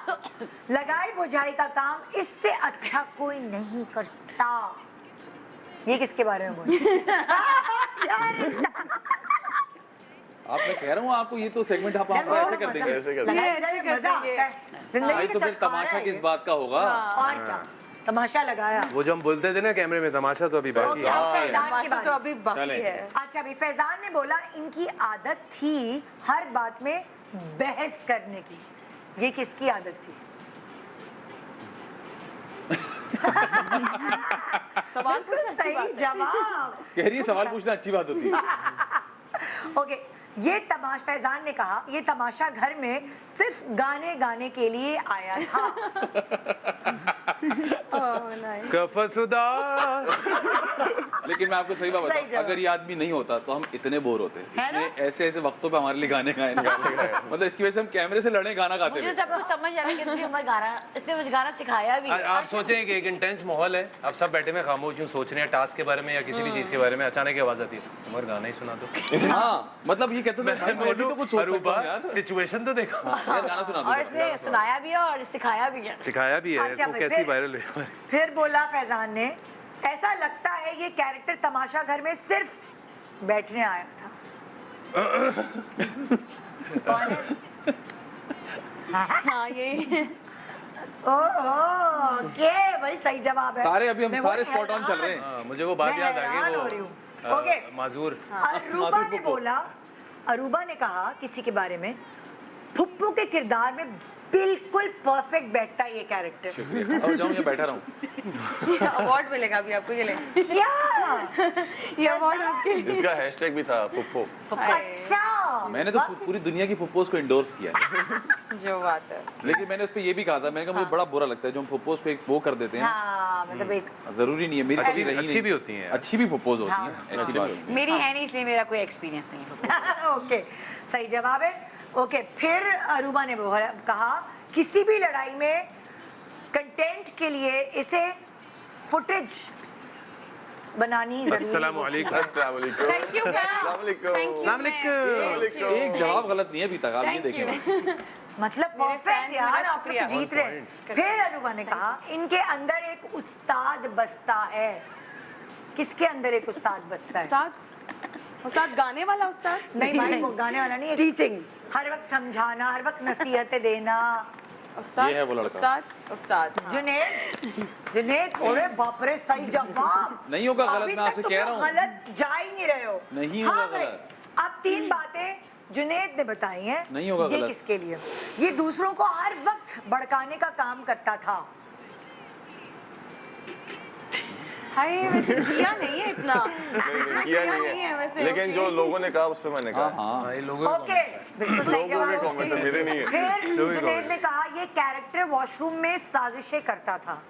लगाई बुझाई का काम इससे अच्छा कोई नहीं कर सकता। ये किसके बारे में बोला? यार आप, मैं कह रहा हूँ आपको, ये तो सेगमेंट आप ऐसे कर देंगे। ऐसे कर लगाई ये बुझाई ऐसे में मजा कर देंगे। आता है। जिंदगी भाई के तो फिर चटखारा तमाशा है किस ये। बात का होगा? और क्या, तमाशा लगाया। वो जो हम बोलते थे ना कैमरे में, तमाशा तो अभी बाकी है। अब फैजान के तमाशा बारे तो में। अभी बाकी चले। है। अच्छा, अभी फैजान ने बोला इनकी आदत थी हर बात में बहस करने की। ये किसकी आदत थी? सवाल बिल्कुल सही जवाब। कह रही है सवाल पूछना अच्छी बात होती है। ओके, ये तमाशा, फैजान ने कहा ये तमाशा घर में सिर्फ गाने गाने के लिए आया था। कफसुदा। लेकिन मैं आपको सही बात सही बताऊं, जवाब। अगर ये आदमी नहीं होता तो हम इतने बोर होते। है ना? इसने ऐसे ऐसे वक्तों पे हमारे लिए गाने गाए मतलब इसकी वजह से हम कैमरे से लड़े गाना गाते मुझे थे। जब कुछ समझ आया कि इसने मुझे गाना सिखाया भी है। आप सोचें कि एक इंटेंस माहौल है, आप सब बैठे में खामोश यूं सोच रहे हैं टास्क के बारे में या किसी भी चीज के बारे में, अचानक आवाज आती है उमर गाना ही सुना दो। हाँ, मतलब ये कहते थे भाई मैं भी तो कुछ सोच सकता हूँ यार। सिचुएशन तो देखो, यार गाना सुना और दो। इसने सुनाया भी है और सिखाया भी है। सिखाया भी है। अच्छा, इसको फिर- कैसी वायरल है। फिर बोला फैजान ने ऐसा लगता है ये कैरेक्टर तमाशा घर में सिर्फ बैठने आया था। कौन है? हाँ यही। ओके भाई, सही जवाब है। सारे अभी हम मैं सारे वो स्पॉट ऑन चल रहे हैं। हाँ, मुझे वो बात मैं याद आ हैरान गई हो रही वो हूँ। ओके। माजूर। अरूबा ने बोला, अरूबा ने कहा किसी के बारे में फुप्पू के किरदार में बिल्कुल परफेक्ट बैठता है ये कैरेक्टर। शुक्रिया, अब जाऊँ या बैठा रहूँ? अवार्ड मिलेगा अभी आपको, ये ले। क्या? ये अवार्ड उसके। इसका हैशटैग भी था पुप्पो। अच्छा, मैंने तो पूरी दुनिया की फुप्पोस को इंडोर्स किया है। जो बात है। लेकिन मैंने उस पर ये भी कहा था, मैंने कहा मुझे बड़ा बुरा लगता है जो हम फुप्पोस को एक वो कर देते हैं। हाँ, मतलब एक जरूरी नहीं है, मेरी अच्छी रही अच्छी नहीं। भी होती हैं। अच्छी भी फुप्पोस होती हाँ। हैं, ऐसी बात होती है। मेरी है नहीं, इसलिए मेरा कोई एक्सपीरियंस नहीं है। ओके, सही जवाब है। ओके, फिर अरूबा ने कहा किसी भी लड़ाई में कंटेंट के लिए इसे फुटेज बनानी जरूरी अस्सलाम होती है। वालेकुम। अस्सलाम वालेकुम। Thank you, ma'am. अस्सलाम वालेकुम। Thank you, अस्सलाम ma'am. वालेकुम। एक जवाब गलत नहीं है अभी तक, आप ये Thank देखें। you. मतलब मेरे परफेक्ट fans यार, मेरा आप लोग तो शुक्रिया। जीत रहे हैं। फिर अरूबा ने कहा इनके अंदर एक उस्ताद बसता है। किसके अंदर एक उस्ताद बसता है? उस्ताद गाने वाला उस्ताद? नहीं भाई, वो गाने वाला नहीं, टीचिंग। हर वक्त समझाना, हर वक्त नसीहतें देना, उस्ताद ये है वो लड़का। उस्ताद हाँ। जुनेद ओरे बाप रे सही जवाब नहीं होगा गलत, अभी मैं आपसे तक कह तुम रहा हूँ। गलत जा ही नहीं रहे हो नहीं हाँ होगा भाई, गलत। अब 3 बातें जुनेद ने बताई हैं नहीं होगा ये गलत। किसके लिए ये दूसरों को हर वक्त भड़काने का काम करता था हाय वैसे किया नहीं है इतना नहीं, किया नहीं है वैसे लेकिन okay। जो लोगों ने कहा उस पर मैंने हाँ कहा हाँ ओके बिल्कुल सही लोगों के जवाब कमेंट है, मेरे नहीं है। फिर जुनेद ने कहा ये कैरेक्टर वॉशरूम में साजिशें करता था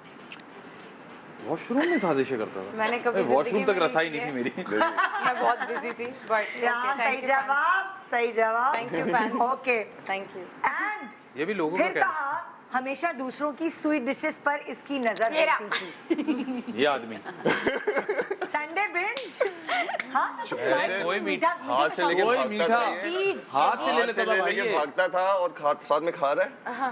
वॉशरूम में साजिशें करता था। मैंने कभी वॉशरूम जिंदगी तक में रसाई नहीं नहीं थी की मेरी। मैं बहुत बिजी थी बट यहाँ सही जवाब thank you fans okay thank you and ये भी लोगों का फिर कहना कहा हमेशा दूसरों की स्वीट डिशेस पर इसकी नजर रहती थी ये आदमी संडे बिंज हाँ तो तुम ऐसे कोई मीठा हाथ से लेके कोई भागता मीठा था ये। हाथ से ले हाथ लेता से था ले भाई लेके ये। भागता था और साथ में खा रहा है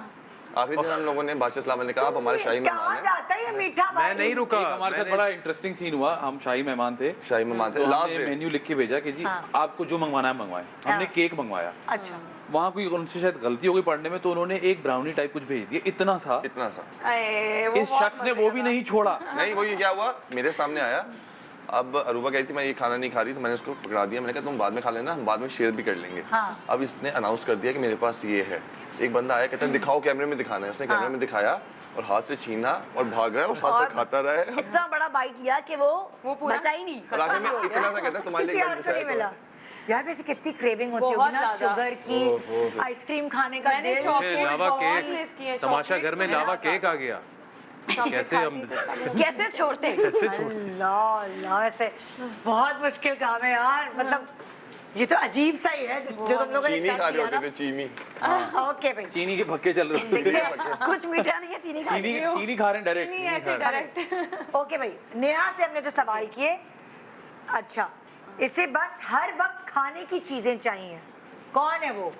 आखिरी दिन हम लोगों ने बादशाह सलाम ने कहा आप हमारे शाही कहाँ मेहमान हैं जाता है ये मीठा भाई मैं नहीं रुका एक हमारे साथ मैंने- बड़ा इंटरेस्टिंग सीन हुआ। हम शाही मेहमान थे, शाही मेहमान थे तो लास्ट हमने डे मेन्यू लिख के भेजा कि जी हाँ। आपको जो मंगवाना है मंगवाएं। हमने हाँ। केक मंगवाया, अच्छा वहाँ कोई उनसे शायद गलती हो गई पढ़ने में, तो उन्होंने एक ब्राउनी टाइप कुछ भेज दिया, इतना सा। इतना सा इस शख्स ने वो भी नहीं छोड़ा। नहीं वो ये क्या हुआ मेरे सामने आया अब अरूबा कह रही थी मैं ये खाना नहीं खा रही तो मैंने उसको पकड़ा दिया मैंने कहा तुम बाद में खा लेना हम बाद में शेयर भी कर लेंगे हाँ। अब इसने अनाउंस कर दिया कि मेरे पास ये है एक बंदा आया कहता है दिखाओ कैमरे में दिखाना है उसने कैमरे में दिखाया और हाथ से छीना और भाग गया और साथ और साथ खाता रहा है इतना बड़ा बाइट लिया कि वो पूरा- बचा ही नहीं और आखिर में इतना सा कहता है तुम्हारे किसी लिए और को नहीं मिला यार वैसे कितनी क्रेविंग होती होगी बहुत ना ज्यादा। शुगर की आइसक्रीम खाने का मैंने दिल चॉकलेट मुझे लावा बहुत मिस किए, केक तमाशा चॉकलेट्स घर में तो लावा बहुत केक आ गया कैसे हम कैसे छोड़ते अल्लाह अल्लाह ऐसे बहुत मुश्किल काम है यार मतलब ये तो अजीब सा ही है जो तुम लोगों ने चीनी कर खा रहे दिया होते थे चीनी ना ओके भाई चीनी के भक्के चल रहे थे। कुछ मीठा नहीं है चीनी खा चीनी रही चीनी खा रहे हैं नहीं डायरेक्ट। ऐसे डायरेक्ट ओके भाई नेहा से हमने जो सवाल किए अच्छा इसे बस हर वक्त खाने की चीजें चाहिए कौन है वो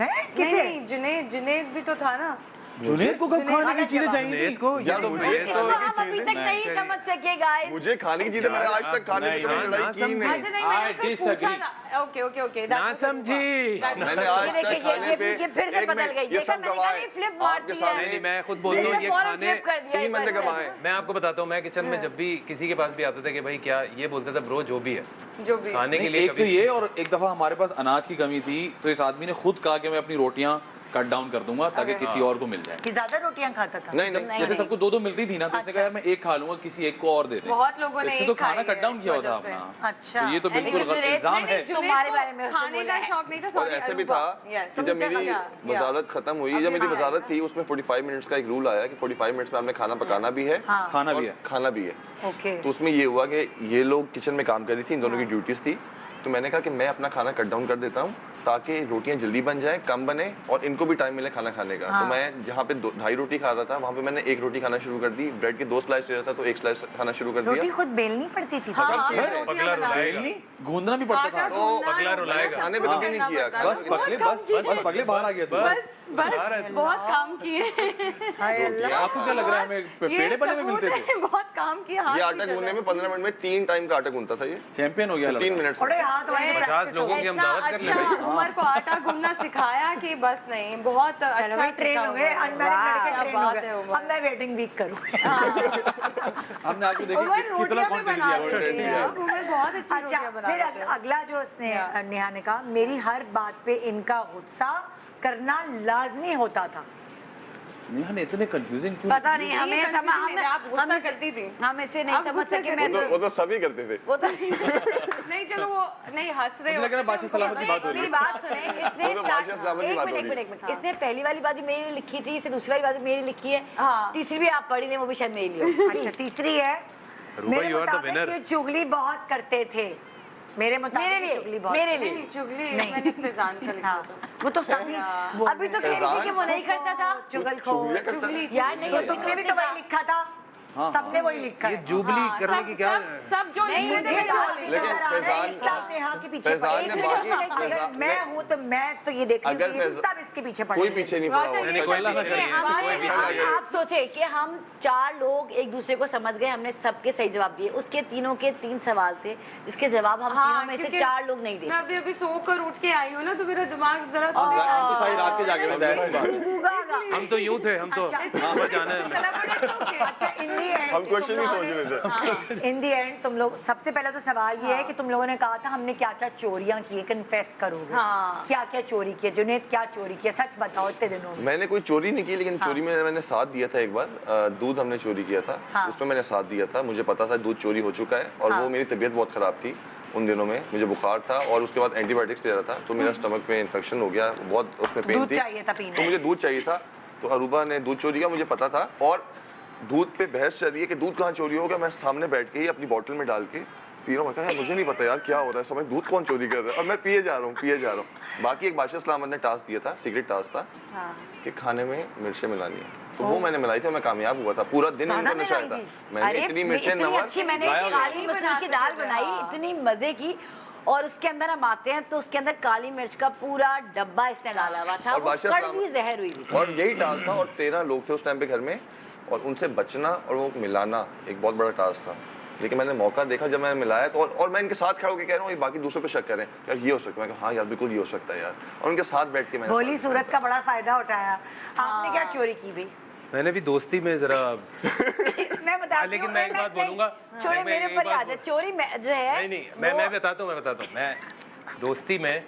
है किसे नहीं जुनेद भी तो था ना जुनेद को कब खाने की चीजें चाहिए जुनेद थी? को या ये तो तो मुझे ये इसको तो हम अभी तक नहीं समझ सके गाइस मुझे खाने की चीजें मैंने आज तक खाने की कभी नहीं, लड़ाई ना की समझी। नहीं अच्छा नहीं मैंने I फिर पूछा disagree. था ओके ओके ओके ना समझी। मैंने आज ये तक देखिए, खाने पे ये फिर से एक बदल मिनट, गई। ये देखा, सब मैंने गवाह कहा है। ये flip आपके मारती है। सामने नहीं, नहीं, मैं खुद बोलता हूँ इसने ये फौरन खाने flip कर दिया 3 एक बंदे बार से। गवाह हैं मैं आपको बताता हूँ मैं किचन में जब भी किसी के पास भी आते थे कि भाई क्या ये बोलते थे ब्रो जो भी है जो भी खाने के नहीं, लिए एक तो कभी ये और एक दफा हमारे पास अनाज की कमी थी तो इस आदमी ने खुद कहा कि मैं अपनी रोटियां कट डाउन कर दूंगा ताकि किसी और को मिल जाए। कि ज्यादा रोटियां खाता था नहीं नहीं जैसे सबको दो दो मिलती थी ना तो इसने कहा यार मैं एक खा लूंगा किसी एक को और दे दे। बहुत लोगों ने इसने तो एक खाना खाई कट है डाउन इस किया होता वजह से। अपना। अच्छा। तो ये तो बिल्कुल जुनेद गलत इल्जाम है। तुम्हारे बारे में उसने खाने बोला का है। शौक नहीं था और सॉरी ऐसे भी था कि जब मेरी वजारत खत्म हुई जब मेरी वजारत थी उसमें 45 मिनट्स का एक रूल आया कि 45 मिनट्स में आपने खाना पकाना भी है खाना भी और है। खाना भी है ओके तो उसमें ये हुआ कि ये लोग किचन में काम कर रही थी इन दोनों की ड्यूटीज थी तो मैंने कहा कि मैं अपना खाना कट डाउन कर देता हूँ ताकि रोटियां जल्दी बन जाए कम बने और इनको भी टाइम मिले खाना खाने का तो मैं जहाँ पे 2.5 रोटी खा रहा था वहाँ पे मैंने 1 रोटी खाना शुरू कर दी ब्रेड के 2 स्लाइस ले रहा था तो 1 स्लाइस खाना शुरू कर रोटी दिया खुद बेलनी पड़ती थी हाँ हाँ चीज़ें। रोटियां पगला बना रुलाएगा। गूंदना भी पड़ता था। तो पगला रुलाएगा। खाने पे कभी नहीं किया बस पगले बस पगले बाहर आ गया तू। बस बस बहुत काम किए हाय अल्लाह आपको क्या लग रहा है हमें पेड़े बने में मिलते थे? बहुत काम किया हाथ ये भी आटा चला। गूंदने में 15 मिनट में 3 टाइम का आटा गूंथता था ये चैंपियन हो गया 3 लड़का। मिनट्स थोड़े हाथ वाले 50 लोगों की हम इतना दावत कर ले अच्छा भाई उमर को आटा गूंदना सिखाया कि बस नहीं बहुत चलो अच्छा भाई ट्रेन हो गए अनमैरिड लड़के क्या ट्रेन हो बात गए है उमर। अब मैं वेडिंग वीक करूँ हमने आपको देखा उमर कितना रोटियां भी कॉन्फिडेंस बना दिया लेती है अब उमर बहुत अच्छी अच्छा रोटियां बना फिर लेते हैं। अगला जो उसने नेहा ने कहा मेरी हर बात पे इनका गुस्सा करना लाजमी होता था नेहा ने इतने कंफ्यूजिंग क्यों? पता नहीं हमें confusing समझ नहीं थे, आप गुस्सा हम करती थी। हम इसे नहीं आप समझ गुस्सा सके करती मैं वो तो सभी करते थे वो तो नहीं चलो वो नहीं हंस रहे मुझे लग रहा है बादशाह सलामत की बात हो रही मेरी है। बात सुने इसने वो तो स्टार्ट बादशाह सलामत की एक बात मिनट हो एक रही मिनट एक मिनट इसने पहली वाली बात मेरे लिए लिखी थी इसे दूसरी वाली बात मेरे लिए लिखी है हाँ। तीसरी भी आप पढ़ी नहीं वो भी शायद मेरे लिए अच्छा तीसरी है रूबा, मेरे you are the मुताबिक winner. ये चुगली बहुत करते थे मेरे मुताबिक मेरे ये चुगली लिए बहुत मेरे नहीं लिए चुगली नहीं। मैंने फिजान का लिखा हाँ था वो तो सभी बोल अभी तो रहे कह रही थी कि वो नहीं करता था चुगलखोर चुगली यार नहीं तो होती तुमने भी तो वही लिखा था सबने वही लिखा ये है। जुबली करने की क्या सब जो नहीं, लिखे थे मुझे वो डाल- लिखे। लेकिन नजर आ रहा है, फैजान- सब नेहा के पीछे फैजान पड़े ने हैं। बाकी अगर मैं हूँ तो मैं तो ये देख रही हूँ अगर कि ये फैजान- सब इसके पीछे पड़े कोई हैं। पीछे नहीं पड़ा अच्छा, हुआ ये है। सब देखिए, आप सोचे कि हम 4 लोग एक दूसरे को समझ गए, हमने सबके सही जवाब दिए। उसके तीनों के 3 सवाल थे जिसके जवाब हम तीनों में से क्योंकि 4 लोग नहीं दे मैं अभी अभी सोकर उठ के आई हूँ ना, तो मेरा दिमाग जरा तो हम तो सारी रात के जागे थे, जाहिर सी बात है। हम तो यूं थे, हम तो समझ जाना है चला बट it's okay। अच्छा इन दी एंड हम क्वेश्चन ही सोच रहे थे। इन दी एंड तुम लोग, सबसे पहले तो सवाल ये है कि तुम लोगों ने कहा था हमने क्या क्या चोरियां की, कन्फेस करोगे क्या क्या चोरी किया? जुनैद क्या चोरी किया, सच बताओ इतने दिनों में। मैंने कोई चोरी नहीं की, लेकिन चोरी में मैंने साथ दिया था एक बार। दूध हमने चोरी किया था, उसमें मैंने साथ दिया था। मुझे पता था दूध चोरी हो चुका है और वो मेरी तबीयत बहुत ख़राब थी उन दिनों में। मुझे बुखार था और उसके बाद एंटीबायोटिक्स ले रहा था, तो मेरा स्टमक में इन्फेक्शन हो गया, बहुत उसमें पेन दूध थी, चाहिए था पीने। तो मुझे दूध चाहिए था। तो अरूबा ने दूध चोरी किया, मुझे पता था। और दूध पे बहस चल रही है कि दूध कहाँ चोरी होगा। मैं सामने बैठ के ही अपनी बॉटल में डाल के पी रहा हूँ। मैं कहा यार मुझे नहीं पता यार क्या हो रहा है, समझ दूध कौन चोरी कर रहा है। और मैं पिए जा रहा हूँ। बाकी एक बादशाह सलामत ने टास्क दिया था, सीक्रेट टास्क था कि खाने में मिर्चें मिलानी है, तो वो मैंने मिलाई थी और मैं कामयाब हुआ था। पूरा दिन उनको नचाया था मैंने। इतनी मिर्चें इतनी नमक अच्छी मैंने काली मसूर की दाल बनाई, इतनी मजे की। और उसके अंदर हम आते हैं तो उसके अंदर काली मिर्च का पूरा डब्बा इसने डाला हुआ था, और वो बादशाह कड़वी सलामत- जहर हुई थी। और यही टास्क था। और 13 लोग थे उस टाइम पे घर में, और उनसे बचना और वो मिलाना एक बहुत बड़ा टास्क था। लेकिन मैंने मौका देखा जब मैंने मिलाया तो, और मैं इनके साथ खड़ा होकर कह रहा हूँ, ये बाकी दूसरों पे शक करें यार ये हो सकता है। मैं कहा हाँ यार बिल्कुल ये हो सकता है यार। और उनके साथ बैठ के मैंने बोली सूरत का बड़ा फायदा उठाया। आपने क्या चोरी की भाई? मैंने भी दोस्ती में जरा मैं बताती हूँ, लेकिन मैं एक बात बोलूंगा। छोड़े मेरे एक ऊपर बात याद है चोरी में जो है। नहीं मैं बताता हूँ। मैं दोस्ती में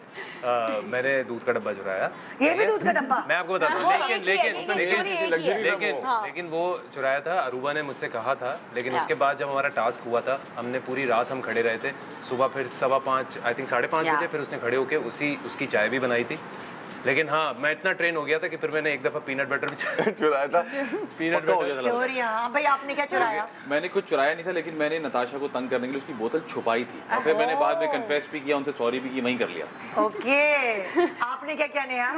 मैंने दूध का डब्बा चुराया। ये भी दूध का डब्बा? मैं आपको बताता वो हूँ। एक ही है, लेकिन story एक ही है। लेकिन वो चुराया था, अरूबा ने मुझसे कहा था। लेकिन उसके बाद जब हमारा टास्क हुआ था, हमने पूरी रात हम खड़े रहे थे। सुबह फिर 5:15 आई थिंक 5:30 बजे फिर उसने खड़े होके उसकी चाय भी बनाई थी। लेकिन हाँ, मैं इतना ट्रेन हो गया था कि फिर मैंने एक दफा पीनट बटर भी चुराया था। पीनट पक्का हो बटर गया था। चोरी? हाँ भाई, आपने क्या चुराया? मैंने कुछ चुराया नहीं था, लेकिन मैंने नताशा को तंग करने के लिए उसकी बोतल छुपाई थी और फिर मैंने बाद में कन्फेस भी किया, उनसे सॉरी भी की, वहीं कर लिया। ओके, आपने क्या क्या नेहा?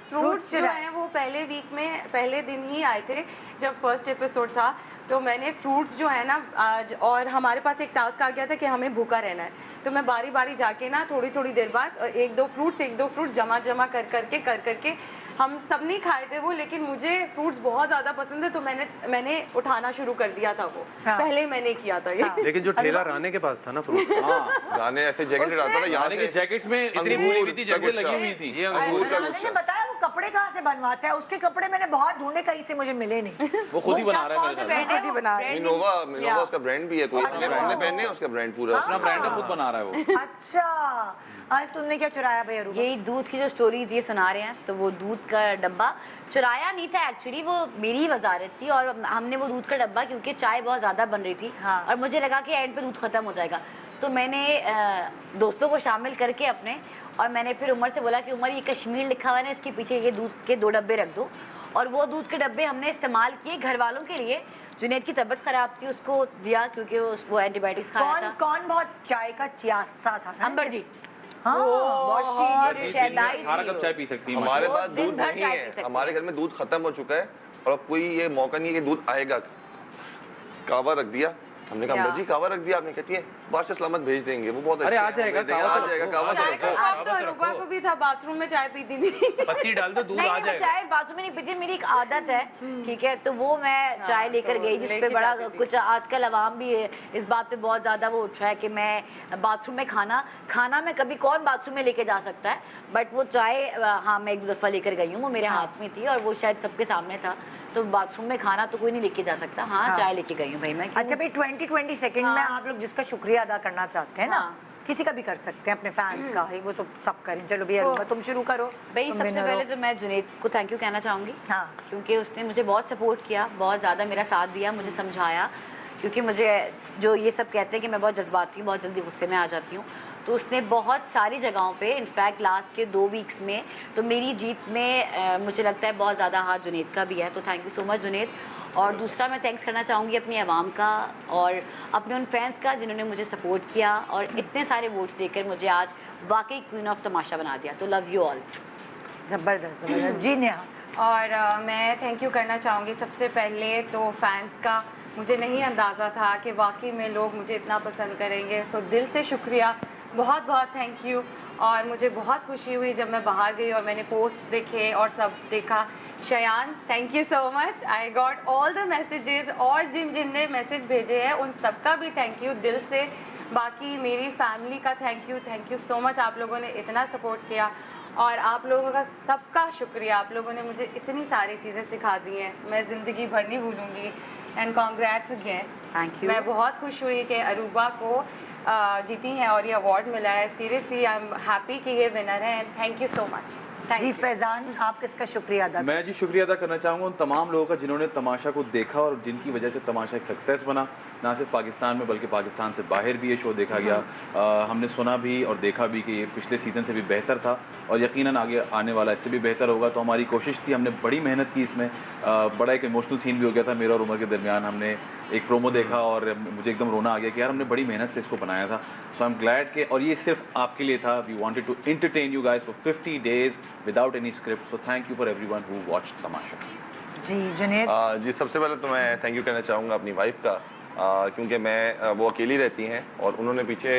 फ्रूट्स जो चुराए? है वो पहले वीक में पहले दिन ही आए थे जब फर्स्ट एपिसोड था। तो मैंने फ्रूट्स जो है ना आज, और हमारे पास एक टास्क आ गया था कि हमें भूखा रहना है। तो मैं बारी बारी जाके ना थोड़ी थोड़ी देर बाद एक दो फ्रूट्स जमा कर करके हम सब नहीं खाए थे वो, लेकिन मुझे फ्रूट्स बहुत ज़्यादा पसंद है तो मैंने उठाना शुरू कर दिया था वो। पहले मैंने किया था ये। लेकिन जो ठेला राने के पास था ना फ्रूट, गाने ऐसे जैकेट डालता था यहाँ यानी कि से जैकेट्स में इतनी अंगूर भूरी हुई थी, जैसे का लगी गुच्छा। हुई थी। ये अंगूर का मैंने गुच्छा। बताया वो कपड़े कहाँ से बनवाता है, उसके कपड़े मैंने बहुत ढूंढे, कहीं से मुझे मिले नहीं। वो खुद ही बना रहा है कौन सा मेरे ब्रांड है वो? बना रहा है। मिनोवा उसका ब्रांड भी है कोई। हमने पहने हैं उसका ब्रांड पूरा। अपना ब्रांड खुद बना रहा है वो। अच्छा, आज तुमने क्या चुराया भाई अरूबा? यही दूध की जो स्टोरीज ये सुना रहे हैं, तो वो दूध का डब्बा चुराया नहीं था एक्चुअली, वो मेरी ही वजारत थी। और हमने वो दूध का डब्बा, क्योंकि चाय बहुत ज़्यादा बन रही थी और मुझे लगा कि एंड पे दूध ख़त्म हो जाएगा, तो मैंने दोस्तों को शामिल करके अपने, और मैंने फिर उमर से बोला कि उमर ये कश्मीर लिखा हुआ है ना, इसके पीछे ये दूध के 2 डब्बे रख दो। और वो दूध के डब्बे हमने इस्तेमाल किए घर वालों के लिए। जुनैद की तबीयत ख़राब थी, उसको दिया क्योंकि वो एंटीबायोटिक्स खाया था। कौन बहुत चाय का चियासा था ना? अंबर जी हाँ, बहुत शहनाई 18 कप थी चाय पी सकती है। हमारे पास दिन दूध भर नहीं चाय पी है, सकते हमारे घर में दूध खत्म हो चुका है और अब कोई ये मौका नहीं है कि दूध आएगा। कावा रख दिया हमने कहा अंबर जी कावा रख दिया। आपने कहती है बादशाह सलामत भेज देंगे, वो बहुत अरे अच्छे आ हैं, जाएगा, भेज देंगे, कावा आ तो जाएगा रखो। कावा तो चाय का रखो। शौक तो अरूबा को भी था, बाथरूम में चाय पीती थी। पत्ती डाल दो, दूध नहीं आ नहीं, मैं जाएगा। चाय बाथरूम में नहीं पीती, मेरी एक आदत है, ठीक है। तो वो मैं चाय लेकर गई, जिस पे लेके बड़ा जाती थी। कुछ आजकल अवाम भी इस बात पे बहुत ज़्यादा वो उठ रहा है कि मैं बाथरूम में खाना मैं कभी कौन बाथरूम में लेके जा सकता है, बट वो चाय हाँ मैं 1-2 दफ़ा लेकर गई हूँ, वो मेरे हाथ में थी और वो शायद सबके सामने था। तो बाथरूम में खाना तो कोई नहीं लेके जा सकता। हाँ चाय लेके गई हूँ भाई मैं। क्यों? अच्छा भाई, 20 सेकंड में आप लोग जिसका शुक्रिया अदा करना चाहते हैं ना, हाँ। किसी का भी कर सकते हैं, अपने फैंस का ही, वो तो सब करें। चलो भैया अरूबा तुम शुरू करो। भाई तुम सबसे winner पहले हो। तो मैं जुनैद को थैंक यू कहना चाहूँगी, हाँ। क्योंकि उसने मुझे बहुत सपोर्ट किया, बहुत ज़्यादा मेरा साथ दिया, मुझे समझाया। क्योंकि मुझे जो ये सब कहते हैं कि मैं बहुत जज्बाती हूँ, बहुत जल्दी गुस्से में आ जाती हूँ, तो उसने बहुत सारी जगहों पे, इनफैक्ट लास्ट के 2 वीक्स में तो मेरी जीत में मुझे लगता है बहुत ज़्यादा हाथ जुनैद का भी है। तो thank you so much Junaid. और दूसरा मैं थैंक्स करना चाहूँगी अपनी आवाम का और अपने उन फैंस का जिन्होंने मुझे सपोर्ट किया और इतने सारे वोट्स देकर मुझे आज वाकई क्वीन ऑफ तमाशा बना दिया। तो लव यू ऑल। जबरदस्त जी नेहा। और मैं थैंक यू करना चाहूँगी सबसे पहले तो फैंस का, मुझे नहीं अंदाज़ा था कि वाकई में लोग मुझे इतना पसंद करेंगे। सो दिल से शुक्रिया, बहुत बहुत थैंक यू। और मुझे बहुत खुशी हुई जब मैं बाहर गई और मैंने पोस्ट देखे और सब देखा। Shayan, thank you so much, I got all the messages, और जिन जिन ने मैसेज भेजे हैं उन सबका भी थैंक यू दिल से। बाकी मेरी फैमिली का थैंक यू सो मच, आप लोगों ने इतना सपोर्ट किया, और आप लोगों का सबका शुक्रिया। आप लोगों ने मुझे इतनी सारी चीज़ें सिखा दी हैं, मैं ज़िंदगी भर नहीं भूलूंगी। And congrats again, thank you. मैं बहुत खुश हुई कि अरूबा को जीती हैं और ये अवार्ड मिला है। सीरियसली आई एम हैप्पी कि ये विनर है, and thank you so much. जी फैजान, आप किसका शुक्रिया अदा मैं जी शुक्रिया अदा करना चाहूँगा उन तमाम लोगों का जिन्होंने तमाशा को देखा और जिनकी वजह से तमाशा एक सक्सेस बना, ना सिर्फ पाकिस्तान में बल्कि पाकिस्तान से बाहर भी ये शो देखा गया। हमने सुना भी और देखा भी कि ये पिछले सीज़न से भी बेहतर था और यकीनन आगे आने वाला इससे भी बेहतर होगा। तो हमारी कोशिश थी, हमने बड़ी मेहनत की इसमें। बड़ा एक इमोशनल सीन भी हो गया था मेरा और उमर के दरमियान। हमने एक प्रोमो देखा और मुझे एकदम रोना आ गया कि यार हमने बड़ी मेहनत से इसको बनाया था। सो आई एम ग्लैड के, और ये सिर्फ आपके लिए था। We wanted to entertain you guys for 50 days without any script. So thank you for everyone who watched Tamasha. जी जुनेद, जी सबसे पहले तो मैं थैंक यू कहना चाहूँगा अपनी वाइफ का, क्योंकि मैं वो अकेली रहती हैं और उन्होंने पीछे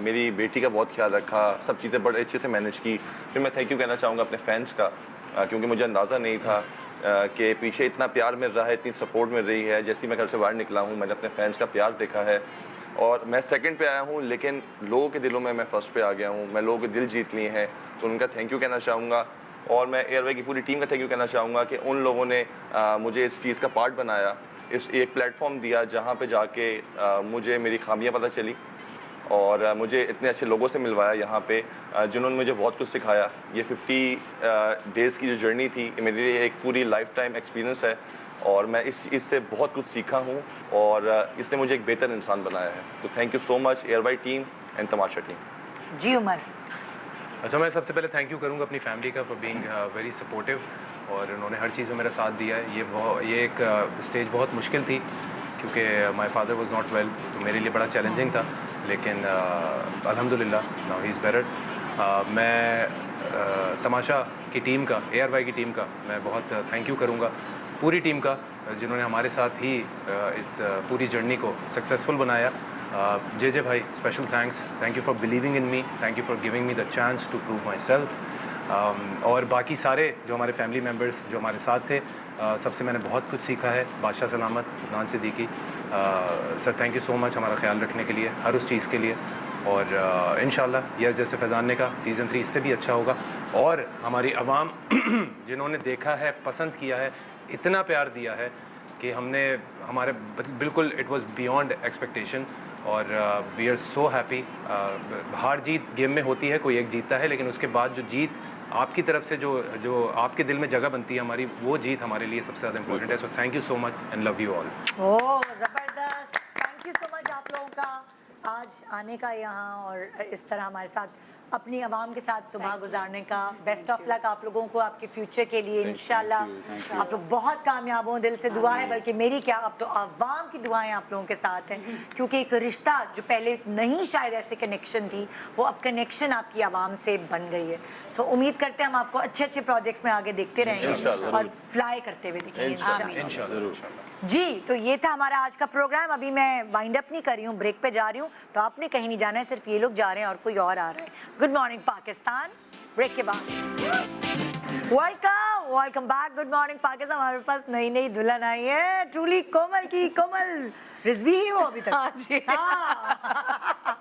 मेरी बेटी का बहुत ख्याल रखा, सब चीज़ें बड़े अच्छे से मैनेज की। फिर मैं थैंक यू कहना चाहूँगा अपने फैंस का, क्योंकि मुझे अंदाज़ा नहीं था कि पीछे इतना प्यार मिल रहा है, इतनी सपोर्ट मिल रही है। जैसे ही मैं घर से बाहर निकला हूँ, मैंने अपने फैंस का प्यार देखा है और मैं सेकंड पे आया हूँ, लेकिन लोगों के दिलों में मैं फर्स्ट पे आ गया हूँ। मैं लोगों के दिल जीत लिए हैं, तो उनका थैंक यू कहना चाहूँगा। और मैं एयरवे की पूरी टीम का थैंक यू कहना चाहूँगा कि उन लोगों ने मुझे इस चीज़ का पार्ट बनाया, इस एक प्लेटफॉर्म दिया जहाँ पे जाके मुझे मेरी खामियां पता चली और मुझे इतने अच्छे लोगों से मिलवाया यहाँ पे, जिन्होंने मुझे बहुत कुछ सिखाया। ये 50 डेज़ की जो जर्नी थी, मेरे लिए एक पूरी लाइफ टाइम एक्सपीरियंस है और मैं इस चीज़ से बहुत कुछ सीखा हूँ और इसने मुझे एक बेहतर इंसान बनाया है। तो thank you so much ARY team and Tamasha team. जी उमर। अच्छा, मैं सबसे पहले थैंक यू करूँगा अपनी फैमिली का फॉर बीइंग वेरी सपोर्टिव, और उन्होंने हर चीज़ में मेरा साथ दिया है। ये एक स्टेज बहुत मुश्किल थी क्योंकि my father was not well, तो मेरे लिए बड़ा चैलेंजिंग था, लेकिन अल्हम्दुलिल्लाह नाउ ही इज़ बेटर। मैं तमाशा की टीम का, एयरवाई की टीम का मैं बहुत थैंक यू करूँगा, पूरी टीम का, जिन्होंने हमारे साथ ही इस पूरी जर्नी को सक्सेसफुल बनाया। जे भाई, special thank you for believing in me, thank you for giving me the chance to prove myself. और बाकी सारे जो हमारे फैमिली मेम्बर्स जो हमारे साथ थे, सबसे मैंने बहुत कुछ सीखा है। बादशाह सलामत, Adnan Siddiqui sir, thank you so much हमारा ख्याल रखने के लिए, हर उस चीज़ के लिए। और इंशाल्लाह यस, जैसे फैज़ान ने कहा, सीज़न 3 इससे भी अच्छा होगा। और हमारी आवाम जिन्होंने देखा है, पसंद किया है, इतना प्यार दिया है कि हमने हमारे बिल्कुल इट वाज बियॉन्ड एक्सपेक्टेशन, और वी आर सो हैप्पी। हार जीत गेम में होती है, कोई एक जीतता है, लेकिन उसके बाद जो जीत आपकी तरफ से जो आपके दिल में जगह बनती है हमारी, वो जीत हमारे लिए सबसे ज़्यादा इंपॉर्टेंट है। So thank you so much and love you all. Oh ज़बरदस्त, थैंक यू सो मच आप लोगों का आज आने का यहाँ और इस तरह हमारे साथ अपनी आवाम के साथ सुबह गुजारने का। बेस्ट ऑफ लक आप लोगों को आपके फ्यूचर के लिए, इंशाल्लाह आप लोग बहुत कामयाब हों, दिल से दुआ है। बल्कि मेरी क्या, अब तो आवाम की दुआएं आप लोगों के साथ हैं, क्योंकि एक रिश्ता जो पहले नहीं शायद ऐसे कनेक्शन थी, वो अब कनेक्शन आपकी आवाम से बन गई है। सो उम्मीद करते हैं हम आपको अच्छे अच्छे प्रोजेक्ट्स में आगे देखते रहेंगे और फ्लाई करते हुए दिखेंगे इंशाल्लाह। जी, तो ये था हमारा आज का प्रोग्राम। अभी मैं वाइंड अप नहीं कर रही हूँ, ब्रेक पे जा रही हूँ, तो आपने कहीं नहीं जाना है, सिर्फ ये लोग जा रहे हैं और कोई और आ रहा है। गुड मॉर्निंग पाकिस्तान, ब्रेक के बाद welcome back. Good morning Pakistan. हमारे पास नई नई दुल्हन आई है, ट्रूली कोमल की कोमल रिजवी ही हो अभी तक। हाँ जी। हाँ।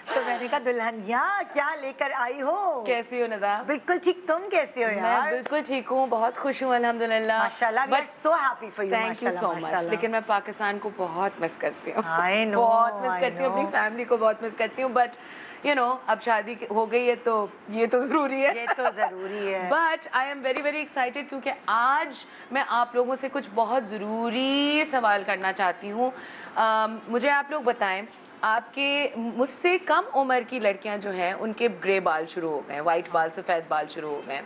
तो मैंने कहा दुल्हनिया क्या लेकर आई हो? कैसी हो नदा? बिल्कुल ठीक, तुम कैसी हो मैं यार? बिल्कुल ठीक हूँ, बहुत खुश हूँ अल्हम्दुलिल्लाह। माशाल्लाह, we are so happy for you. Thank you so much. लेकिन मैं पाकिस्तान को बहुत मिस करती हूँ। I know, बहुत मिस I करती हूँ, अपनी know। फैमिली को बहुत मिस करती हूँ, बट यू नो अब शादी हो गई है तो ये तो ज़रूरी है। ये तो ज़रूरी है। But I am very very excited, क्योंकि आज मैं आप लोगों से कुछ बहुत ज़रूरी सवाल करना चाहती हूँ। मुझे आप लोग बताएं, आपके मुझसे कम उम्र की लड़कियां जो हैं उनके ग्रे बाल शुरू हो गए, वाइट बाल, सफ़ेद बाल शुरू हो गए,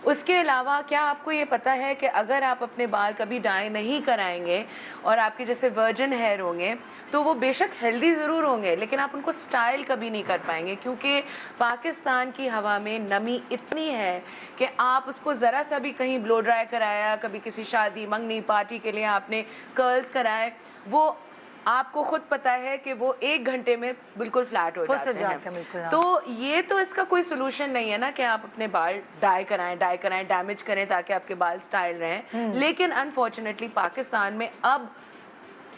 उसके अलावा क्या आपको ये पता है कि अगर आप अपने बाल कभी डाई नहीं कराएंगे और आपके जैसे वर्जिन हेयर होंगे तो वो बेशक हेल्दी ज़रूर होंगे लेकिन आप उनको स्टाइल कभी नहीं कर पाएंगे, क्योंकि पाकिस्तान की हवा में नमी इतनी है कि आप उसको ज़रा सा भी कहीं ब्लो ड्राई कराया, कभी किसी शादी मंगनी पार्टी के लिए आपने कर्ल्स कराए, वो आपको खुद पता है कि वो 1 घंटे में बिल्कुल फ्लैट हो जाते हैं। बिल्कुल, हाँ। तो ये तो इसका कोई सोल्यूशन नहीं है ना कि आप अपने बाल डाई कराएं डैमेज करें ताकि आपके बाल स्टाइल रहें। लेकिन अनफॉर्चुनेटली पाकिस्तान में अब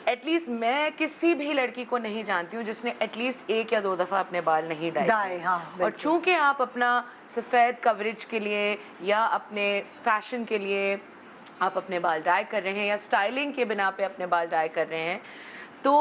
एटलीस्ट मैं किसी भी लड़की को नहीं जानती हूँ जिसने एटलीस्ट 1 या 2 दफ़ा अपने बाल नहीं डाई। हाँ, और चूंकि आप अपना सफ़ेद कवरेज के लिए या अपने फैशन के लिए आप अपने बाल डाई कर रहे हैं या स्टाइलिंग के बिना पे अपने बाल डाई कर रहे हैं तो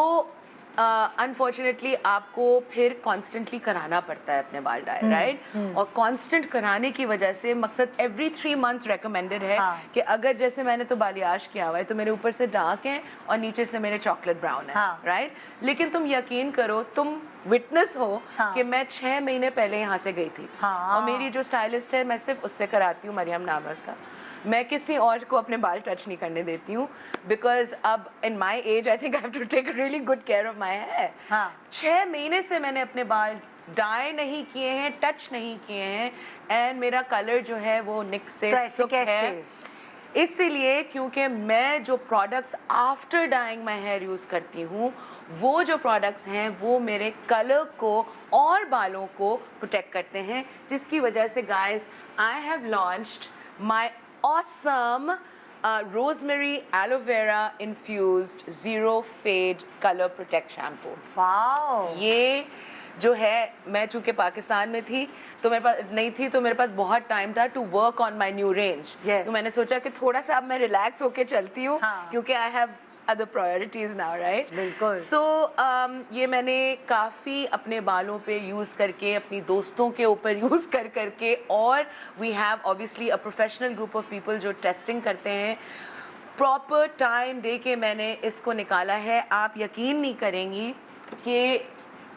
अनफॉर्चुनेटली आपको फिर कॉन्स्टेंटली कराना पड़ता है अपने बाल डाई, राइट? और कॉन्स्टेंट कराने की वजह से मकसद एवरी 3 मंथ्स रेकमेंडेड है कि अगर जैसे मैंने तो बालियाश किया हुआ है तो मेरे ऊपर से डार्क है और नीचे से मेरे चॉकलेट ब्राउन है, राइट? लेकिन तुम यकीन करो, तुम विटनेस हो कि मैं 6 महीने पहले यहाँ से गई थी और मेरी जो स्टाइलिस्ट है मैं सिर्फ उससे कराती हूँ, मरियम नाम है उसका। मैं किसी और को अपने बाल टच नहीं करने देती हूँ बिकॉज अब in my age I think I have to take really good care of my hair. 6 महीने से मैंने अपने बाल डाई नहीं किए हैं, टच नहीं किए हैं एंड मेरा कलर जो है वो निक से सुक है। इसीलिए क्योंकि मैं जो products after dyeing my hair use करती हूँ वो जो प्रोडक्ट्स हैं वो मेरे कलर को और बालों को प्रोटेक्ट करते हैं, जिसकी वजह से guys I have launched my awesome rosemary aloe vera infused zero fade color protect shampoo। Wow! ये जो है, मैं चूंकि पाकिस्तान में थी तो मेरे पास नहीं थी तो मेरे पास बहुत टाइम था to work on my new range. तो मैंने सोचा कि थोड़ा सा अब मैं रिलैक्स होके चलती हूँ क्योंकि I have other priorities now, right? बिल्कुल। So ये मैंने काफ़ी अपने बालों पे यूज़ करके, अपनी दोस्तों के ऊपर यूज़ कर करके, और we have obviously a professional group of people जो टेस्टिंग करते हैं, प्रॉपर टाइम दे के मैंने इसको निकाला है। आप यकीन नहीं करेंगी कि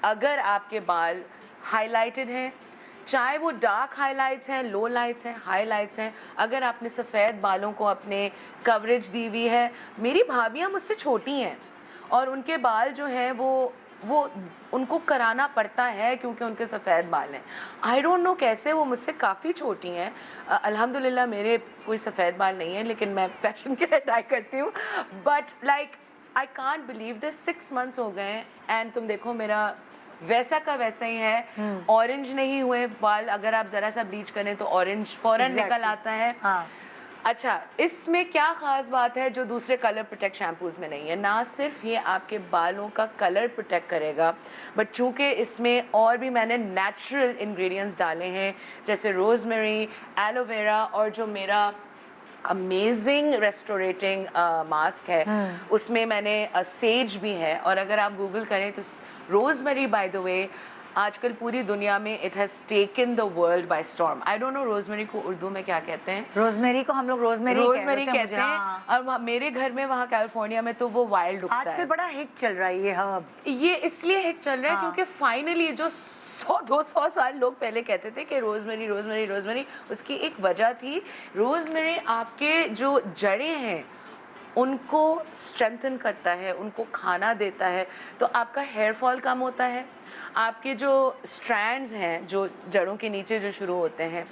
अगर आपके बाल हाईलाइटेड हैं, चाहे वो डार्क हाइलाइट्स हैं, लो लाइट्स हैं, हाइलाइट्स हैं, अगर आपने सफ़ेद बालों को अपने कवरेज दी हुई है, मेरी भाभियाँ मुझसे छोटी हैं और उनके बाल जो हैं वो उनको कराना पड़ता है क्योंकि उनके सफ़ेद बाल हैं। आई डोंट नो कैसे, वो मुझसे काफ़ी छोटी हैं। अल्हम्दुलिल्लाह मेरे कोई सफ़ेद बाल नहीं है लेकिन मैं फैशन के लिए ट्राई करती हूँ, but like I can't believe this 6 months हो गए एंड तुम देखो मेरा वैसा का वैसा ही है। ऑरेंज नहीं हुए बाल, अगर आप जरा सा ब्लीच करें तो ऑरेंज फौरन निकल आता है। अच्छा, इसमें क्या ख़ास बात है जो दूसरे कलर प्रोटेक्ट शैम्पूज़ में नहीं है? ना सिर्फ ये आपके बालों का कलर प्रोटेक्ट करेगा, बट चूँकि इसमें और भी मैंने नेचुरल इंग्रेडिएंट्स डाले हैं जैसे रोज़मेरी, एलोवेरा और जो मेरा अमेजिंग रेस्टोरेटिंग मास्क है उसमें मैंने सेज भी है। और अगर आप गूगल करें तो रोज़मेरी बाय द वे आजकल पूरी दुनिया में it has taken the world by storm. I don't know rosemary को उर्दू में क्या कहते हैं। रोज़मेरी को हम लोग रोज़मेरी कहते हैं और मेरे घर में वहाँ कैलिफोर्निया में तो वो वाइल्ड उगता है। आजकल बड़ा हिट चल रहा है ये हर्ब। ये इसलिए हिट चल रहा है क्योंकि फाइनली जो 100-200 साल लोग पहले कहते थे कि रोज़मेरी रोज़मेरी रोज़मेरी, उसकी एक वजह थी। रोज़मेरी आपके जो जड़ें हैं उनको स्ट्रेंथन करता है, उनको खाना देता है, तो आपका हेयर फॉल कम होता है। आपके जो स्ट्रैंड्स हैं जो जड़ों के नीचे जो शुरू होते हैं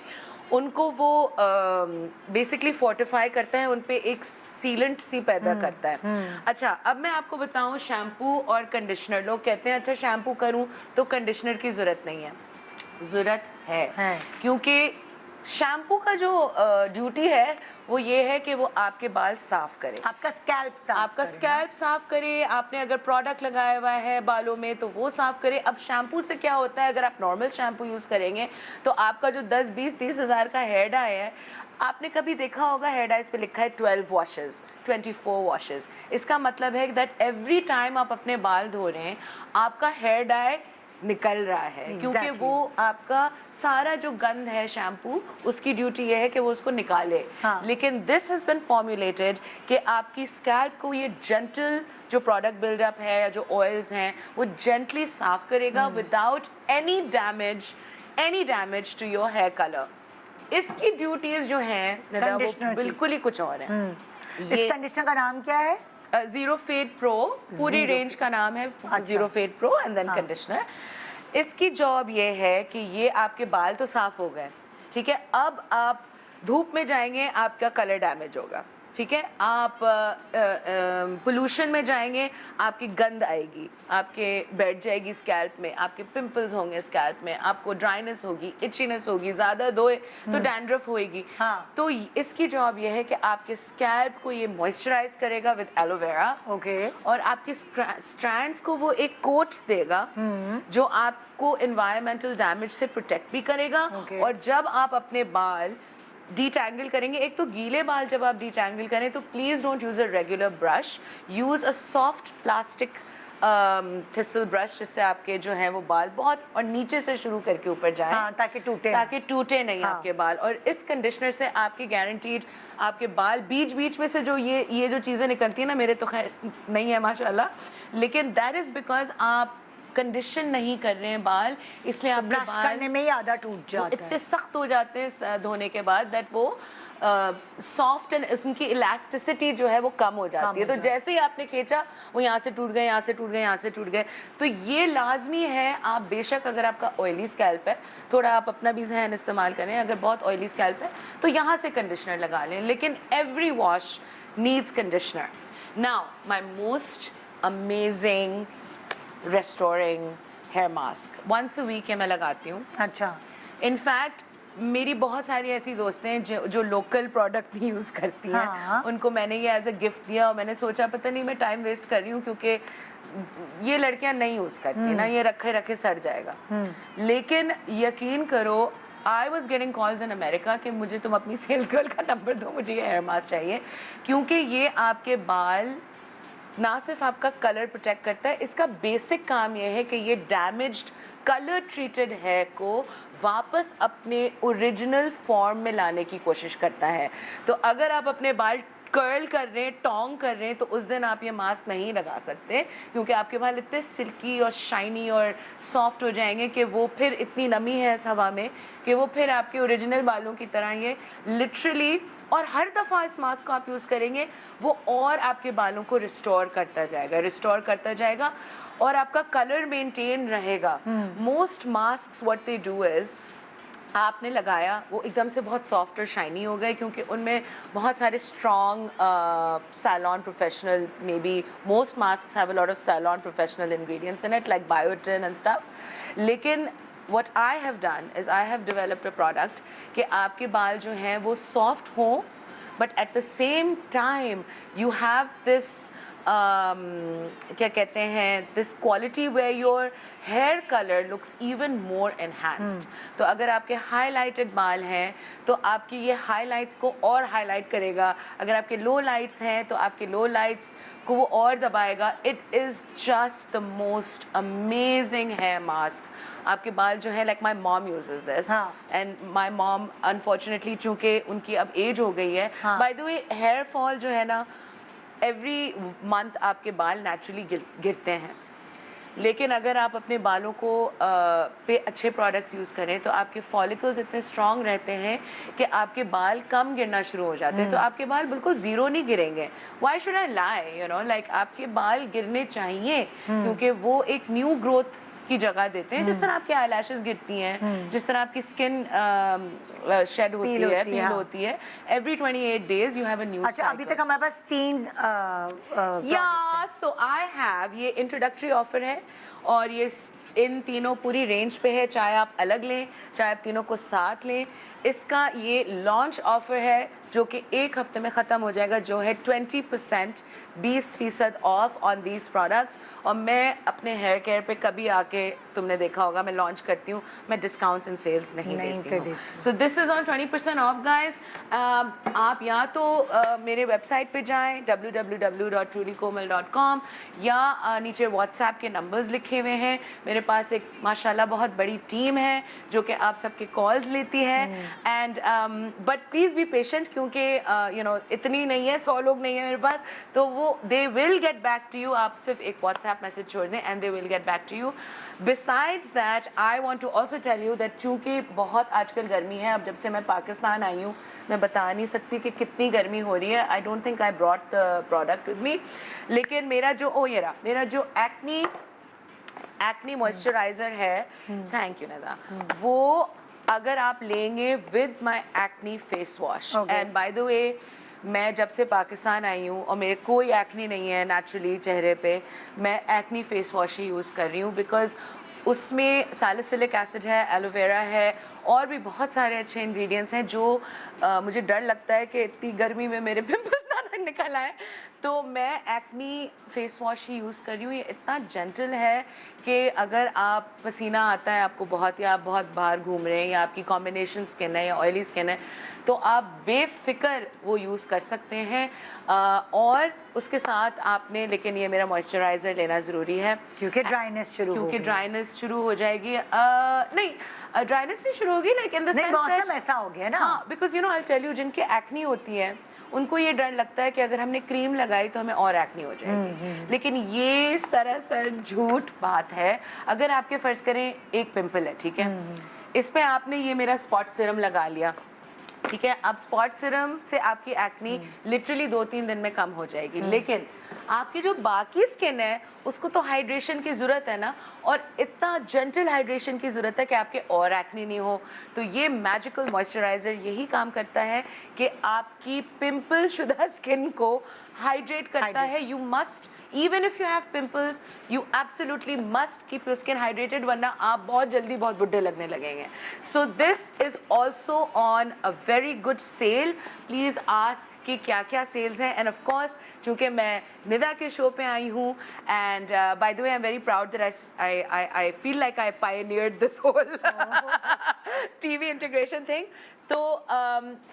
उनको वो बेसिकली फोर्टिफाई करता है, उन पे एक सीलेंट सी पैदा करता है। अच्छा, अब मैं आपको बताऊं शैम्पू और कंडीशनर। लोग कहते हैं अच्छा शैम्पू करूं तो कंडीशनर की ज़रूरत नहीं है। ज़रूरत है क्योंकि शैम्पू का जो ड्यूटी है वो ये है कि वो आपके बाल साफ करे, आपका स्कैल्प साफ करे। आपने अगर प्रोडक्ट लगाया हुआ है बालों में तो वो साफ करे। अब शैम्पू से क्या होता है, अगर आप नॉर्मल शैम्पू यूज़ करेंगे तो आपका जो 10-20-30 हज़ार का हेयर डाई है, आपने कभी देखा होगा हेयर डाइज पे लिखा है 12 वॉशेस, 24 वॉशेस। इसका मतलब है दैट एवरी टाइम आप अपने बाल धो रहे हैं आपका हेयर डाई निकल रहा है क्योंकि वो आपका सारा जो गंद है शैम्पू, उसकी ड्यूटी ये है कि वो उसको निकाले। लेकिन दिस हैज़ बीन फॉर्मुलेटेड कि आपकी स्कैल्प को ये जेंटल जो प्रोडक्ट बिल्डअप है या जो ऑयल्स हैं वो जेंटली साफ करेगा without any damage to your hair colour. इसकी ड्यूटीज जो हैं ज़रा Conditioner वो की। बिल्कुल ही कुछ और है। इस कंडीशनर का नाम क्या है? जीरो फेड प्रो, पूरी Zero रेंज का नाम है अच्छा। Zero fade pro and then conditioner. इसकी जॉब ये है कि ये आपके बाल तो साफ हो गए, ठीक है, अब आप धूप में जाएंगे आपका कलर डैमेज होगा, ठीक है, आप पोल्यूशन में जाएंगे आपकी गंद आएगी, आपके बैठ जाएगी स्कैल्प में, आपके पिंपल्स होंगे स्कैल्प में, आपको ड्राइनेस होगी, इचीनेस होगी, ज़्यादा धोए तो डैंड्रफ होएगी। हाँ। तो इसकी जॉब ये है कि आपके स्कैल्प को ये मॉइस्चराइज करेगा विद एलोवेरा, ओके। और आपके स्ट्रैंड्स को वो एक कोट देगा जो आपको एनवायरमेंटल डैमेज से प्रोटेक्ट भी करेगा। Okay. और जब आप अपने बाल डिटैंगल करेंगे, एक तो गीले बाल जब आप डिटैंगल करें तो please don't use a regular brush, use a soft plastic thistle brush, जिससे आपके जो है वो बाल बहुत और नीचे से शुरू करके ऊपर जाए, हाँ, ताकि टूटे ना। ताकि टूटे नहीं हाँ। आपके बाल। और इस कंडीशनर से आपकी गारंटीड आपके बाल बीच बीच में से जो ये जो चीज़ें निकलती हैं ना, मेरे तो खैर नहीं है माशाल्लाह, लेकिन दैट इज़ बिकॉज आप कंडीशन नहीं कर रहे हैं बाल, इसलिए आपके ब्रश बाल करने में ही आधा टूट वो जाता इतने है। सख्त हो जाते हैं धोने के बाद दैट वो सॉफ्ट एंड उनकी इलास्टिसिटी जो है वो कम हो जाती है। हो तो जैसे ही आपने खींचा वो यहाँ से टूट गए, यहाँ से टूट गए, यहाँ से टूट गए। तो ये लाजमी है, आप बेशक अगर आपका ऑयली स्कैल्प है, थोड़ा आप अपना भी जहन इस्तेमाल करें, अगर बहुत ऑयली स्कैल्प है तो यहाँ से कंडीशनर लगा लें, लेकिन every wash needs conditioner. Now my most amazing restoring hair mask, once a week मैं लगाती हूँ। अच्छा। इनफैक्ट मेरी बहुत सारी ऐसी दोस्तें हैं जो लोकल प्रोडक्ट नहीं यूज़ करती हैं, हाँ। उनको मैंने ये एज अ गिफ्ट दिया और मैंने सोचा पता नहीं मैं टाइम वेस्ट कर रही हूँ, क्योंकि ये लड़कियां नहीं यूज़ करती ना, ये रखे रखे सड़ जाएगा। लेकिन यकीन करो, I was getting calls in America कि मुझे तुम अपनी सेल्स गर्ल का नंबर दो, मुझे ये हेयर मास्क चाहिए, क्योंकि ये आपके बाल ना सिर्फ आपका कलर प्रोटेक्ट करता है, इसका बेसिक काम ये है कि ये डैमेज्ड कलर ट्रीटेड हेयर को वापस अपने ओरिजिनल फॉर्म में लाने की कोशिश करता है। तो अगर आप अपने बाल कर्ल कर रहे हैं, टोंग कर रहे हैं, तो उस दिन आप ये मास्क नहीं लगा सकते, क्योंकि आपके बाल इतने सिल्की और शाइनी और सॉफ्ट हो जाएंगे कि वो फिर इतनी नमी है इस हवा में कि वो फिर आपके ओरिजिनल बालों की तरह ये लिटरली, और हर दफ़ा इस मास्क को आप यूज़ करेंगे वो और आपके बालों को रिस्टोर करता जाएगा और आपका कलर मेंटेन रहेगा। Most mask what they do is, आपने लगाया वो एकदम से बहुत सॉफ्ट और शाइनी हो गए, क्योंकि उनमें बहुत सारे strong salon professional, may be most mask have a lot of salon professional ingredients in it like biotin and stuff. लेकिन what I have done is I have developed a product कि आपके बाल जो हैं वो सॉफ्ट हों, but at the same time you have this क्या कहते हैं, this quality where your hair color looks even more enhanced। तो अगर आपके हाईलाइटेड बाल हैं तो आपकी ये हाईलाइट्स को और हाईलाइट करेगा, अगर आपके लो लाइट्स हैं तो आपके लो लाइट्स को वो और दबाएगा। It is just the most amazing hair mask. आपके बाल जो है, like my mom uses this and my mom unfortunately चूँकि उनकी अब एज हो गई है, by the way hair fall जो है ना, एवरी मंथ आपके बाल नेचुरली गिरते हैं, लेकिन अगर आप अपने बालों को पे अच्छे प्रोडक्ट्स यूज़ करें तो आपके फॉलिकल्स इतने स्ट्रॉन्ग रहते हैं कि आपके बाल कम गिरना शुरू हो जाते हैं। तो आपके बाल बिल्कुल ज़ीरो नहीं गिरेंगे। Why should I lie, you know, like आपके बाल गिरने चाहिए, क्योंकि वो एक न्यू ग्रोथ की जगह देते हैं। जिस तरह आपकी आईलैशेस गिरती हैं, जिस तरह आपकी स्किन शेड होती है, पील होती है, every 28 days you have a new. अच्छा, अभी तक हमारे पास 3 या सो आई हैव, ये इंट्रोडक्टरी ऑफर है और ये इन तीनों पूरी रेंज पे है, चाहे आप अलग लें चाहे आप तीनों को साथ लें। इसका ये लॉन्च ऑफर है जो कि 1 हफ्ते में ख़त्म हो जाएगा, जो है 20% 20% ऑफ ऑन दीज प्रोडक्ट्स। और मैं अपने हेयर केयर पे कभी आके, तुमने देखा होगा मैं लॉन्च करती हूँ, मैं डिस्काउंट्स एंड सेल्स नहीं देती हूँ। So this is on 20% of guys. आप या तो मेरे वेबसाइट पे जाएं www.trulykomal.com, या नीचे व्हाट्सएप के नंबर्स लिखे हुए हैं। मेरे पास एक माशाल्लाह बहुत बड़ी टीम है जो कि आप सबके कॉल्स लेती है, and but please be patient, क्योंकि यू नो इतनी नहीं है, 100 लोग नहीं है मेरे पास, तो वो they will get back to you. आप सिर्फ एक व्हाट्सएप मैसेज छोड़ दें and they will get back to you. Besides that I want to also tell you that चूँकि बहुत आजकल गर्मी है, अब जब से मैं पाकिस्तान आई हूँ मैं बता नहीं सकती कि कितनी गर्मी हो रही है. I don't think I brought the product with me, लेकिन मेरा जो मेरा जो एक्नी मॉइस्चराइजर है, थैंक यू निदा, वो अगर आप लेंगे with my acne face wash, and by the वे मैं जब से पाकिस्तान आई हूँ और मेरे कोई एक्नी नहीं है नेचुरली चेहरे पे, मैं एक्नी फेस वॉश ही यूज़ कर रही हूँ बिकॉज उसमें सैलिसिलिक एसिड है, एलोवेरा है और भी बहुत सारे अच्छे इंग्रेडिएंट्स हैं जो मुझे डर लगता है कि इतनी गर्मी में मेरे पिंपल्स ना निकल आए, तो मैं एक्नी फेस वॉश ही यूज़ कर रही हूँ. ये इतना जेंटल है कि अगर आप पसीना आता है आपको बहुत, या आप बहुत बाहर घूम रहे हैं, या आपकी कॉम्बिनेशन स्किन है या ऑयली स्किन है, तो आप बेफिक्र वो यूज़ कर सकते हैं. और उसके साथ आपने, लेकिन ये मेरा मॉइस्चराइज़र लेना ज़रूरी है क्योंकि ड्राइनेस शुरू हो जाएगी. नहीं, ड्राइनेस नहीं शुरू होगी, लाइक इन द सेंस मौसम ऐसा हो गया ना. हाँ, because you know I tell you, जिनकी एक्नी होती है उनको ये डर लगता है कि अगर हमने क्रीम लगाई तो हमें और एक्नी हो जाएगी, लेकिन ये सरासर झूठ बात है. अगर आपके फर्ज करें एक पिंपल है, ठीक है, इस पे आपने ये मेरा स्पॉट सिरम लगा लिया, ठीक है, अब स्पॉट सिरम से आपकी एक्नी लिटरली 2-3 दिन में कम हो जाएगी, लेकिन आपकी जो बाकी स्किन है उसको तो हाइड्रेशन की ज़रूरत है ना, और इतना जेंटल हाइड्रेशन की ज़रूरत है कि आपके और एक्नी नहीं हो. तो ये मैजिकल मॉइस्चराइज़र यही काम करता है कि आपकी पिंपल शुदा स्किन को हाइड्रेट करता है. You must, even if you have pimples, you absolutely must keep your skin hydrated, वरना आप बहुत जल्दी बहुत बुढ़े लगने लगेंगे. So this is also on a very good sale. Please ask कि क्या क्या सेल्स हैं. एंड ऑफ कोर्स चूँकि मैं निदा के शो पे आई हूँ, and by the way I am very proud that I feel like I pioneered this whole TV integration thing. तो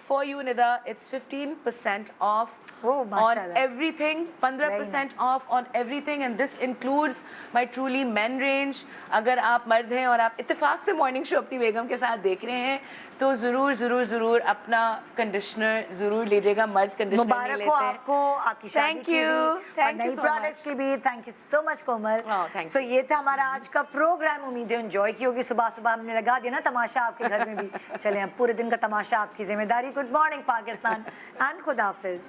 for you Nida, it's 15% off on everything, 15% off on everything, and this includes my Truly Men range. अगर आप मर्द हैं और आप इत्तेफाक से morning show अपनी बेगम के साथ देख रहे हैं, तो ज़रूर अपना कंडीशनर ज़रूर लीजिएगा. मर्द कंडीशनर मुबारक हो आपको, आपकी शादी की भी और नई प्रोडक्ट्स की भी. थैंक यू सो मच कोमल. सो ये था हमारा आज का प्रोग्राम. उम्मीद है एंजॉय की होगी. सुबह हमने लगा दिया ना तमाशा आपके घर में भी. चलें, अब पूरे दिन का तमाशा आपकी जिम्मेदारी. गुड मॉर्निंग पाकिस्तान एंड खुदा हाफिज.